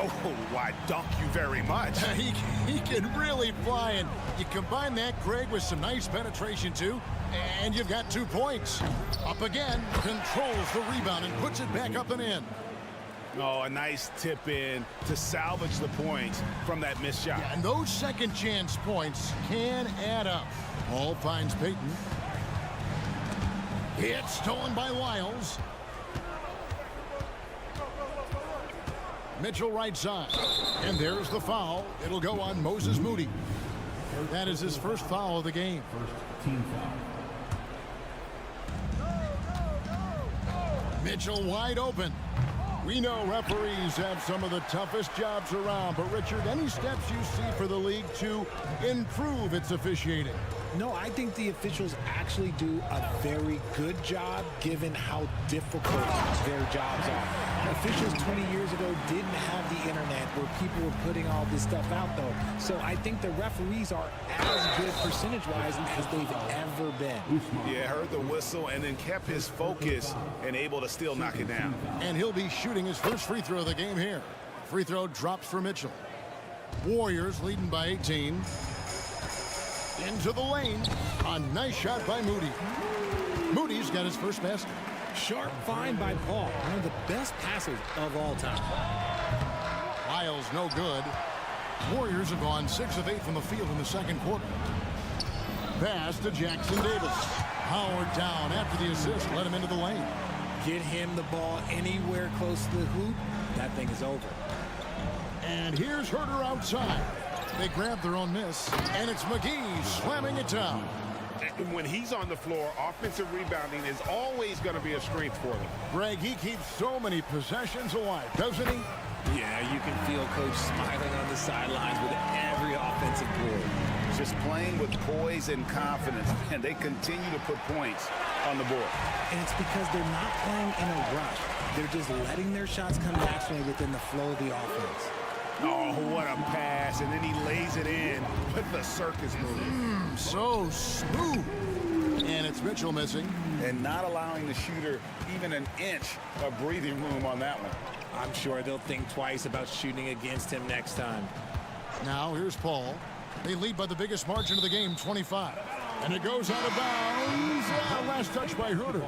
Oh, why, dunk you very much. He can really fly, and you combine that, Greg, with some nice penetration, too, and you've got 2 points. Up again, controls the rebound and puts it back up and in. Oh, a nice tip in to salvage the points from that missed shot. Yeah, and those second chance points can add up. Ball finds Payton. It's stolen by Lyles. Mitchell right side. And there's the foul. It'll go on Moses Moody. That is his first foul of the game. First team foul. Mitchell wide open. We know referees have some of the toughest jobs around, but Richard, any steps you see for the league to improve its officiating? No, I think the officials actually do a very good job given how difficult their jobs are. Officials 20 years ago didn't have the internet where people were putting all this stuff out, though. So I think the referees are as good percentage-wise as they've ever been. Yeah, heard the whistle and then kept his focus and able to still knock it down. And he'll be shooting his first free throw of the game here. Free throw drops for Mitchell. Warriors leading by 18. Into the lane. A nice shot by Moody. Moody's got his first basket. Sharp find by Paul, one of the best passers of all time. Lyles no good. Warriors have gone 6 of 8 from the field in the second quarter. Pass to Jackson Davis. Howard down after the assist. Let him into the lane. Get him the ball anywhere close to the hoop, that thing is over. And here's Herter outside. They grab their own miss, and it's McGee slamming it down. When he's on the floor, offensive rebounding is always going to be a strength for them. Greg, he keeps so many possessions alive, doesn't he? Yeah, you can feel Coach smiling on the sidelines with every offensive board. Just playing with poise and confidence, and they continue to put points on the board. And it's because they're not playing in a rush. They're just letting their shots come naturally within the flow of the offense. Oh, what a pass, and then he lays it in with the circus move. So smooth. And it's Mitchell missing. And not allowing the shooter even an inch of breathing room on that one. I'm sure they'll think twice about shooting against him next time. Now here's Paul. They lead by the biggest margin of the game, 25. And it goes out of bounds. Last touch by Herter.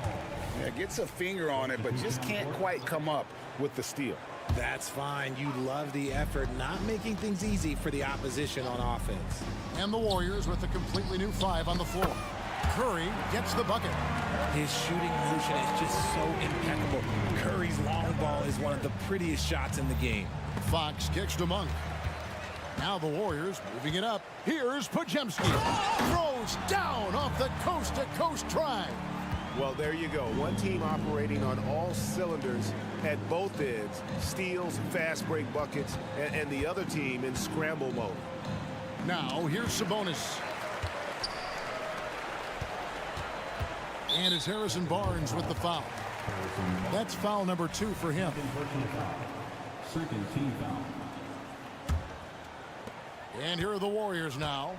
Yeah, gets a finger on it, but just can't quite come up with the steal. That's fine. You love the effort, not making things easy for the opposition on offense. And the Warriors with a completely new 5 on the floor. Curry gets the bucket. His shooting motion is just so impeccable. Curry's long ball is one of the prettiest shots in the game. Fox kicks to Monk. Now the Warriors moving it up. Here's Podziemski. Throws down off the coast-to-coast drive. Well, there you go. One team operating on all cylinders at both ends. Steals, fast break buckets, and the other team in scramble mode. Now here's Sabonis. And it's Harrison Barnes with the foul. That's foul number 2 for him. Second team foul. And here are the Warriors now.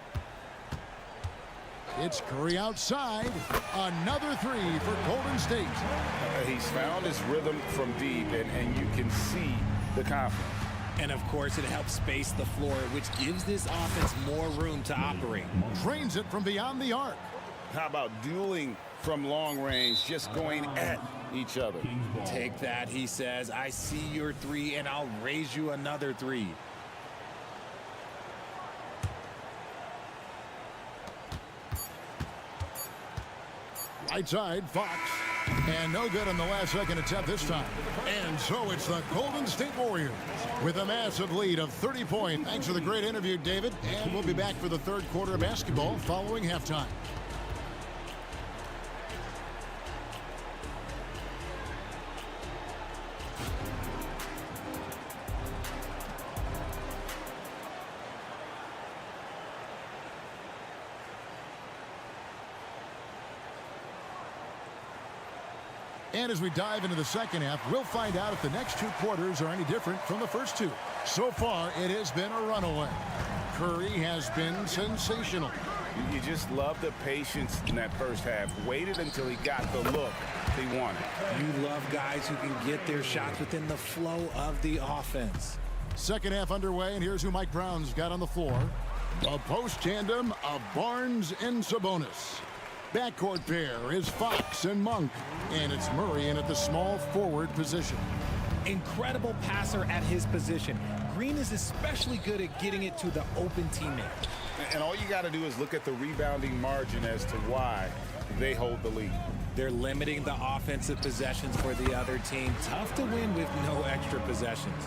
It's Curry outside. Another 3 for Golden State. He's found his rhythm from deep, and you can see the confidence. And, of course, it helps space the floor, which gives this offense more room to operate. Drains it from beyond the arc. How about dueling from long range, just going at each other? Take that, he says. I see your 3, and I'll raise you another 3. Right side, Fox. And no good on the last second attempt this time. And so it's the Golden State Warriors with a massive lead of 30 points. Thanks for the great interview, David. And we'll be back for the third quarter of basketball following halftime. And as we dive into the second half, we'll find out if the next 2 quarters are any different from the first 2. So far, it has been a runaway. Curry has been sensational. You just love the patience in that first half. Waited until he got the look he wanted. You love guys who can get their shots within the flow of the offense. Second half underway, and here's who Mike Brown's got on the floor. A post tandem of Barnes and Sabonis. Backcourt pair is Fox and Monk. And it's Murray in at the small forward position. Incredible passer at his position. Green is especially good at getting it to the open teammate. And all you got to do is look at the rebounding margin as to why they hold the lead. They're limiting the offensive possessions for the other team. Tough to win with no extra possessions.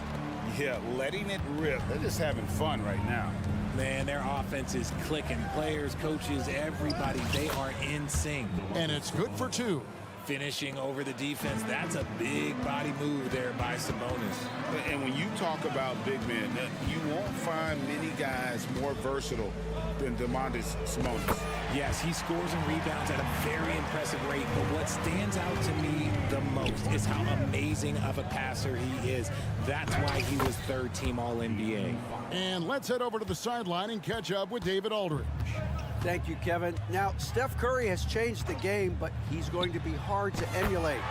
Yeah, letting it rip. They're just having fun right now. Man, their offense is clicking. Players, coaches, everybody, they are in sync. And it's good for 2. finishing over the defense. That's a big body move there by Sabonis. And when you talk about big men, you won't find many guys more versatile than Domantas Sabonis. Yes, he scores and rebounds at a very impressive rate, but what stands out to me the most is how amazing of a passer he is. That's why he was third-team All-NBA. And let's head over to the sideline and catch up with David Aldridge. Thank you, Kevin. Now, Steph Curry has changed the game, but he's going to be hard to emulate.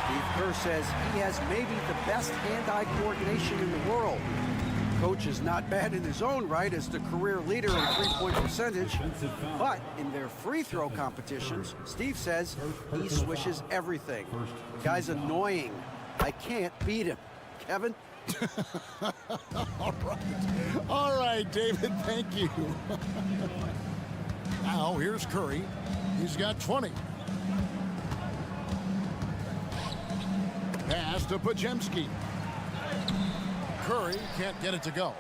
Steve Kerr says he has maybe the best hand-eye coordination in the world. Coach is not bad in his own right as the career leader in three-point percentage, but in their free throw competitions, Steve says he swishes everything. The guy's annoying. I can't beat him. Kevin? All right, David, thank you. Now, here's Curry. He's got 20. Pass to Podziemski. Curry can't get it to go.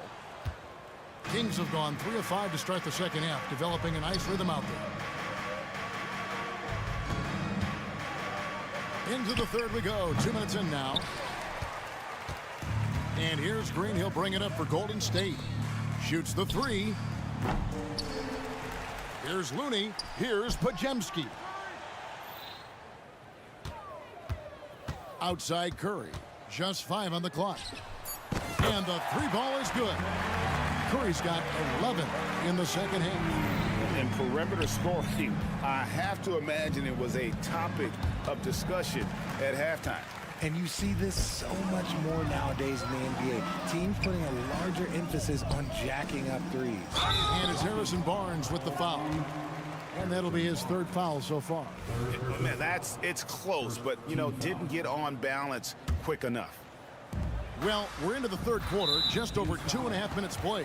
Kings have gone 3 of 5 to start the second half, developing a nice rhythm out there. Into the third we go. 2 minutes in now. And here's Green. He'll bring it up for Golden State. Shoots the 3. Here's Looney. Here's Podziemski. Outside Curry. Just 5 on the clock. And the 3 ball is good. Curry's got 11 in the second half. In perimeter scoring, I have to imagine it was a topic of discussion at halftime. And you see this so much more nowadays in the NBA. Teams putting a larger emphasis on jacking up threes. And it's Harrison Barnes with the foul. And that'll be his 3rd foul so far. Man, it's close, but, didn't get on balance quick enough. Well, we're into the 3rd quarter, just over 2.5 minutes played.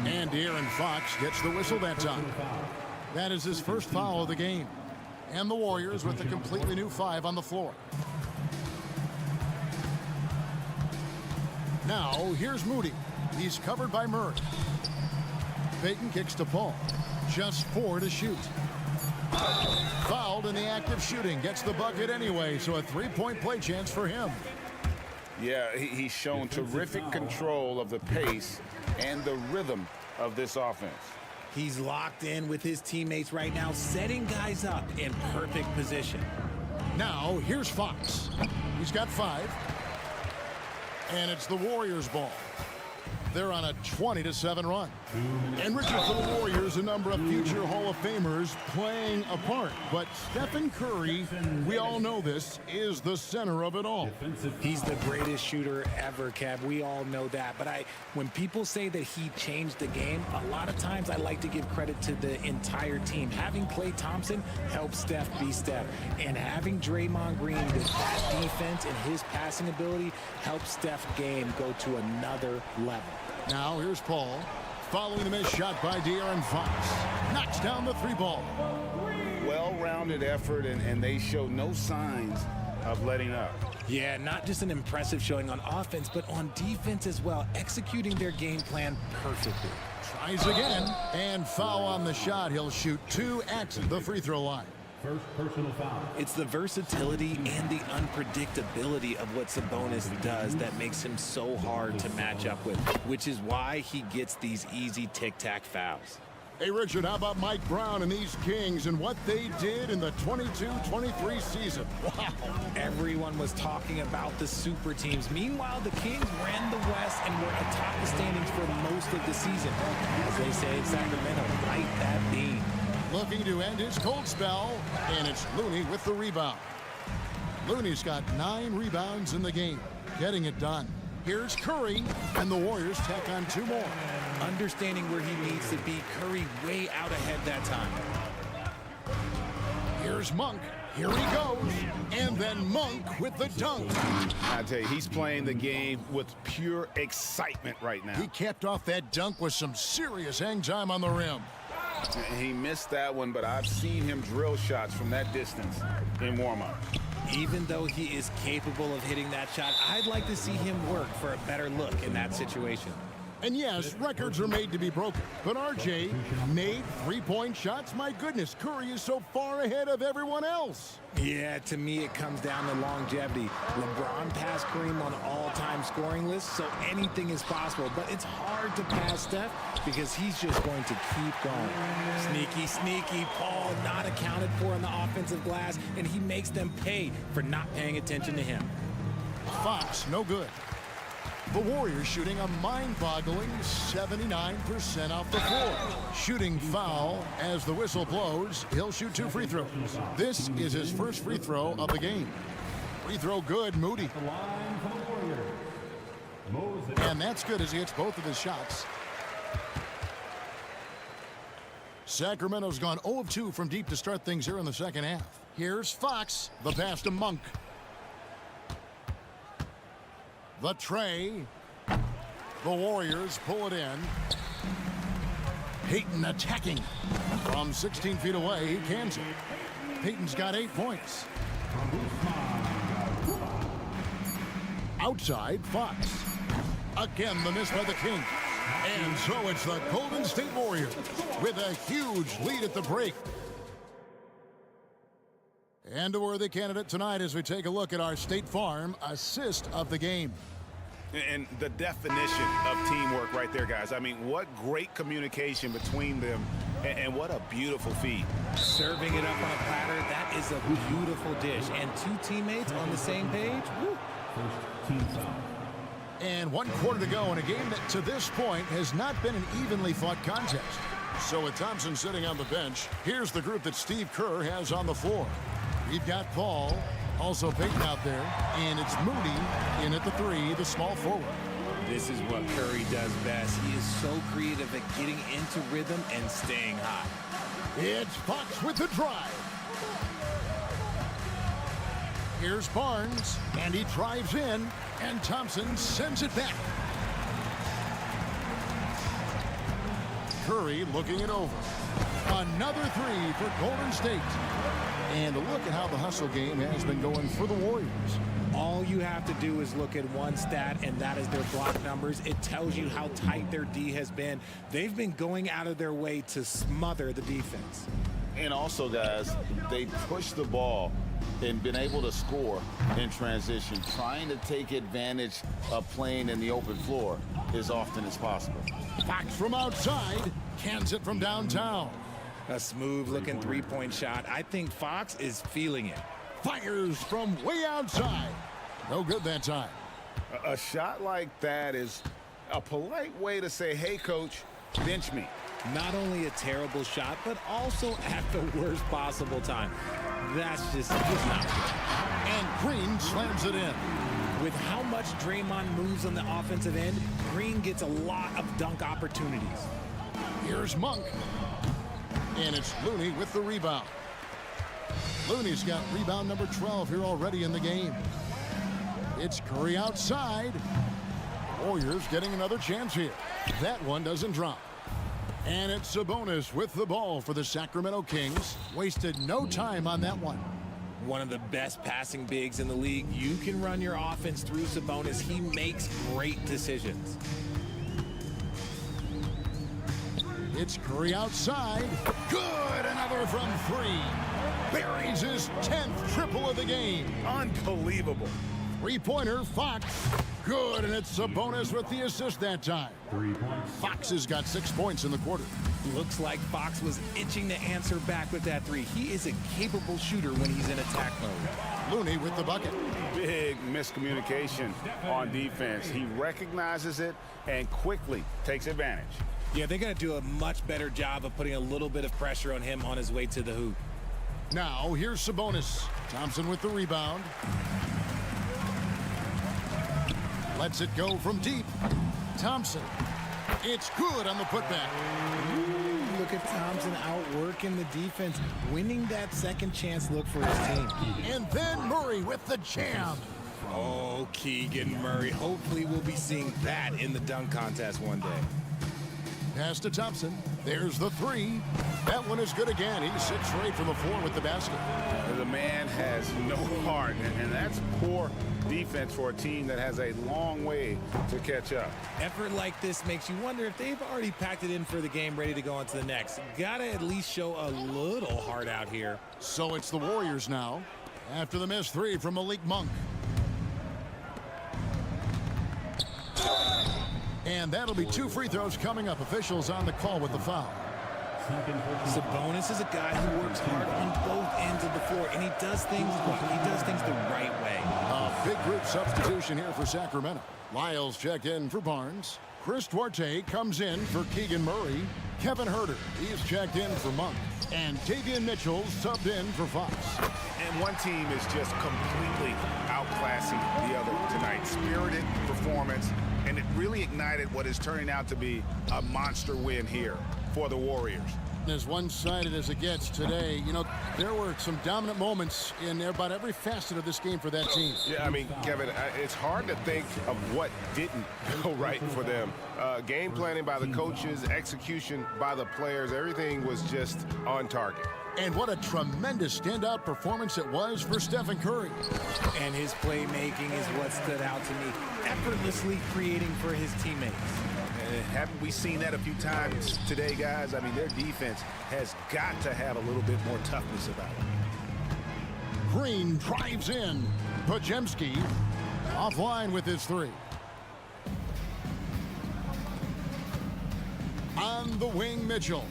And De'Aaron Fox gets the whistle that time. That is his 1st foul of the game. And the Warriors with a completely new 5 on the floor. Now, here's Moody. He's covered by Murray. Payton kicks to Paul. Just 4 to shoot. Fouled in the act of shooting. Gets the bucket anyway, so a 3-point play chance for him. Yeah, he's shown terrific control of the pace and the rhythm of this offense. He's locked in with his teammates right now, setting guys up in perfect position. Now, here's Fox. He's got 5. And it's the Warriors' ball. They're on a 20-7 run. And Richard, for the Warriors, a number of future Hall of Famers playing a part. But Stephen Curry, we all know this, is the center of it all. He's the greatest shooter ever, Kev. We all know that. But when people say that he changed the game, a lot of times I like to give credit to the entire team. Having Klay Thompson helped Steph be Steph. And having Draymond Green with that defense and his passing ability helped Steph's game go to another level. Now here's Paul. Following the missed shot by De'Aaron Fox. Knocks down the 3 ball. Well-rounded effort, and they show no signs of letting up. Yeah, not just an impressive showing on offense, but on defense as well, executing their game plan perfectly. Tries again, and foul on the shot. He'll shoot 2 at the free throw line. First personal foul. It's the versatility and the unpredictability of what Sabonis does that makes him so hard to match up with, which is why he gets these easy tic-tac fouls. Hey, Richard, how about Mike Brown and these Kings and what they did in the 22-23 season? Wow. Everyone was talking about the super teams. Meanwhile, the Kings ran the West and were atop the standings for most of the season. As they say in Sacramento, light that beam. Looking to end his cold spell, and it's Looney with the rebound. Looney's got 9 rebounds in the game, getting it done. Here's Curry, and the Warriors tack on 2 more. Understanding where he needs to be, Curry way out ahead that time. Here's Monk. Here he goes. And then Monk with the dunk. I tell you, he's playing the game with pure excitement right now. He capped off that dunk with some serious hang time on the rim. He missed that one, but I've seen him drill shots from that distance in warm-up. Even though he is capable of hitting that shot, I'd like to see him work for a better look in that situation. And yes, records are made to be broken. But RJ made three-point shots. My goodness, Curry is so far ahead of everyone else. Yeah, to me, it comes down to longevity. LeBron passed Kareem on all-time scoring lists, so anything is possible. But it's hard to pass Steph because he's just going to keep going. Sneaky, sneaky. Paul not accounted for on the offensive glass, and he makes them pay for not paying attention to him. Fox, no good. The Warriors shooting a mind-boggling 79% off the floor. Shooting foul as the whistle blows. He'll shoot 2 free throws. This is his first free throw of the game. Free throw good, Moody. And that's good as he hits both of his shots. Sacramento's gone 0 of 2 from deep to start things here in the second half. Here's Fox. The pass to Monk. The tray. The Warriors pull it in. Payton attacking. From 16 feet away, he cans it. Payton's got 8 points. Outside, Fox. Again, the miss by the Kings. And so it's the Golden State Warriors with a huge lead at the break. And a worthy candidate tonight as we take a look at our State Farm assist of the game. And the definition of teamwork right there, guys. I mean, what great communication between them, and what a beautiful feed. Serving it up on a platter, that is a beautiful dish. And 2 teammates on the same page. Woo. First team foul. And 1 quarter to go in a game that to this point has not been an evenly fought contest. So with Thompson sitting on the bench, here's the group that Steve Kerr has on the floor. We've got Paul, also Payton out there, and it's Moody in at the 3, the small forward. This is what Curry does best. He is so creative at getting into rhythm and staying hot. It's Fox with the drive. Here's Barnes, and he drives in, and Thompson sends it back. Curry looking it over. Another 3 for Golden State. And look at how the hustle game has been going for the Warriors. All you have to do is look at one stat, and that is their block numbers. It tells you how tight their D has been. They've been going out of their way to smother the defense. And also, guys, they push the ball and been able to score in transition, trying to take advantage of playing in the open floor as often as possible. Fox from outside, cans it from downtown. A smooth-looking three-point shot. I think Fox is feeling it. Fires from way outside. No good that time. A shot like that is a polite way to say, hey, coach, bench me. Not only a terrible shot, but also at the worst possible time. That's just not good. And Green slams it in. With how much Draymond moves on the offensive end, Green gets a lot of dunk opportunities. Here's Monk. And it's Looney with the rebound. Looney's got rebound number 12 here already in the game. It's Curry outside. Warriors getting another chance here. That one doesn't drop. And it's Sabonis with the ball for the Sacramento Kings. Wasted no time on that one. One of the best passing bigs in the league. You can run your offense through Sabonis. He makes great decisions. It's Curry outside. Good, another from 3. Buries his 10th triple of the game. Unbelievable. 3-pointer, Fox. Good, and it's Sabonis with the assist that time. 3 points. Fox has got 6 points in the quarter. Looks like Fox was itching to answer back with that 3. He is a capable shooter when he's in attack mode. Looney with the bucket. Big miscommunication on defense. He recognizes it and quickly takes advantage. Yeah, they're going to do a much better job of putting a little bit of pressure on him on his way to the hoop. Now, here's Sabonis. Thompson with the rebound. Lets it go from deep. Thompson. It's good on the putback. Ooh, look at Thompson outworking the defense, winning that second chance look for his team. And then Murray with the jam. Oh, Keegan Murray. Hopefully we'll be seeing that in the dunk contest one day. Pass to Thompson. There's the three. That one is good again. He's 6 straight from the floor with the basket. The man has no heart, and that's poor defense for a team that has a long way to catch up. Effort like this makes you wonder if they've already packed it in for the game, ready to go on to the next. Gotta at least show a little heart out here. So it's the Warriors now after the missed 3 from Malik Monk. And that'll be 2 free throws coming up. Officials on the call with the foul. Sabonis is a guy who works hard on both ends of the floor, and he does things the right way. A big group substitution here for Sacramento. Lyles checked in for Barnes. Chris Duarte comes in for Keegan Murray. Kevin Huerter, he's checked in for Monk. And Davion Mitchell subbed in for Fox. And one team is just completely outclassing the other tonight. Spirited performance, and it really ignited what is turning out to be a monster win here for the Warriors. As one-sided as it gets today, you know, there were some dominant moments in about every facet of this game for that team. Yeah, I mean, Kevin, it's hard to think of what didn't go right for them. Game planning by the coaches, execution by the players, everything was just on target. And what a tremendous standout performance it was for Stephen Curry. And his playmaking is what stood out to me. Effortlessly creating for his teammates. Haven't we seen that a few times today, guys? I mean, their defense has got to have a little bit more toughness about it. Green drives in. Podziemski offline with his 3. On the wing, Mitchell.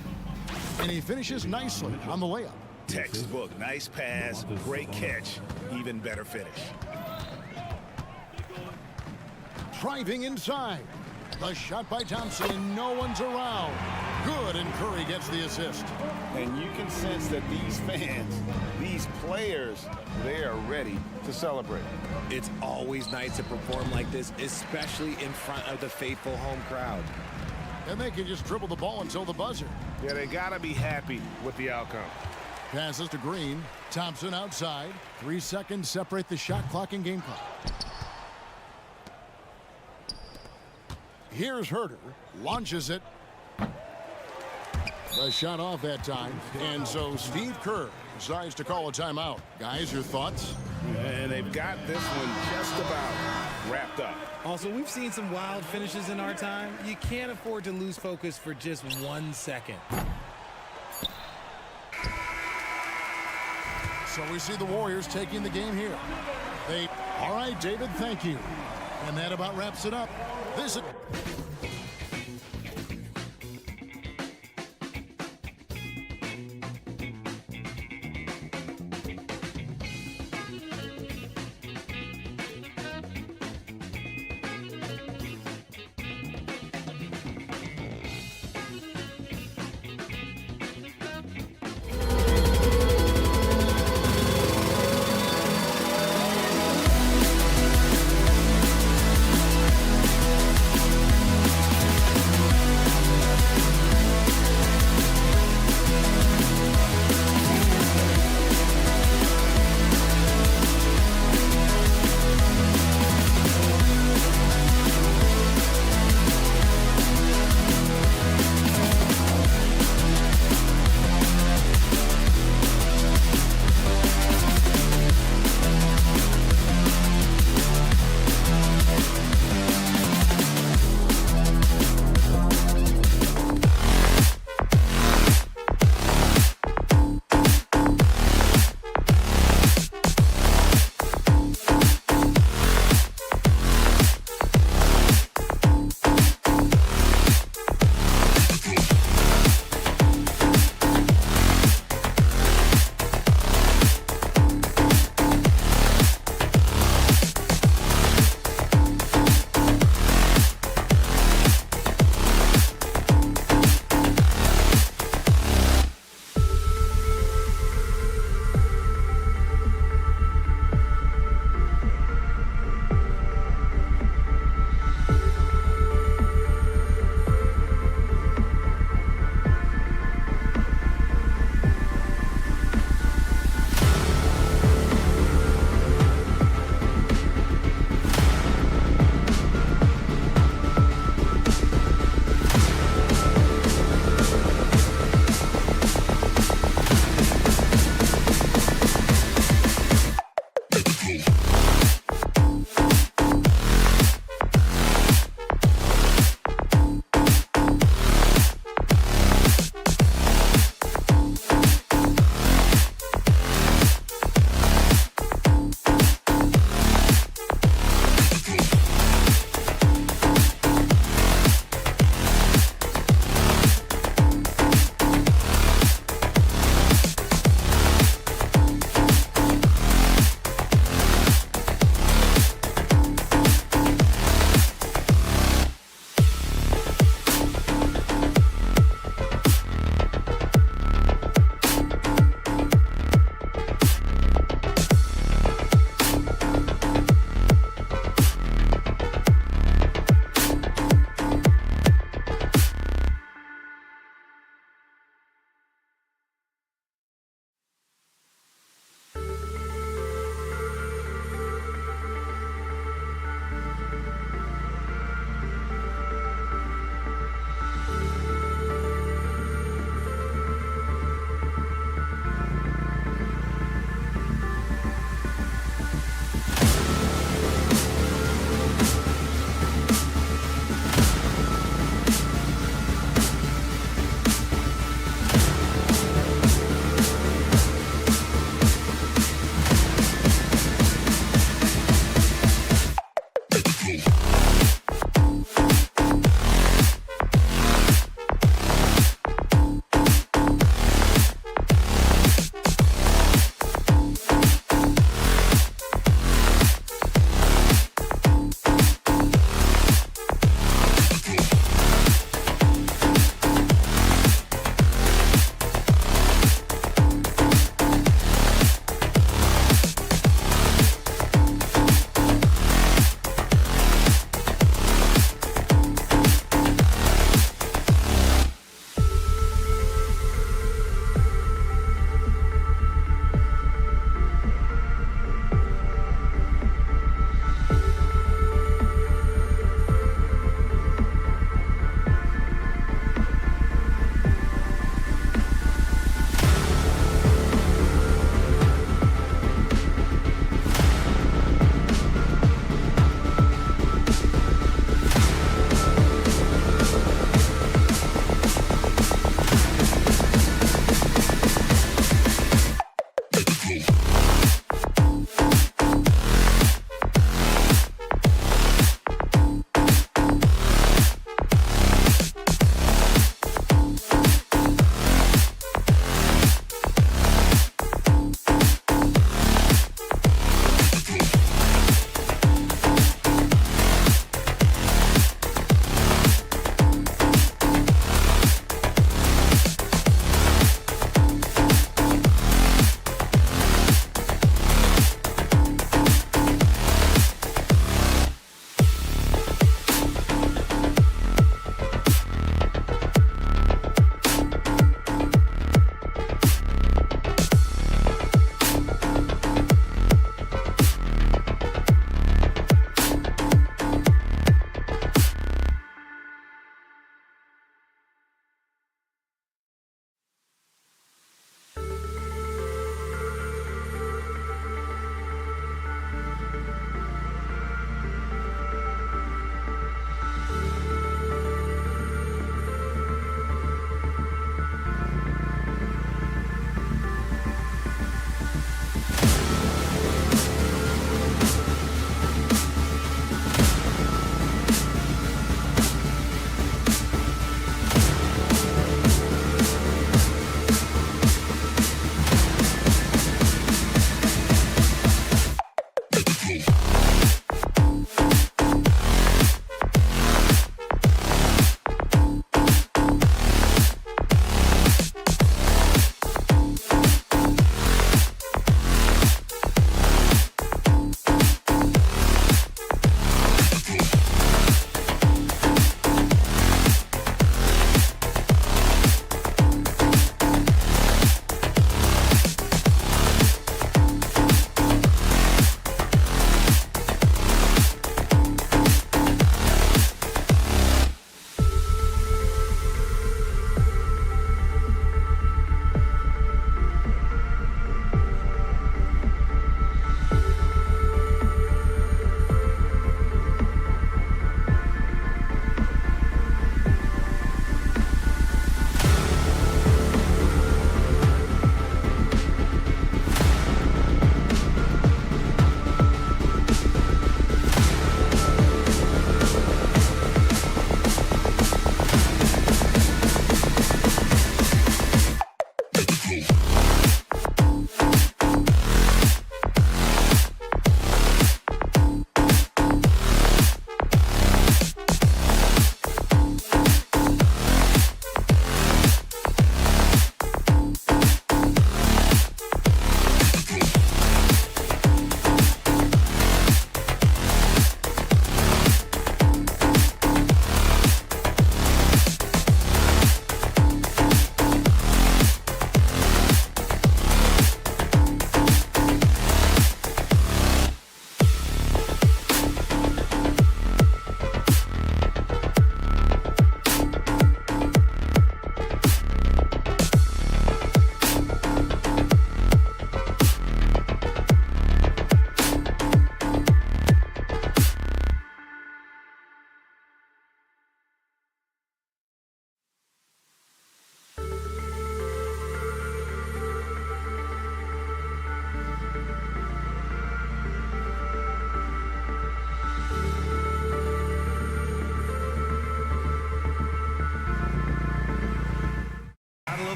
And he finishes nicely on the layup. Textbook, nice pass, great catch, even better finish. Driving inside. The shot by Thompson, and no one's around. Good, and Curry gets the assist. And you can sense that these fans, these players, they are ready to celebrate. It's always nice to perform like this, especially in front of the faithful home crowd. And they can just dribble the ball until the buzzer. Yeah, they got to be happy with the outcome. Passes to Green. Thompson outside. 3 seconds separate the shot clock and game clock. Here's Huerter. Launches it. The shot off that time. And so Steve Kerr decides to call a timeout. Guys, your thoughts? And they've got this one just about wrapped up. Also, we've seen some wild finishes in our time. You can't afford to lose focus for just 1 second. So we see the Warriors taking the game here. All right, David, thank you. And that about wraps it up. This is...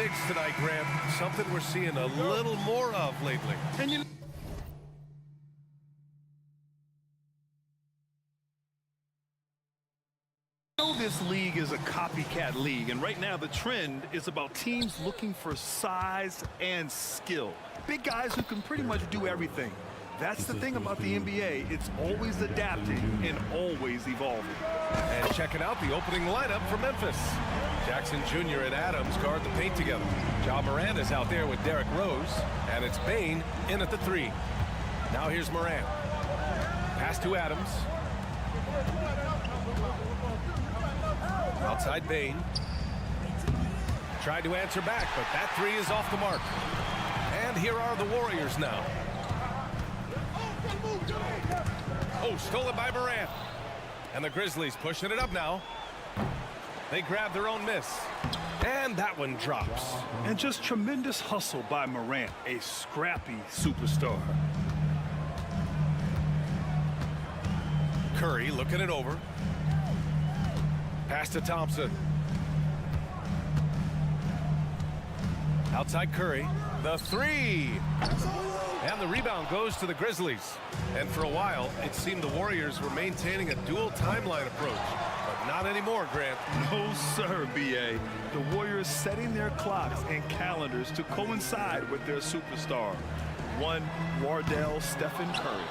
bigs tonight, Grant. Something we're seeing a little more of lately. And you know this league is a copycat league, and right now the trend is about teams looking for size and skill. Big guys who can pretty much do everything. That's the thing about the NBA. It's always adapting and always evolving. And checking out the opening lineup for Memphis. Jackson Jr. and Adams guard the paint together. Ja Morant is out there with Derrick Rose, and it's Bane in at the 3. Now here's Morant. Pass to Adams. Outside Bane. Tried to answer back, but that 3 is off the mark. And here are the Warriors now. Oh, stolen by Morant. And the Grizzlies pushing it up now. They grab their own miss. And that one drops. And just tremendous hustle by Morant, a scrappy superstar. Curry looking it over. Pass to Thompson. Outside Curry. The 3. And the rebound goes to the Grizzlies. And for a while, it seemed the Warriors were maintaining a dual timeline approach. But not anymore, Grant. No, sir, B.A. The Warriors setting their clocks and calendars to coincide with their superstar. One Wardell Stephen Curry.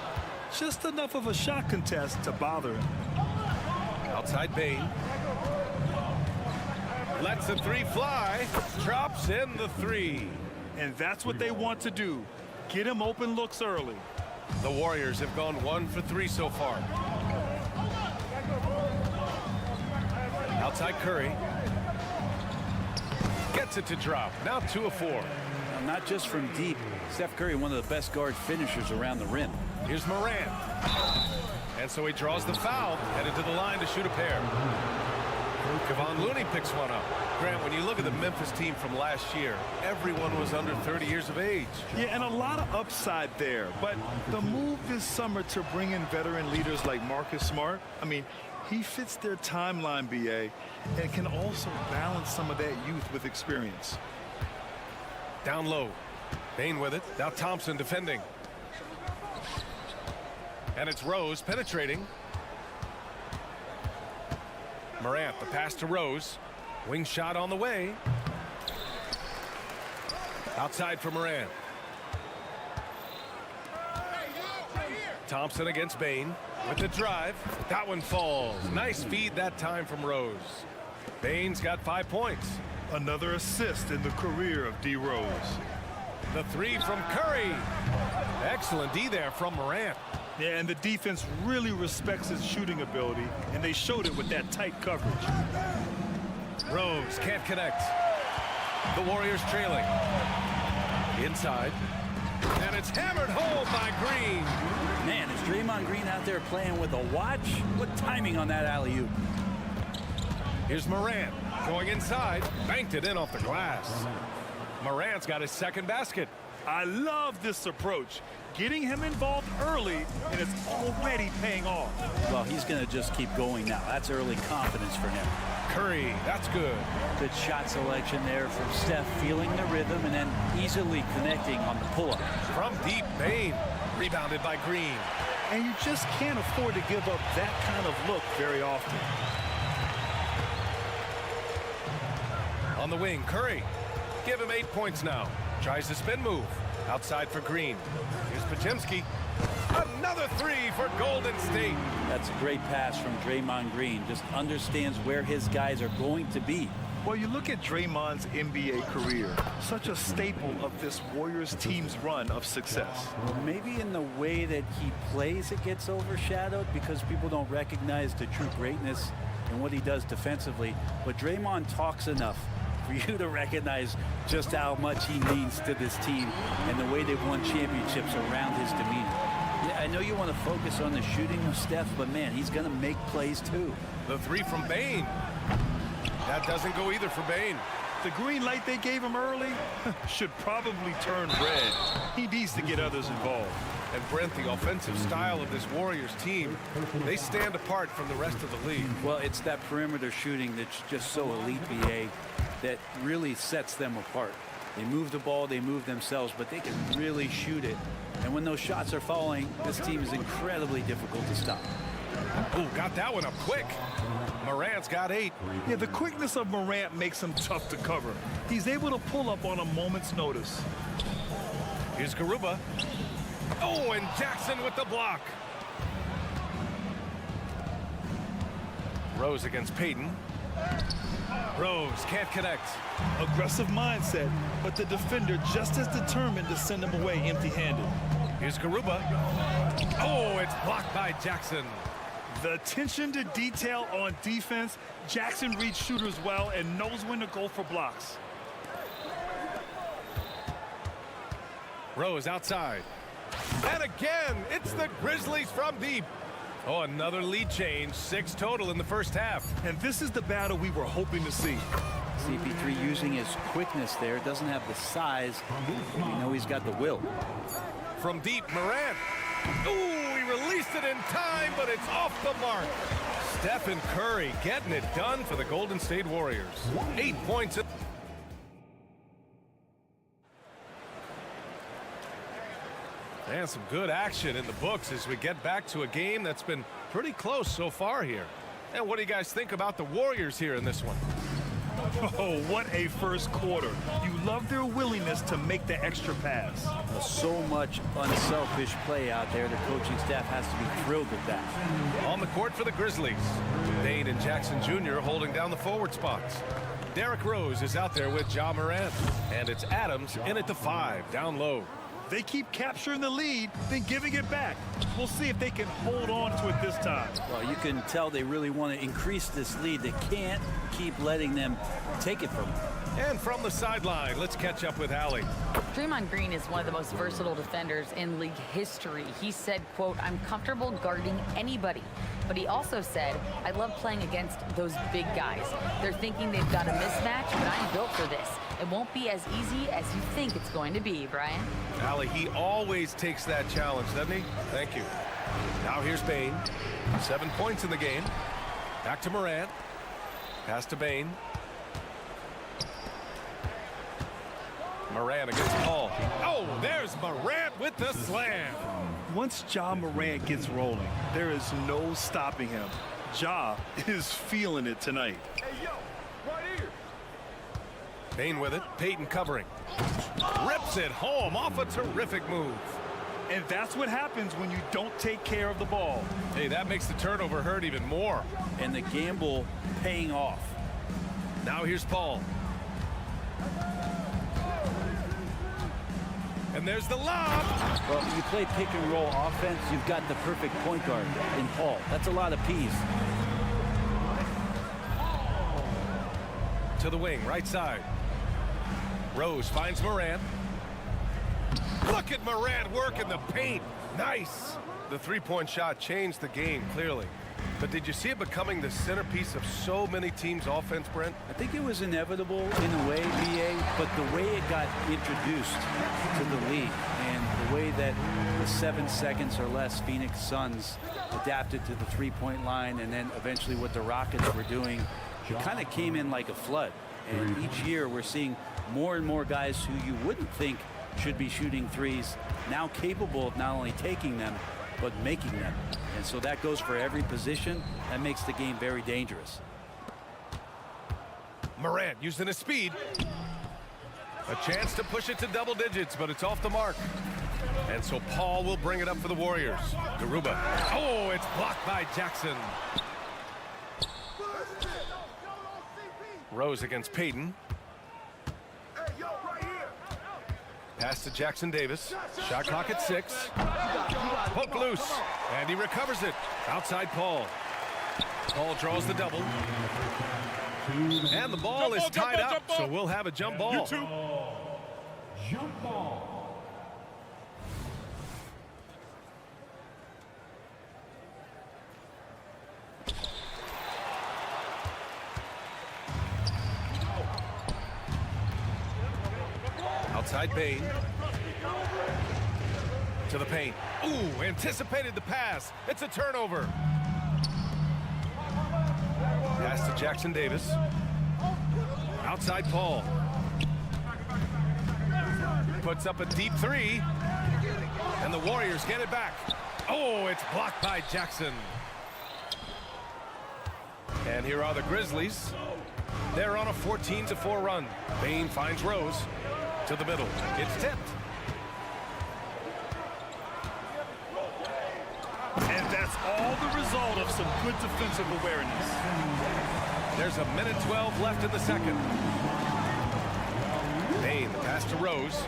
Just enough of a shot contest to bother him. Outside Bane. Lets the 3 fly. Drops in the 3. And that's what they want to do. Get him open looks early. The Warriors have gone 1 for 3 so far. Outside Curry. Gets it to drop. Now 2 of 4. Now, not just from deep. Steph Curry, one of the best guard finishers around the rim. Here's Morant. And so he draws the foul. Headed to the line to shoot a pair. Kevon Looney picks one up. Grant, when you look at the Memphis team from last year, everyone was under 30 years of age. Yeah, and a lot of upside there. But the move this summer to bring in veteran leaders like Marcus Smart, I mean, he fits their timeline, B.A., and can also balance some of that youth with experience. Down low. Bane with it. Now Thompson defending. And it's Rose penetrating. Morant, the pass to Rose. Wing shot on the way. Outside for Morant. Thompson against Bane with the drive. That one falls. Nice feed that time from Rose. Bane's got 5 points. Another assist in the career of D. Rose. The 3 from Curry. Excellent D there from Morant. Yeah, and the defense really respects his shooting ability, and they showed it with that tight coverage. Rose can't connect. The Warriors trailing. Inside. And it's hammered home by Green. Man, is Draymond Green out there playing with a watch? What timing on that alley-oop? Here's Morant going inside. Banked it in off the glass. Morant's got his second basket. I love this approach. Getting him involved early, and it's already paying off. Well, he's going to just keep going now. That's early confidence for him. Curry, that's good. Good shot selection there from Steph, feeling the rhythm and then easily connecting on the pull-up. From deep, Bane, rebounded by Green. And you just can't afford to give up that kind of look very often. On the wing, Curry. Give him 8 points now. Tries the spin move. Outside for Green. Here's Podziemski. Another 3 for Golden State. That's a great pass from Draymond Green. Just understands where his guys are going to be. Well, you look at Draymond's NBA career, such a staple of this Warriors team's run of success. Maybe in the way that he plays it gets overshadowed because people don't recognize the true greatness in what he does defensively. But Draymond talks enough for you to recognize just how much he means to this team and the way they've won championships around his demeanor. Yeah, I know you want to focus on the shooting of Steph, but man, he's going to make plays too. The 3 from Bane. That doesn't go either for Bane. The green light they gave him early should probably turn red. He needs to get others involved. And Brent, the offensive style of this Warriors team, they stand apart from the rest of the league. Well, it's that perimeter shooting that's just so elite, BA. that really sets them apart. They move the ball, they move themselves, but they can really shoot it. And when those shots are falling, this team is incredibly difficult to stop. Oh, got that one up quick. Morant's got 8. Yeah, the quickness of Morant makes him tough to cover. He's able to pull up on a moment's notice. Here's Garuba. Oh, and Jackson with the block. Rose against Payton. Rose can't connect. Aggressive mindset, but the defender just as determined to send him away empty-handed. Here's Garuba. Oh, it's blocked by Jackson. The attention to detail on defense. Jackson reads shooters well and knows when to go for blocks. Rose outside. And again, it's the Grizzlies from deep. Oh, another lead change. 6 total in the first half. And this is the battle we were hoping to see. CP3 using his quickness there. Doesn't have the size. We know he's got the will. From deep, Morant. Ooh, he released it in time, but it's off the mark. Stephen Curry getting it done for the Golden State Warriors. 8 points. And some good action in the books as we get back to a game that's been pretty close so far here. And what do you guys think about the Warriors here in this one? Oh, what a first quarter. You love their willingness to make the extra pass. So much unselfish play out there. The coaching staff has to be thrilled with that. On the court for the Grizzlies, Dane and Jackson Jr. holding down the forward spots. Derrick Rose is out there with Ja Morant. And it's Adams in at the 5, down low. They keep capturing the lead, then giving it back. We'll see if they can hold on to it this time. Well, you can tell they really want to increase this lead. They can't keep letting them take it from them. And from the sideline, let's catch up with Allie. Draymond Green is one of the most versatile defenders in league history. He said, quote, "I'm comfortable guarding anybody." But he also said, "I love playing against those big guys. They're thinking they've got a mismatch, but I'm built for this. It won't be as easy as you think it's going to be," Brian. Allie, he always takes that challenge, doesn't he? Thank you. Now here's Bane. 7 points in the game. Back to Morant. Pass to Bane. Morant against Paul. Oh, there's Morant with the slam. Once Ja Morant gets rolling, there is no stopping him. Ja is feeling it tonight. Hey, yo, right here. Bane with it. Payton covering. Rips it home off a terrific move. And that's what happens when you don't take care of the ball. Hey, that makes the turnover hurt even more. And the gamble paying off. Now here's Paul. And there's the lob. Well, you play pick and roll offense, you've got the perfect point guard in Paul. That's a lot of P's. To the wing, right side. Rose finds Morant. Look at Morant work in the paint. Nice. The three-point shot changed the game, clearly. But did you see it becoming the centerpiece of so many teams' offense, Brent? I think it was inevitable in a way, BA, but the way it got introduced to the league and the way that the 7 seconds or less Phoenix Suns adapted to the three-point line and then eventually what the Rockets were doing, it kind of came in like a flood. And each year we're seeing more and more guys who you wouldn't think should be shooting threes now capable of not only taking them, but making them. And so that goes for every position. That makes the game very dangerous. Morant using his speed. A chance to push it to double digits, but it's off the mark. And so Paul will bring it up for the Warriors. Garuba. Oh, it's blocked by Jackson. Rose against Payton. Pass to Jackson Davis. Shot clock at 6. Poke loose. And he recovers it. Outside Paul. Paul draws the double. And the ball is tied up, so we'll have a jump ball. Jump ball. Outside Bane. To the paint. Ooh, anticipated the pass. It's a turnover. Pass to Jackson Davis. Outside Paul. Puts up a deep three. And the Warriors get it back. Oh, it's blocked by Jackson. And here are the Grizzlies. They're on a 14-4 run. Bain finds Rose to the middle. It's tipped. And that's all the result of some good defensive awareness. There's a minute 12 left in the second. Bain, the pass to Rose.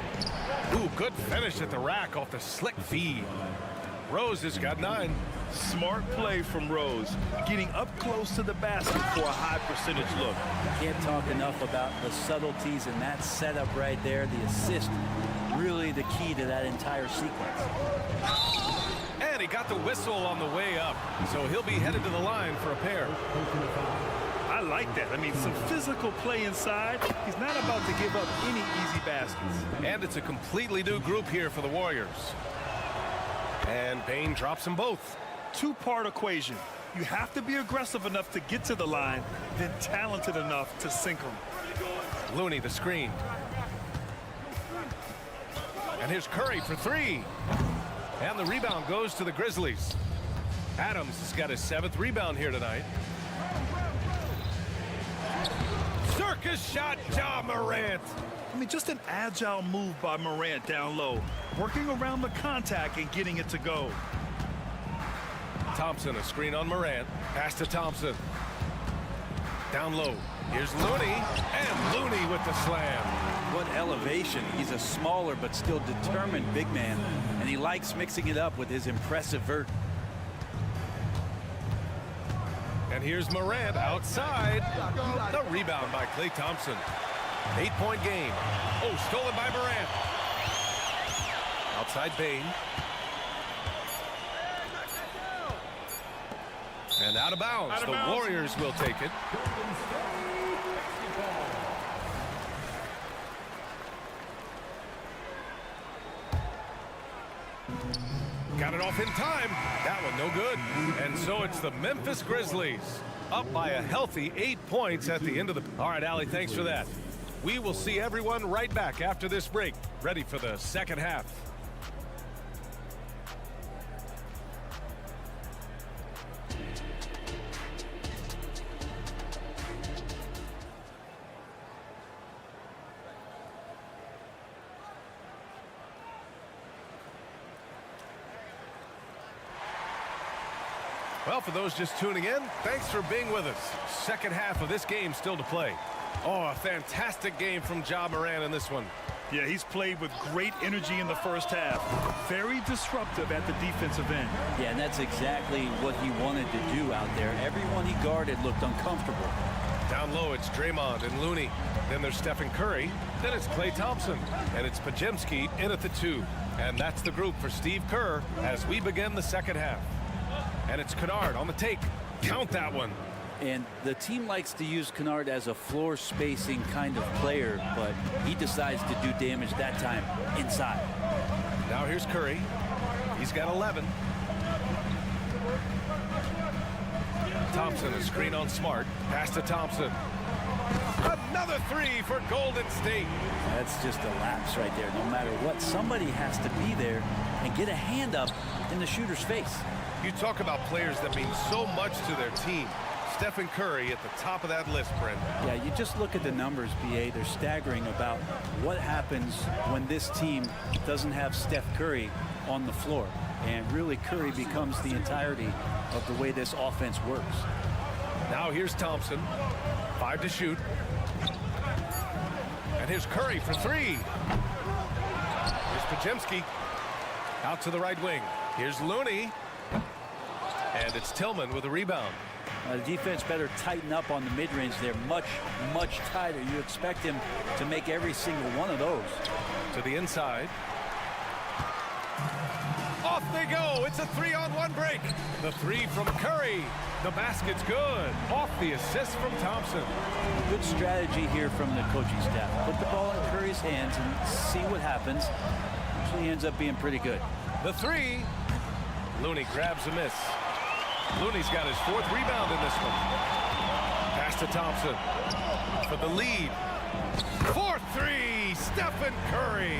Ooh, good finish at the rack off the slick feed. Rose has got 9. Smart play from Rose, getting up close to the basket for a high percentage look. Can't talk enough about the subtleties in that setup right there. The assist, really the key to that entire sequence. And he got the whistle on the way up, so he'll be headed to the line for a pair. I like that. I mean, some physical play inside. He's not about to give up any easy baskets. And it's a completely new group here for the Warriors. And Bain drops them both. Two-part equation. You have to be aggressive enough to get to the line, then talented enough to sink them. Looney, the screen. And here's Curry for 3. And the rebound goes to the Grizzlies. Adams has got his 7th rebound here tonight. Circus shot, Ja Morant. I mean, just an agile move by Morant down low, working around the contact and getting it to go. Thompson, a screen on Morant. Pass to Thompson. Down low. Here's Looney. And Looney with the slam. What elevation. He's a smaller but still determined big man, and he likes mixing it up with his impressive vert. And here's Morant outside. The rebound by Klay Thompson. 8-point game. Oh, stolen by Morant. Outside Bain. And out of bounds. The Warriors will take it. Got it off in time. That one no good. And so it's the Memphis Grizzlies up by a healthy 8 points at the end of the... All right, Allie, thanks for that. We will see everyone right back after this break, ready for the second half. Well, for those just tuning in, thanks for being with us. Second half of this game still to play. Oh, a fantastic game from Ja Morant in this one. Yeah, he's played with great energy in the first half. Very disruptive at the defensive end. Yeah, and that's exactly what he wanted to do out there. Everyone he guarded looked uncomfortable. Down low, it's Draymond and Looney. Then there's Stephen Curry. Then it's Klay Thompson. And it's Pajemski in at the 2. And that's the group for Steve Kerr as we begin the second half. And it's Kennard on the take. Count that one. And the team likes to use Kennard as a floor spacing kind of player, but he decides to do damage that time inside. Now here's Curry. He's got 11. Thompson, a screen on Smart. Pass to Thompson. Another 3 for Golden State. That's just a lapse right there. No matter what, somebody has to be there and get a hand up in the shooter's face. You talk about players that mean so much to their team. Stephen Curry at the top of that list, Brent. Yeah, you just look at the numbers, BA. They're staggering about what happens when this team doesn't have Steph Curry on the floor. And really, Curry becomes the entirety of the way this offense works. Now here's Thompson. 5 to shoot. And here's Curry for 3. Here's Pajemski. Out to the right wing. Here's Looney. And it's Tillman with a rebound. The defense better tighten up on the mid-range. They're much, much tighter. You expect him to make every single one of those. To the inside. Off they go. It's a 3-on-1 break. The 3 from Curry. The basket's good. Off the assist from Thompson. Good strategy here from the coaching staff. Put the ball in Curry's hands and see what happens. Usually ends up being pretty good. The 3. Looney grabs a miss. Looney's got his 4th rebound in this one. Pass to Thompson for the lead. For three, Stephen Curry.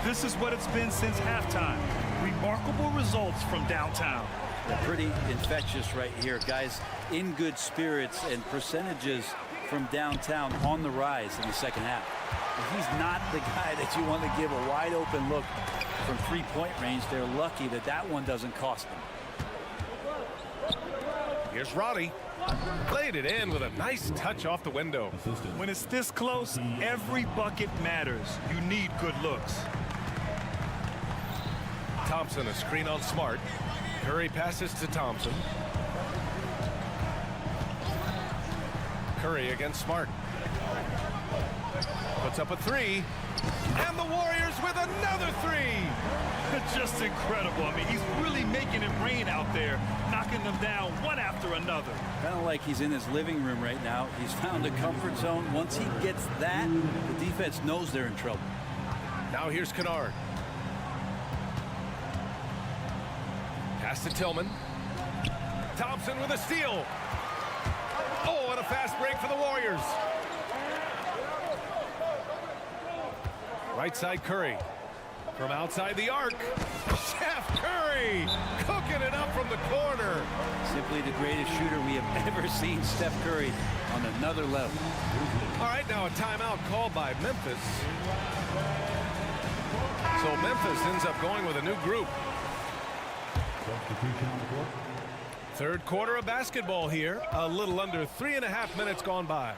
This is what it's been since halftime. Remarkable results from downtown. They're pretty infectious right here. Guys in good spirits and percentages from downtown on the rise in the second half. But he's not the guy that you want to give a wide open look from three-point range. They're lucky that that one doesn't cost them. Here's Roddy. Played it in with a nice touch off the window. When it's this close, every bucket matters. You need good looks. Thompson, a screen on Smart. Curry passes to Thompson. Curry against Smart. Puts up a three. And the Warriors with another three. Just incredible. I mean, he's really making it rain out there, knocking them down one after another. Kind of like he's in his living room right now. He's found a comfort zone. Once he gets that, the defense knows they're in trouble. Now here's Kennard. Pass to Tillman. Thompson with a steal. Oh, and a fast break for the Warriors. Right side Curry. From outside the arc, Steph Curry cooking it up from the corner. Simply the greatest shooter we have ever seen, Steph Curry, on another level. All right, now a timeout called by Memphis. So Memphis ends up going with a new group. Third quarter of basketball here. A little under 3.5 minutes gone by.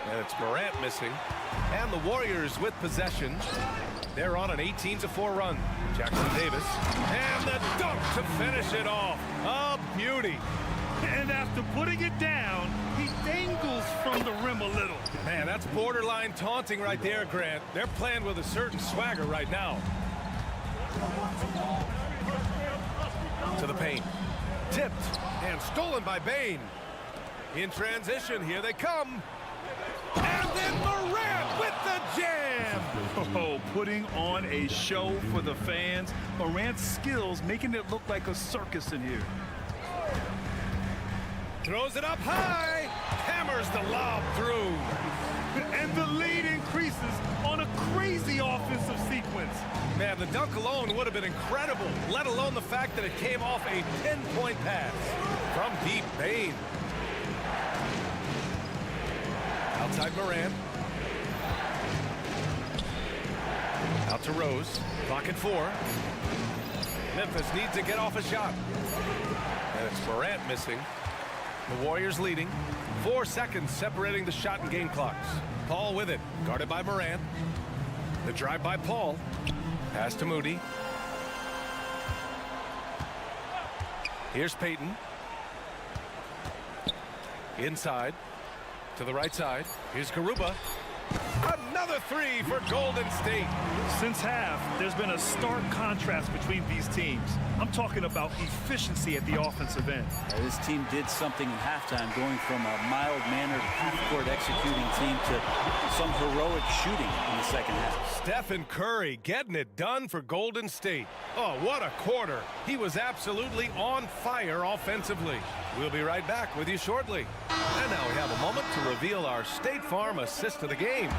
And it's Morant missing. And the Warriors with possession. They're on an 18-4 run. Jackson Davis. And the dunk to finish it off. A beauty. And after putting it down, he dangles from the rim a little. Man, that's borderline taunting right there, Grant. They're playing with a certain swagger right now. To the paint. Tipped and stolen by Bane. In transition, here they come. And then Morant with the jam. Oh, putting on a show for the fans. Morant's skills making it look like a circus in here. Throws it up high. Hammers the lob through. And the lead increases on a crazy offensive sequence. Man, the dunk alone would have been incredible, let alone the fact that it came off a 10-point pass from deep Bane. Outside Morant. Out to Rose. Clock at 4. Memphis needs to get off a shot. And it's Morant missing. The Warriors leading. 4 seconds separating the shot and game clocks. Paul with it. Guarded by Morant. The drive by Paul. Pass to Moody. Here's Payton. Inside. To the right side. Here's Garuba. Another three for Golden State. Since half, there's been a stark contrast between these teams. I'm talking about efficiency at the offensive end. This team did something in halftime, going from a mild-mannered half-court executing team to some heroic shooting in the second half. Stephen Curry getting it done for Golden State. Oh, what a quarter. He was absolutely on fire offensively. We'll be right back with you shortly. And now we have a moment to reveal our State Farm assist of the game.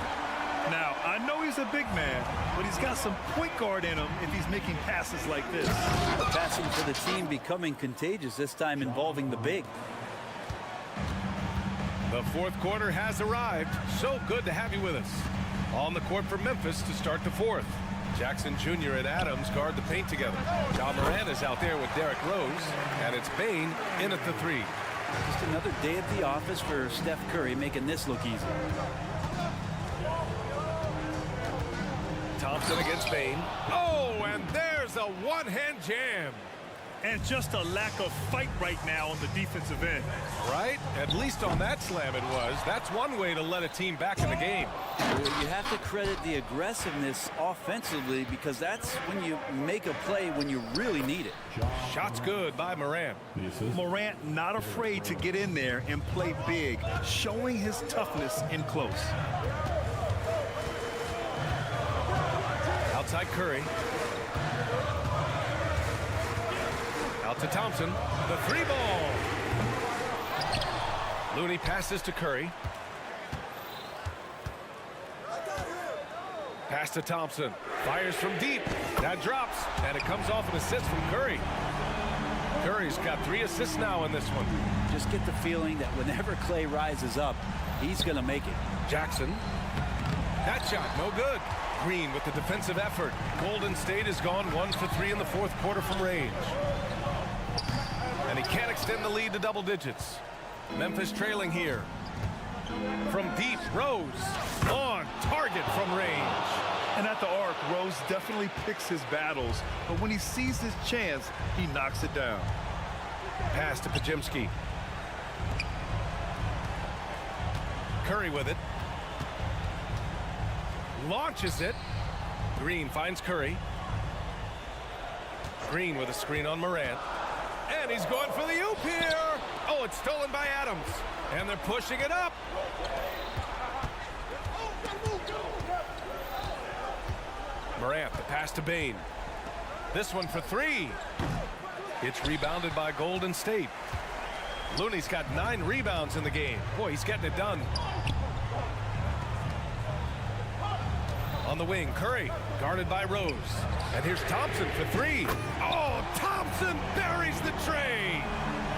Now, I know he's a big man, but he's got some point guard in him if he's making passes like this. The passing for the team becoming contagious, this time involving the big. The fourth quarter has arrived. So good to have you with us. On the court for Memphis to start the fourth. Jackson Jr. and Adams guard the paint together. John Moran is out there with Derrick Rose, and it's Bane in at the 3. Just another day at the office for Steph Curry, making this look easy. Thompson against Bane. Oh, and there's a one-hand jam. And just a lack of fight right now on the defensive end. Right? At least on that slam it was. That's one way to let a team back in the game. Well, you have to credit the aggressiveness offensively, because that's when you make a play when you really need it. Shots good by Morant. Morant not afraid to get in there and play big, showing his toughness in close. Outside Curry. Out to Thompson. The 3 ball. Looney passes to Curry. Pass to Thompson. Fires from deep. That drops, and it comes off an assist from Curry. Curry's got 3 assists now in this one. Just get the feeling that whenever Clay rises up, he's going to make it. Jackson. That shot, no good. Green with the defensive effort. Golden State has gone 1 for 3 in the 4th quarter from range. And he can't extend the lead to double digits. Memphis trailing here. From deep, Rose on target from range. And at the arc, Rose definitely picks his battles, but when he sees his chance, he knocks it down. Pass to Podziemski. Curry with it. Launches it. Green finds Curry. Green with a screen on Morant. And he's going for the oop here. Oh, it's stolen by Adams. And they're pushing it up. Morant, the pass to Bane. This one for 3. It's rebounded by Golden State. Looney's got 9 rebounds in the game. Boy, he's getting it done. On the wing, Curry, guarded by Rose. And here's Thompson for 3. Oh, Thompson buries the tray.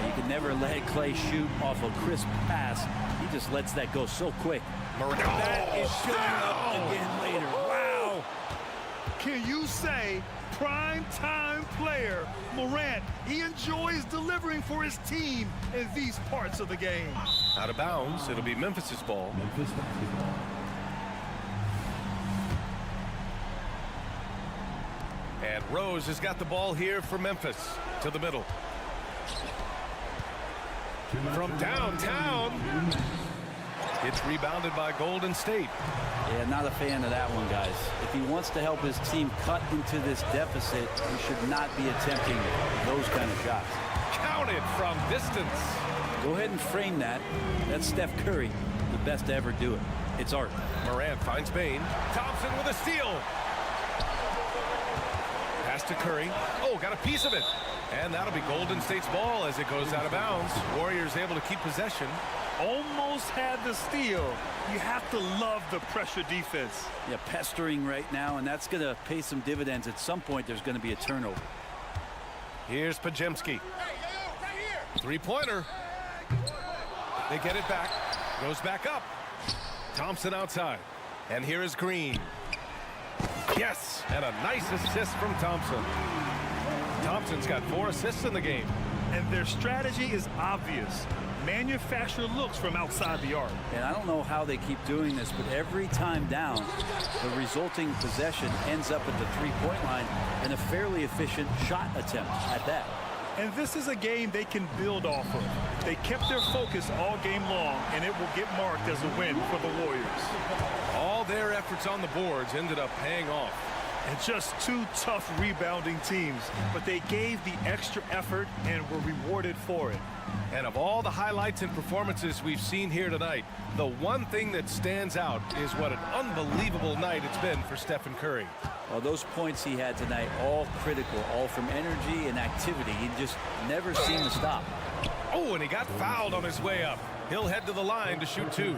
You can never let Clay shoot off a crisp pass. He just lets that go so quick. That is showing up again later. Wow. Can you say prime time player Morant? He enjoys delivering for his team in these parts of the game. Out of bounds, it'll be Memphis's ball. Memphis basketball. And Rose has got the ball here for Memphis to the middle. From downtown. It's rebounded by Golden State. Yeah, not a fan of that one, guys. If he wants to help his team cut into this deficit, he should not be attempting those kind of shots. Counted from distance. Go ahead and frame that. That's Steph Curry, the best to ever do it. It's art. Morant finds Bane. Thompson with a steal. Pass to Curry. Oh, got a piece of it. And that'll be Golden State's ball as it goes out of bounds. Warriors able to keep possession. Almost had the steal. You have to love the pressure defense. Yeah, pestering right now, and that's going to pay some dividends. At some point, there's going to be a turnover. Here's Podziemski. 3-pointer. They get it back. Goes back up. Thompson outside. And here is Green. Yes, and a nice assist from Thompson. Thompson's got 4 assists in the game. And their strategy is obvious. Manufacture looks from outside the arc. And I don't know how they keep doing this, but every time down, the resulting possession ends up at the 3-point line in a fairly efficient shot attempt at that. And this is a game they can build off of. They kept their focus all game long, and it will get marked as a win for the Warriors. All their efforts on the boards ended up paying off. And just 2 tough rebounding teams, but they gave the extra effort and were rewarded for it. And of all the highlights and performances we've seen here tonight, the one thing that stands out is what an unbelievable night it's been for Stephen Curry. Well, those points he had tonight, all critical, all from energy and activity. He just never seemed to stop. Oh, and he got fouled on his way up. He'll head to the line to shoot 2.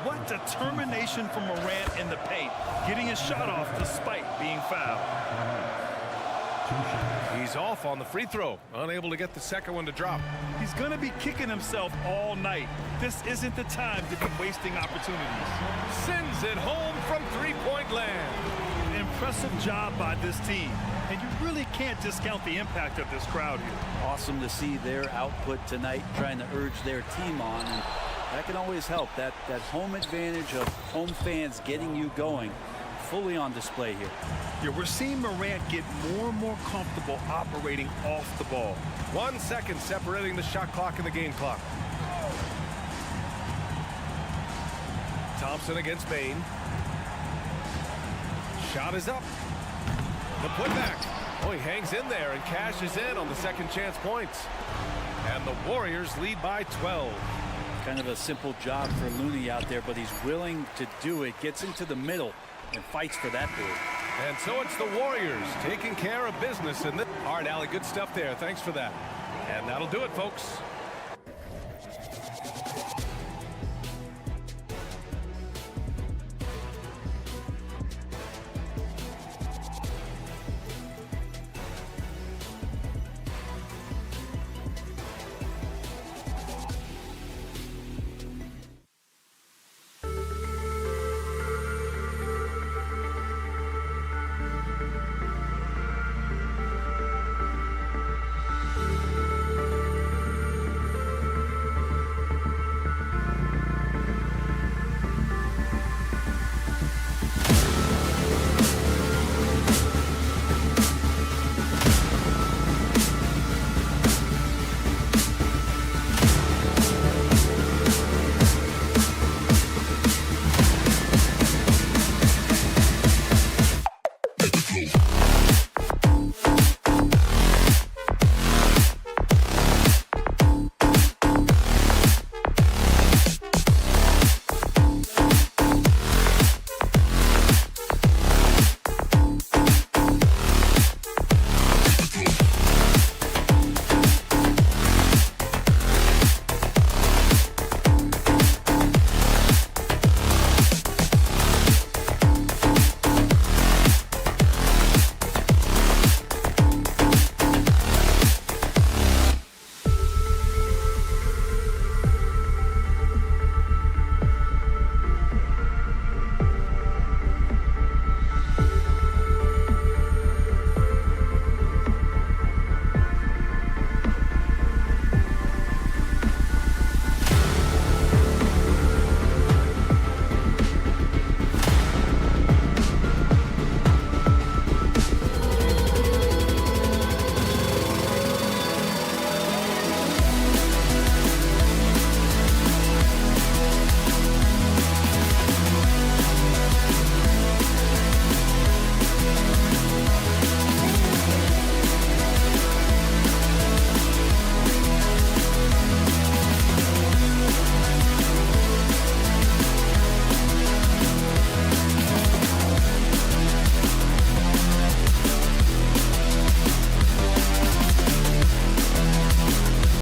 What determination from Morant in the paint, getting his shot off despite being fouled. He's off on the free throw, unable to get the second one to drop. He's going to be kicking himself all night. This isn't the time to be wasting opportunities. Sends it home from 3-point land. An impressive job by this team, and you really can't discount the impact of this crowd here. Awesome to see their output tonight, trying to urge their team on, and that can always help. That home advantage of home fans getting you going, fully on display here. Yeah, we're seeing Morant get more and more comfortable operating off the ball. 1 second separating the shot clock and the game clock. Thompson against Bane. Shot is up. The putback. Oh, he hangs in there and cashes in on the second chance points. And the Warriors lead by 12. Kind of a simple job for Looney out there, but he's willing to do it. Gets into the middle and fights for that board. And so it's the Warriors taking care of business in this. All right, Allie, good stuff there. Thanks for that. And that'll do it, folks.